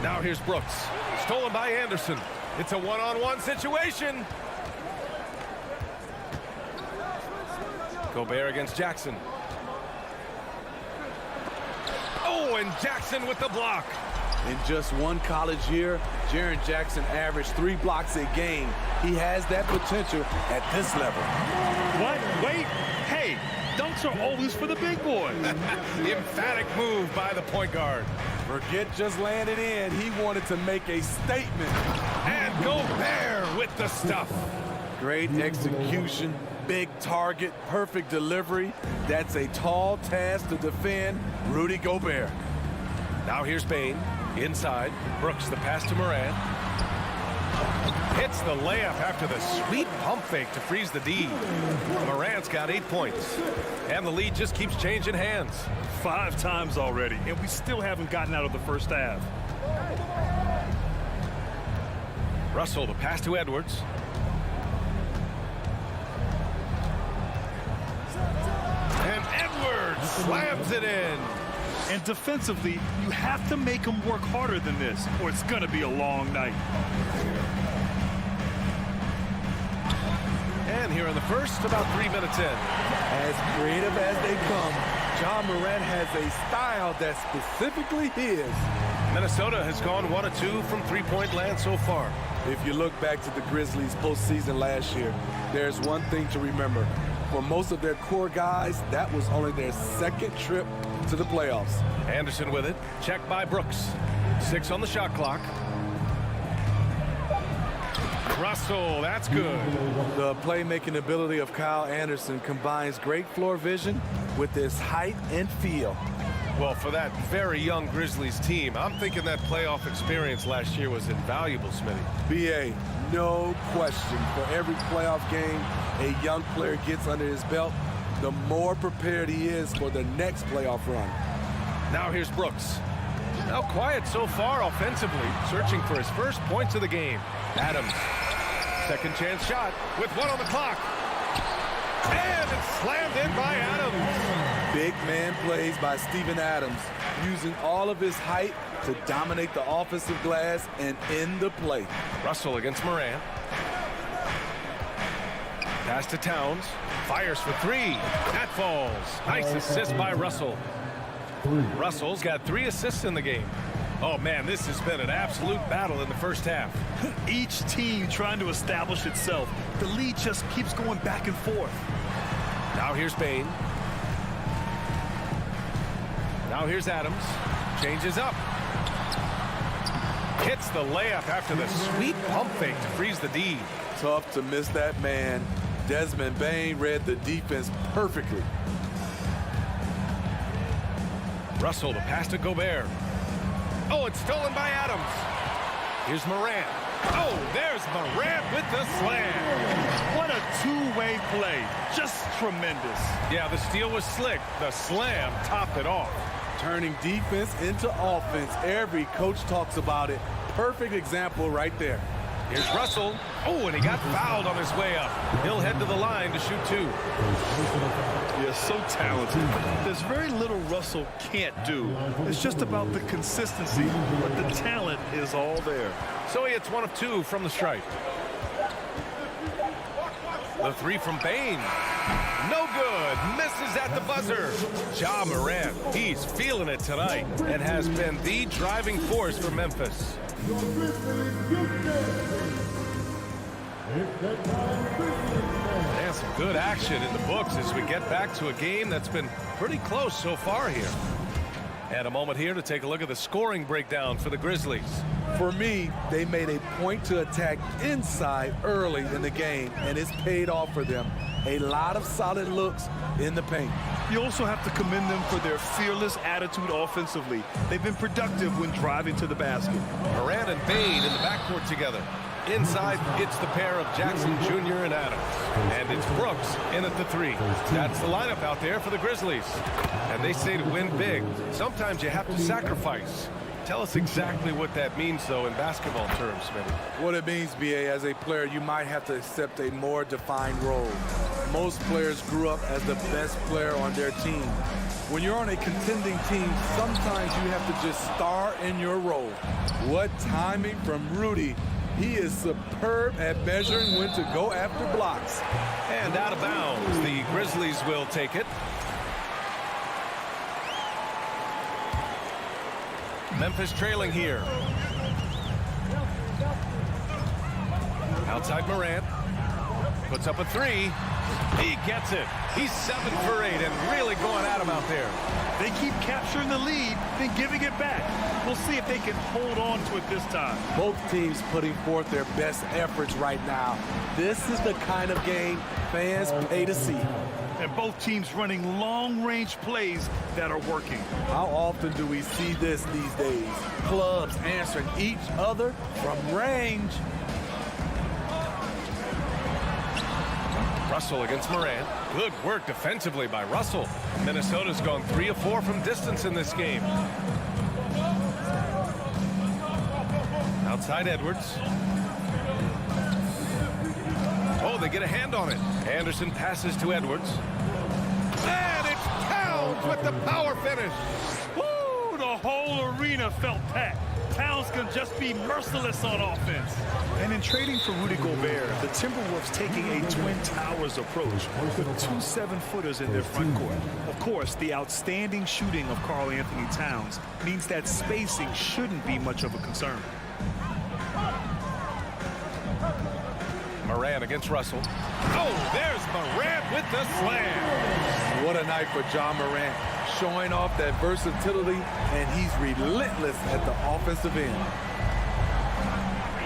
Now here's Brooks. Stolen by Anderson. It's a one-on-one situation. Gobert against Jackson. Oh, and Jackson with the block. In just one college year, Jaren Jackson averaged 3 blocks a game. He has that potential at this level. What? Wait. Hey, dunks are always for the big boy. Emphatic move by the point guard. Forget just laying it in. He wanted to make a statement. And Gobert with the stuff. Great execution, big target, perfect delivery. That's a tall task to defend Rudy Gobert. Now here's Bane. Inside, Brooks, the pass to Morant. Hits the layup after the sweet pump fake to freeze the D. Morant's got 8 points. And the lead just keeps changing hands. 5 times already, and we still haven't gotten out of the first half. Russell, the pass to Edwards. And Edwards slams it in. And defensively, you have to make them work harder than this, or it's going to be a long night. And here in the first, about 3 minutes in. As creative as they come, John Morant has a style that's specifically his. Minnesota has gone 1 of 2 from three-point land so far. If you look back to the Grizzlies postseason last year, there's one thing to remember. For most of their core guys, that was only their 2nd trip to the playoffs. Anderson with it. Checked by Brooks. 6 on the shot clock. Russell, that's good. The playmaking ability of Kyle Anderson combines great floor vision with his height and feel. Well, for that very young Grizzlies team, I'm thinking that playoff experience last year was invaluable, Smitty. B.A., no question. For every playoff game a young player gets under his belt, the more prepared he is for the next playoff run. Now here's Brooks. Now quiet so far offensively, searching for his first points of the game. Adams, second chance shot with 1 on the clock. And it's slammed in by Adams. Big man plays by Steven Adams, using all of his height to dominate the offensive glass and end the play. Russell against Morant. Pass to Towns. Fires for 3. That falls. Nice assist by Russell. Russell's got 3 assists in the game. Oh, man, this has been an absolute battle in the first half. Each team trying to establish itself. The lead just keeps going back and forth. Now here's Bane. Now here's Adams. Changes up. Hits the layup after the sweet pump fake to freeze the D. Tough to miss that man. Desmond Bain read the defense perfectly. Russell, the pass to Gobert. Oh, it's stolen by Adams. Here's Morant. Oh, there's Morant with the slam. What a two-way play. Just tremendous. Yeah, the steal was slick. The slam topped it off. Turning defense into offense. Every coach talks about it. Perfect example right there. Here's Russell. Oh, and he got fouled on his way up. He'll head to the line to shoot 2. Yeah, so talented. There's very little Russell can't do. It's just about the consistency, but the talent is all there. So he hits 1 of 2 from the stripe. The 3 from Bain. No good. Misses at the buzzer. Ja Morant, he's feeling it tonight and has been the driving force for Memphis. And some good action in the books as we get back to a game that's been pretty close so far here. And a moment here to take a look at the scoring breakdown for the Grizzlies. For me, they made a point to attack inside early in the game, and it's paid off for them. A lot of solid looks in the paint. You also have to commend them for their fearless attitude offensively. They've been productive when driving to the basket. Morant and Bain in the backcourt together. Inside, it's the pair of Jackson Jr. and Adams. And it's Brooks in at the 3. That's the lineup out there for the Grizzlies. And they say to win big, sometimes you have to sacrifice. Tell us exactly what that means, though, in basketball terms, Smitty. What it means, B.A., as a player, you might have to accept a more defined role. Most players grew up as the best player on their team. When you're on a contending team, sometimes you have to just star in your role. What timing from Rudy. He is superb at measuring when to go after blocks. And out of bounds, the Grizzlies will take it. Memphis trailing here. Outside Morant. Puts up a 3. He gets it. He's 7 for 8 and really going at him out there. They keep capturing the lead, then giving it back. We'll see if they can hold on to it this time. Both teams putting forth their best efforts right now. This is the kind of game fans pay to see. And both teams running long-range plays that are working. How often do we see this these days? Clubs answering each other from range. Russell against Morant. Good work defensively by Russell. Minnesota's gone 3 of 4 from distance in this game. Outside Edwards. Oh, they get a hand on it. Anderson passes to Edwards. And it's Towns with the power finish. Woo! The whole arena felt packed. Towns can just be merciless on offense. And in trading for Rudy Gobert, the Timberwolves taking a Twin Towers approach with 2 7-footers in their front court. Of course, the outstanding shooting of Karl Anthony Towns means that spacing shouldn't be much of a concern. Morant against Russell. Oh, there's Morant with the slam. What a night for Ja Morant, showing off that versatility, and he's relentless at the offensive end.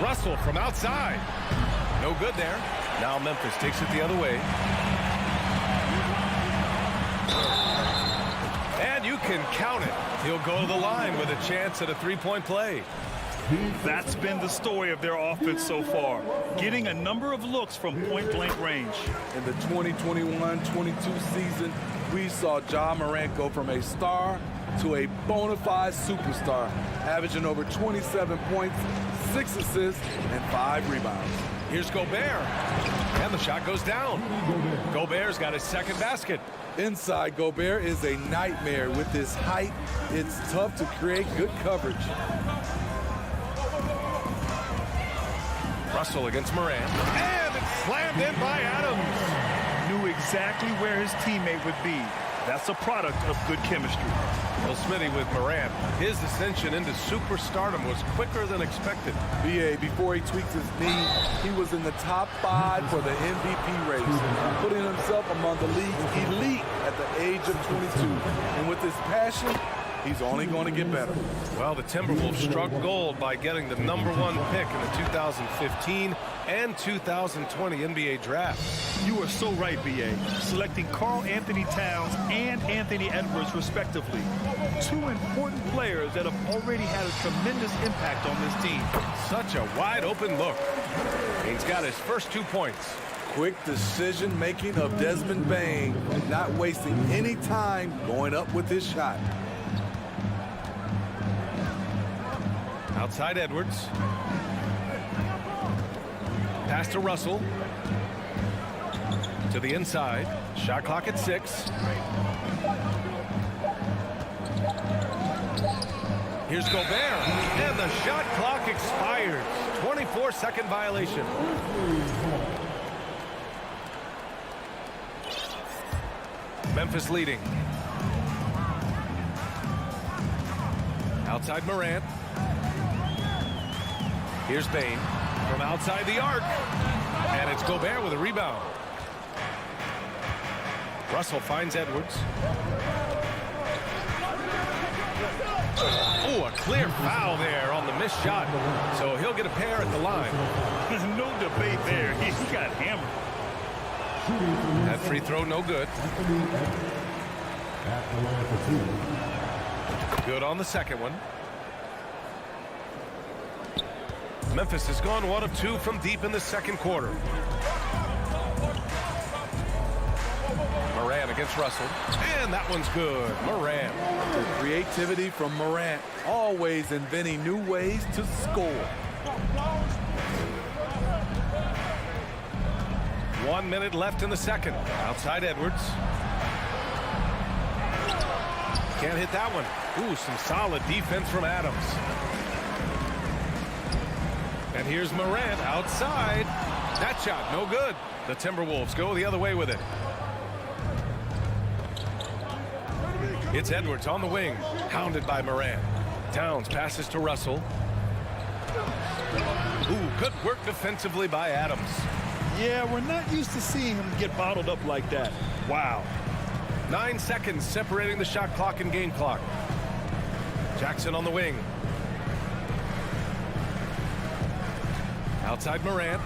Russell from outside. No good there. Now Memphis takes it the other way. And you can count it. He'll go to the line with a chance at a 3-point play. That's been the story of their offense so far, getting a number of looks from point-blank range. In the 2021-22 season, we saw Ja Morant go from a star to a bona fide superstar, averaging over 27 points, 6 assists, and 5 rebounds. Here's Gobert, and the shot goes down. Gobert's got his second basket. Inside, Gobert is a nightmare. With his height, it's tough to create good coverage. Russell against Morant, and it's slammed in by Adams. Knew exactly where his teammate would be. That's a product of good chemistry. Well, Smitty, with Morant, his ascension into superstardom was quicker than expected. B.A., before he tweaked his knee, he was in the top 5 for the MVP race, putting himself among the league's elite at the age of 22. And with his passion, he's only going to get better. Well, the Timberwolves struck gold by getting the #1 pick in the 2015 and 2020 NBA Draft. You are so right, B.A. Selecting Karl Anthony Towns and Anthony Edwards, respectively. Two important players that have already had a tremendous impact on this team. Such a wide open look. He's got his first 2 points. Quick decision-making of Desmond Bane, not wasting any time going up with his shot. Outside Edwards. Pass to Russell. To the inside. Shot clock at 6. Here's Gobert. And the shot clock expires. 24-second violation. Memphis leading. Outside Morant. Here's Bane from outside the arc. And it's Gobert with a rebound. Russell finds Edwards. Oh, a clear foul there on the missed shot. So he'll get a pair at the line. There's no debate there. He got hammered. That free throw no good. Good on the second one. Memphis has gone 1 of 2 from deep in the second quarter. Morant against Russell. And that one's good. Morant. The creativity from Morant, always inventing new ways to score. 1 minute left in the second. Outside Edwards. Can't hit that one. Ooh, some solid defense from Adams. And here's Morant outside. That shot, no good. The Timberwolves go the other way with it. It's Edwards on the wing, hounded by Morant. Towns passes to Russell. Ooh, good work defensively by Adams. Yeah, we're not used to seeing him get bottled up like that. Wow. 9 seconds separating the shot clock and game clock. Jackson on the wing. Outside Morant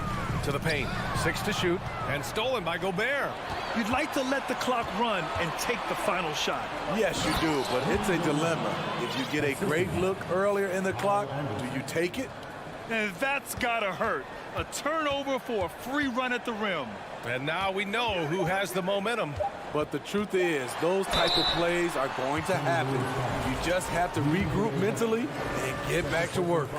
to the paint. 6 to shoot and stolen by Gobert. You'd like to let the clock run and take the final shot. Yes, you do, but it's a dilemma. If you get a great look earlier in the clock, do you take it? And that's gotta hurt. A turnover for a free run at the rim. And now we know who has the momentum. But the truth is, those type of plays are going to happen. You just have to regroup mentally and get back to work.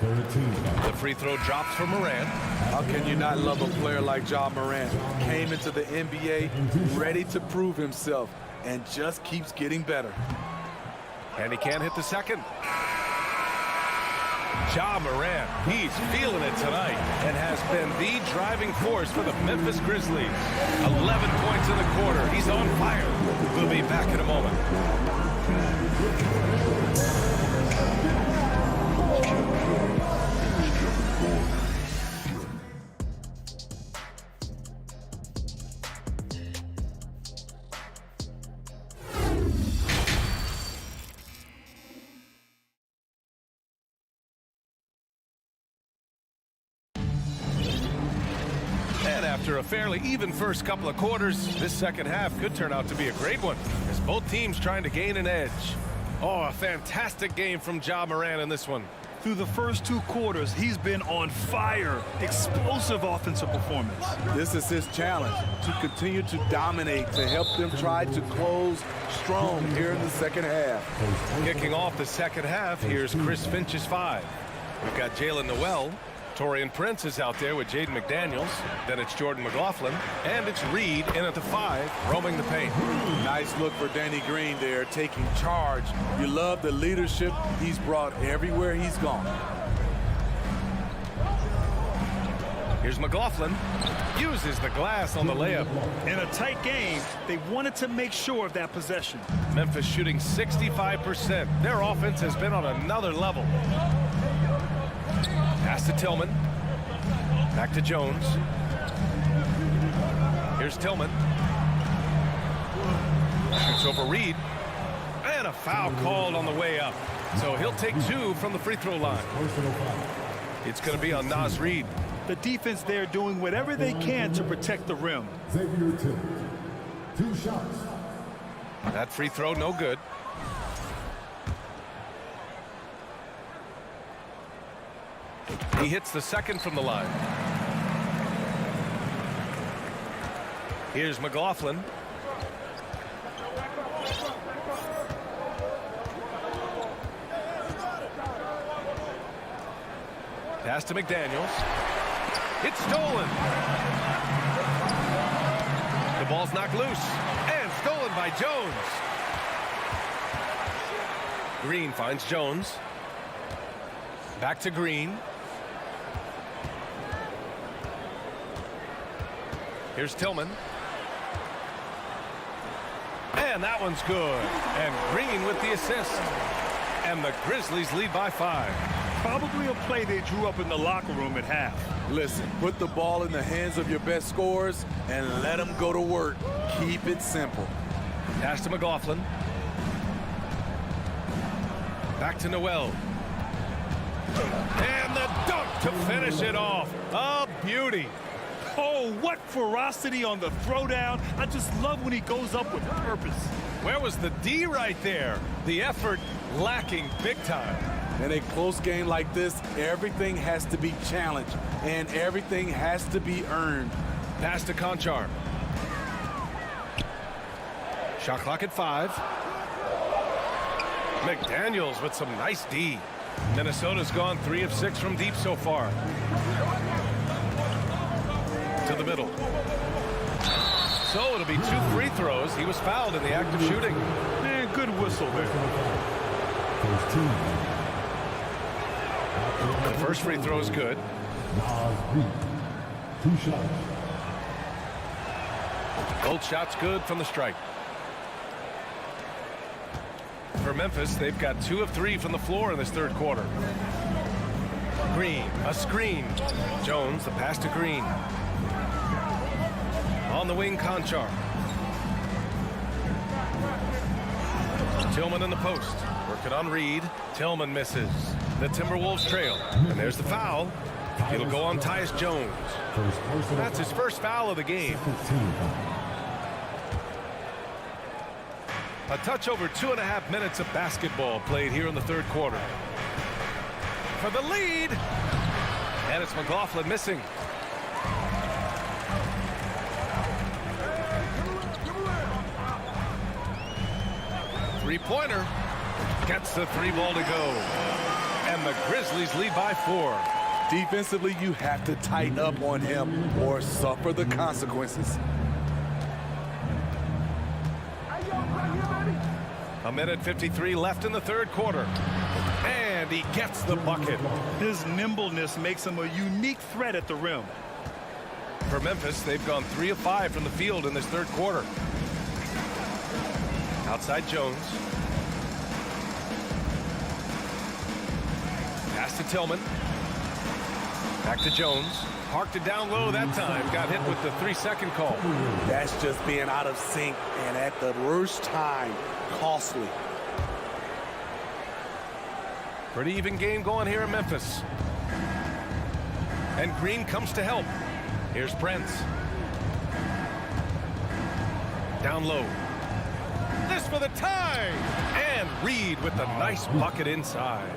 The free throw drops for Morant. How can you not love a player like Ja Morant? Came into the NBA ready to prove himself and just keeps getting better. And he can't hit the second. Ja Morant, he's feeling it tonight and has been the driving force for the Memphis Grizzlies. 11 points in the quarter. He's on fire. We'll be back in a moment. After a fairly even first couple of quarters, this second half could turn out to be a great one as both teams trying to gain an edge. Oh, a fantastic game from Ja Morant in this one. Through the first 2 quarters, he's been on fire. Explosive offensive performance. This is his challenge, to continue to dominate, to help them try to close strong here in the second half. Kicking off the second half, here's Chris Finch's 5. We've got Jalen Noel. Torian Prince is out there with Jaden McDaniels. Then it's Jordan McLaughlin. And it's Reed in at the 5, roaming the paint. Nice look for Danny Green there, taking charge. You love the leadership he's brought everywhere he's gone. Here's McLaughlin. Uses the glass on the layup. In a tight game, they wanted to make sure of that possession. Memphis shooting 65%. Their offense has been on another level. Pass to Tillman. Back to Jones. Here's Tillman. Shoots over Reed. And a foul called on the way up. So he'll take 2 from the free throw line. It's going to be on Naz Reid. The defense there doing whatever they can to protect the rim. Xavier Tillman, 2 shots. That free throw, no good. He hits the second from the line. Here's McLaughlin. Pass to McDaniels. It's stolen. The ball's knocked loose and stolen by Jones. Green finds Jones. Back to Green. Here's Tillman. And that one's good. And Green with the assist. And the Grizzlies lead by 5. Probably a play they drew up in the locker room at half. Listen, put the ball in the hands of your best scorers and let them go to work. Keep it simple. Pass to McLaughlin. Back to Noel. And the dunk to finish it off. A beauty. Oh, what ferocity on the throwdown. I just love when he goes up with purpose. Where was the D right there? The effort lacking big time. In a close game like this, everything has to be challenged and everything has to be earned. Pass to Conchar. Shot clock at 5. McDaniels with some nice D. Minnesota's gone 3 of 6 from deep so far. To the middle. So it'll be 2 free throws. He was fouled in the act of shooting. Man, good whistle there. First team. The first free throw is good. Nas Reed, 2 shots. Both shots good from the strike. For Memphis, they've got 2 of 3 from the floor in this third quarter. Green, a screen. Jones, the pass to Green. On the wing, Conchar. Tillman in the post. Working on Reed. Tillman misses. The Timberwolves trail. And there's the foul. It'll go on Tyus Jones. That's his first foul of the game. A touch over 2.5 minutes of basketball played here in the third quarter. For the lead. And it's McLaughlin missing. Three-pointer. Gets the 3 ball to go. And the Grizzlies lead by 4. Defensively, you have to tighten up on him or suffer the consequences. A minute 53 left in the third quarter. And he gets the bucket. His nimbleness makes him a unique threat at the rim. For Memphis, they've gone 3 of 5 from the field in this third quarter. Outside Jones. Pass to Tillman. Back to Jones. Parked it down low that time. Got hit with the 3-second call. That's just being out of sync and at the worst time, costly. Pretty even game going here in Memphis. And Green comes to help. Here's Prince. Down low. This for the tie. And Reed with the nice bucket inside.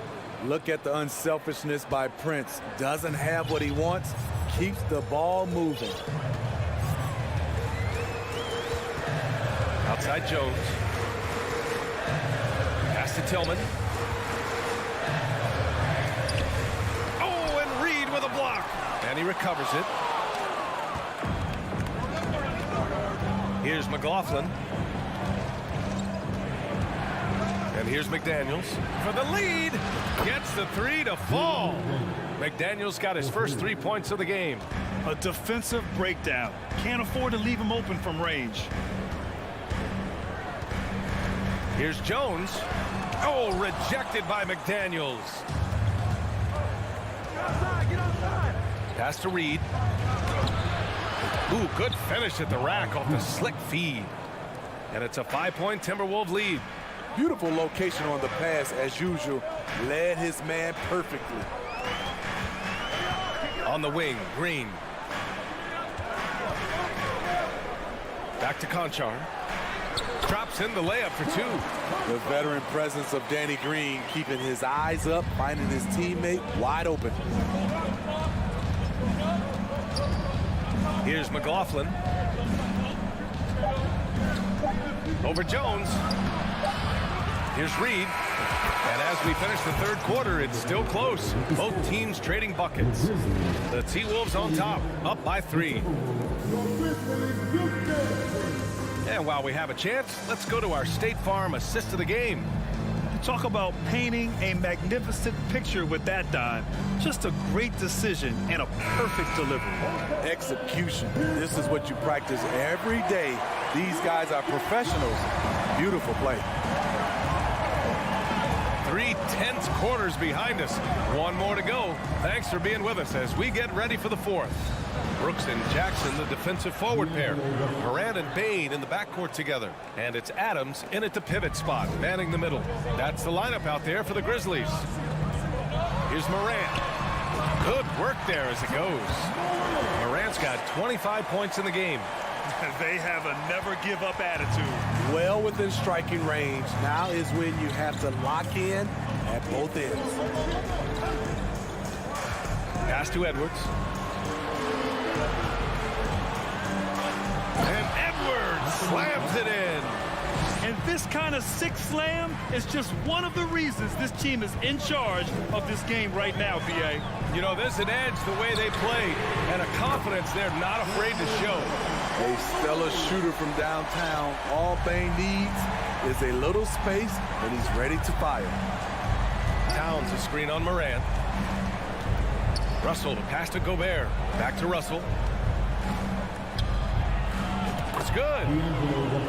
Look at the unselfishness by Prince. Doesn't have what he wants. Keeps the ball moving. Outside Jones. Pass to Tillman. Oh, and Reed with a block. And he recovers it. Here's McLaughlin. And here's McDaniels for the lead. Gets the 3 to fall. McDaniels got his first 3 points of the game. A defensive breakdown. Can't afford to leave him open from range. Here's Jones. Oh, rejected by McDaniels. Pass to Reed. Ooh, good finish at the rack off the slick feed. And it's a 5-point Timberwolves lead. Beautiful location on the pass as usual. Led his man perfectly. On the wing, Green. Back to Conchar. Drops in the layup for two. The veteran presence of Danny Green keeping his eyes up, finding his teammate wide open. Here's McLaughlin. Over Jones. Here's Reed. And as we finish the third quarter, it's still close. Both teams trading buckets. The T-Wolves on top, up by 3. And while we have a chance, let's go to our State Farm assist of the game. Talk about painting a magnificent picture with that dime. Just a great decision and a perfect delivery. Execution. This is what you practice every day. These guys are professionals. Beautiful play. 3 tense quarters behind us. One more to go. Thanks for being with us as we get ready for the fourth. Brooks and Jackson, the defensive forward pair. Moran and Bain in the backcourt together. And it's Adams in at the pivot spot, manning the middle. That's the lineup out there for the Grizzlies. Here's Moran. Good work there as it goes. Moran's got 25 points in the game. They have a never-give-up attitude. Well within striking range. Now is when you have to lock in at both ends. Pass to Edwards. And Edwards slams it in. And this kind of sick slam is just one of the reasons this team is in charge of this game right now, B.A. You know, there's an edge the way they play and a confidence they're not afraid to show. A stellar shooter from downtown. All Bain needs is a little space, and he's ready to fire. Towns a screen on Moran. Russell to pass to Gobert. Back to Russell. It's good.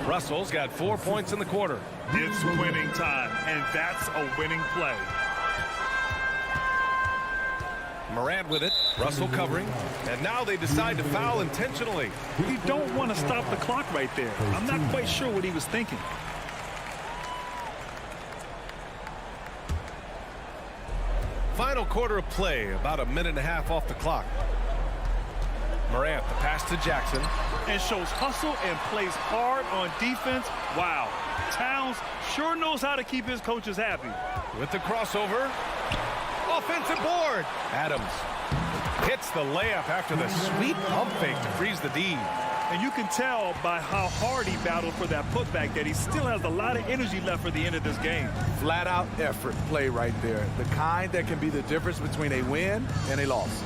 Russell's got 4 points in the quarter. It's winning time, and that's a winning play. Morant with it. Russell covering. And now they decide to foul intentionally. You don't want to stop the clock right there. I'm not quite sure what he was thinking. Final quarter of play, about a minute and a half off the clock. Morant, the pass to Jackson. And shows hustle and plays hard on defense. Wow. Towns sure knows how to keep his coaches happy. With the crossover. Offensive board. Adams hits the layup after the sweet pump fake to freeze the D. And you can tell by how hard he battled for that putback that he still has a lot of energy left for the end of this game. Flat out effort play right there. The kind that can be the difference between a win and a loss.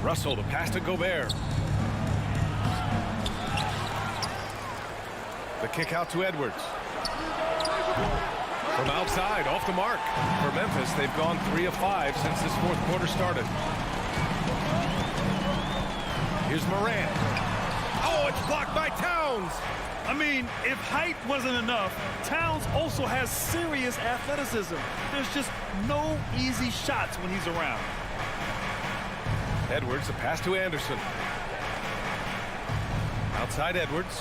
Russell to pass to Gobert. The kick out to Edwards. From outside, off the mark. For Memphis, they've gone 3 of 5 since this fourth quarter started. Here's Morant. Oh, it's blocked by Towns. I mean, if height wasn't enough, Towns also has serious athleticism. There's just no easy shots when he's around. Edwards, a pass to Anderson. Outside Edwards.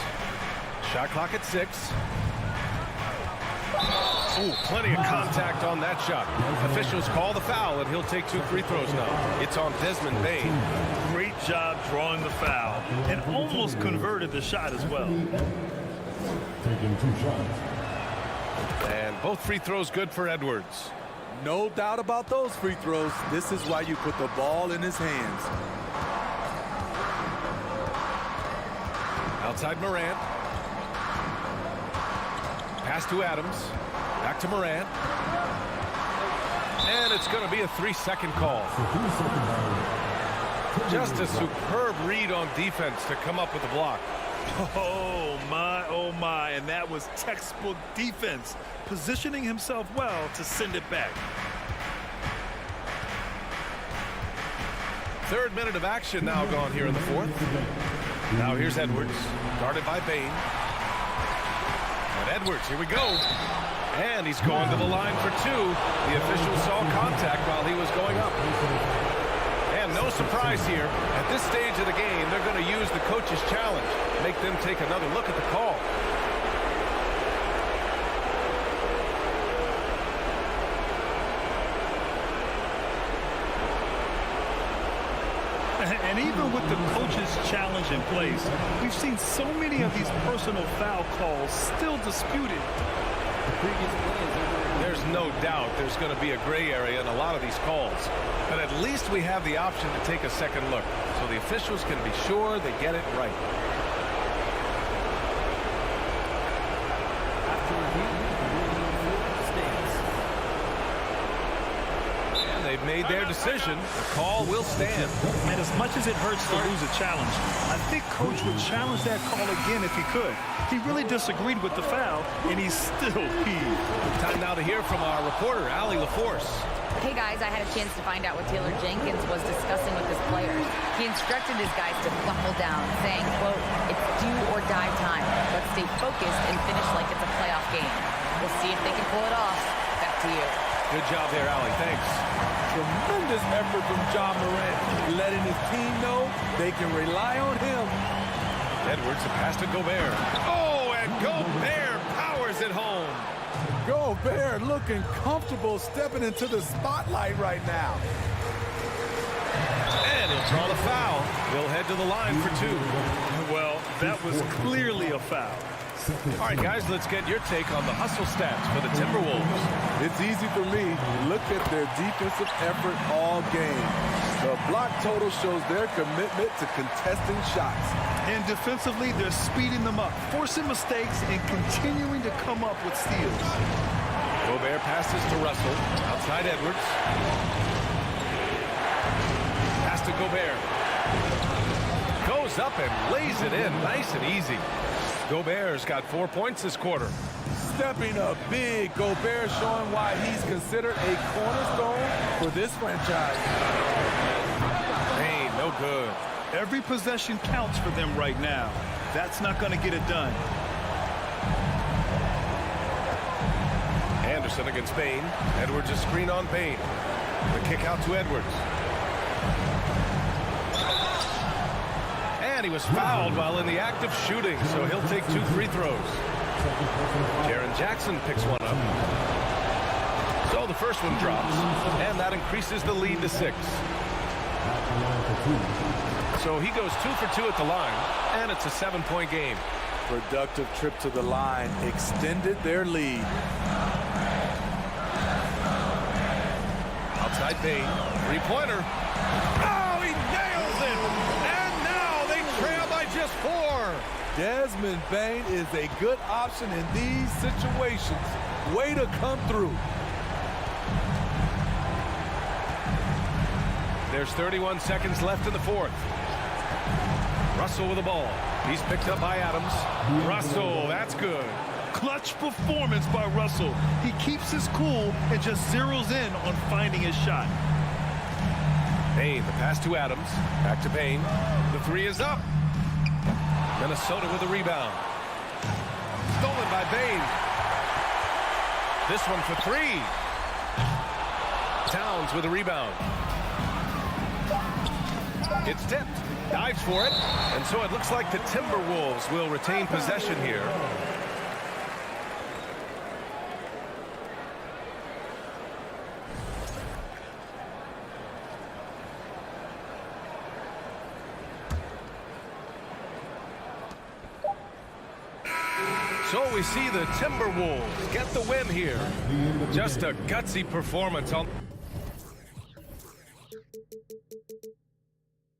Shot clock at 6. Oh, plenty of contact on that shot. Officials call the foul, and he'll take 2 free throws now. It's on Desmond Bain. Great job drawing the foul, and almost converted the shot as well. Taking 2 shots. And both free throws good for Edwards. No doubt about those free throws. This is why you put the ball in his hands. Outside Morant. Pass to Adams. Back to Morant. And it's going to be a 3-second call. Just a superb read on defense to come up with the block. Oh my, and that was textbook defense, positioning himself well to send it back. Third minute of action now gone here in the fourth. Now here's Edwards, guarded by Bain. And Edwards, here we go. And he's going to the line for 2. The official saw contact while he was going up. And no surprise here. At this stage of the game, they're going to use the coach's challenge. Make them take another look at the call. And even with the coach's challenge in place, we've seen so many of these personal foul calls still disputed. There's no doubt there's going to be a gray area in a lot of these calls. But at least we have the option to take a second look, so the officials can be sure they get it right. And they've made their decision. The call will stand. And as much as it hurts to lose a challenge, I think Coach would challenge that call again if he could. He really disagreed with the foul, and he's still peeved. Time now to hear from our reporter, Allie LaForce. Hey guys, I had a chance to find out what Taylor Jenkins was discussing with his players. He instructed his guys to buckle down, saying, quote, "It's do or die time. Let's stay focused and finish like it's a playoff game. We'll see if they can pull it off." Back to you. Good job there, Allie. Thanks. Tremendous effort from John Morant, letting his team know they can rely on him. Edwards, a pass to Gobert. Oh, and Gobert powers it home. Gobert looking comfortable stepping into the spotlight right now. And he'll draw the foul. He'll head to the line for two. Well, that was clearly a foul. All right, guys, let's get your take on the hustle stats for the Timberwolves. It's easy for me. Look at their defensive effort all game. The block total shows their commitment to contesting shots. And defensively, they're speeding them up, forcing mistakes, and continuing to come up with steals. Gobert passes to Russell. Outside Edwards. Pass to Gobert. Goes up and lays it in. Nice and easy. Gobert's got 4 points this quarter. Stepping up big. Gobert showing why he's considered a cornerstone for this franchise. Hey, no good. Every possession counts for them right now. That's not going to get it done. Anderson against Payne. Edwards a screen on Payne. The kick out to Edwards. And he was fouled while in the act of shooting, so he'll take 2 free throws. Jaren Jackson picks one up. So the first one drops, and that increases the lead to 6. So he goes 2 for 2 at the line, and it's a 7-point game. Productive trip to the line extended their lead. Outside Payne, 3-pointer. Oh, he nails it! And now they trail by just 4. Desmond Bane is a good option in these situations. Way to come through. There's 31 seconds left in the fourth. Russell with the ball. He's picked up by Adams. Russell, that's good. Clutch performance by Russell. He keeps his cool and just zeroes in on finding his shot. Payne, the pass to Adams. Back to Payne. The 3 is up. Minnesota with the rebound. Stolen by Payne. This one for 3. Towns with the rebound. It's tipped. Dives for it. And so it looks like the Timberwolves will retain possession here. So we see the Timberwolves get the win here. Just a gutsy performance on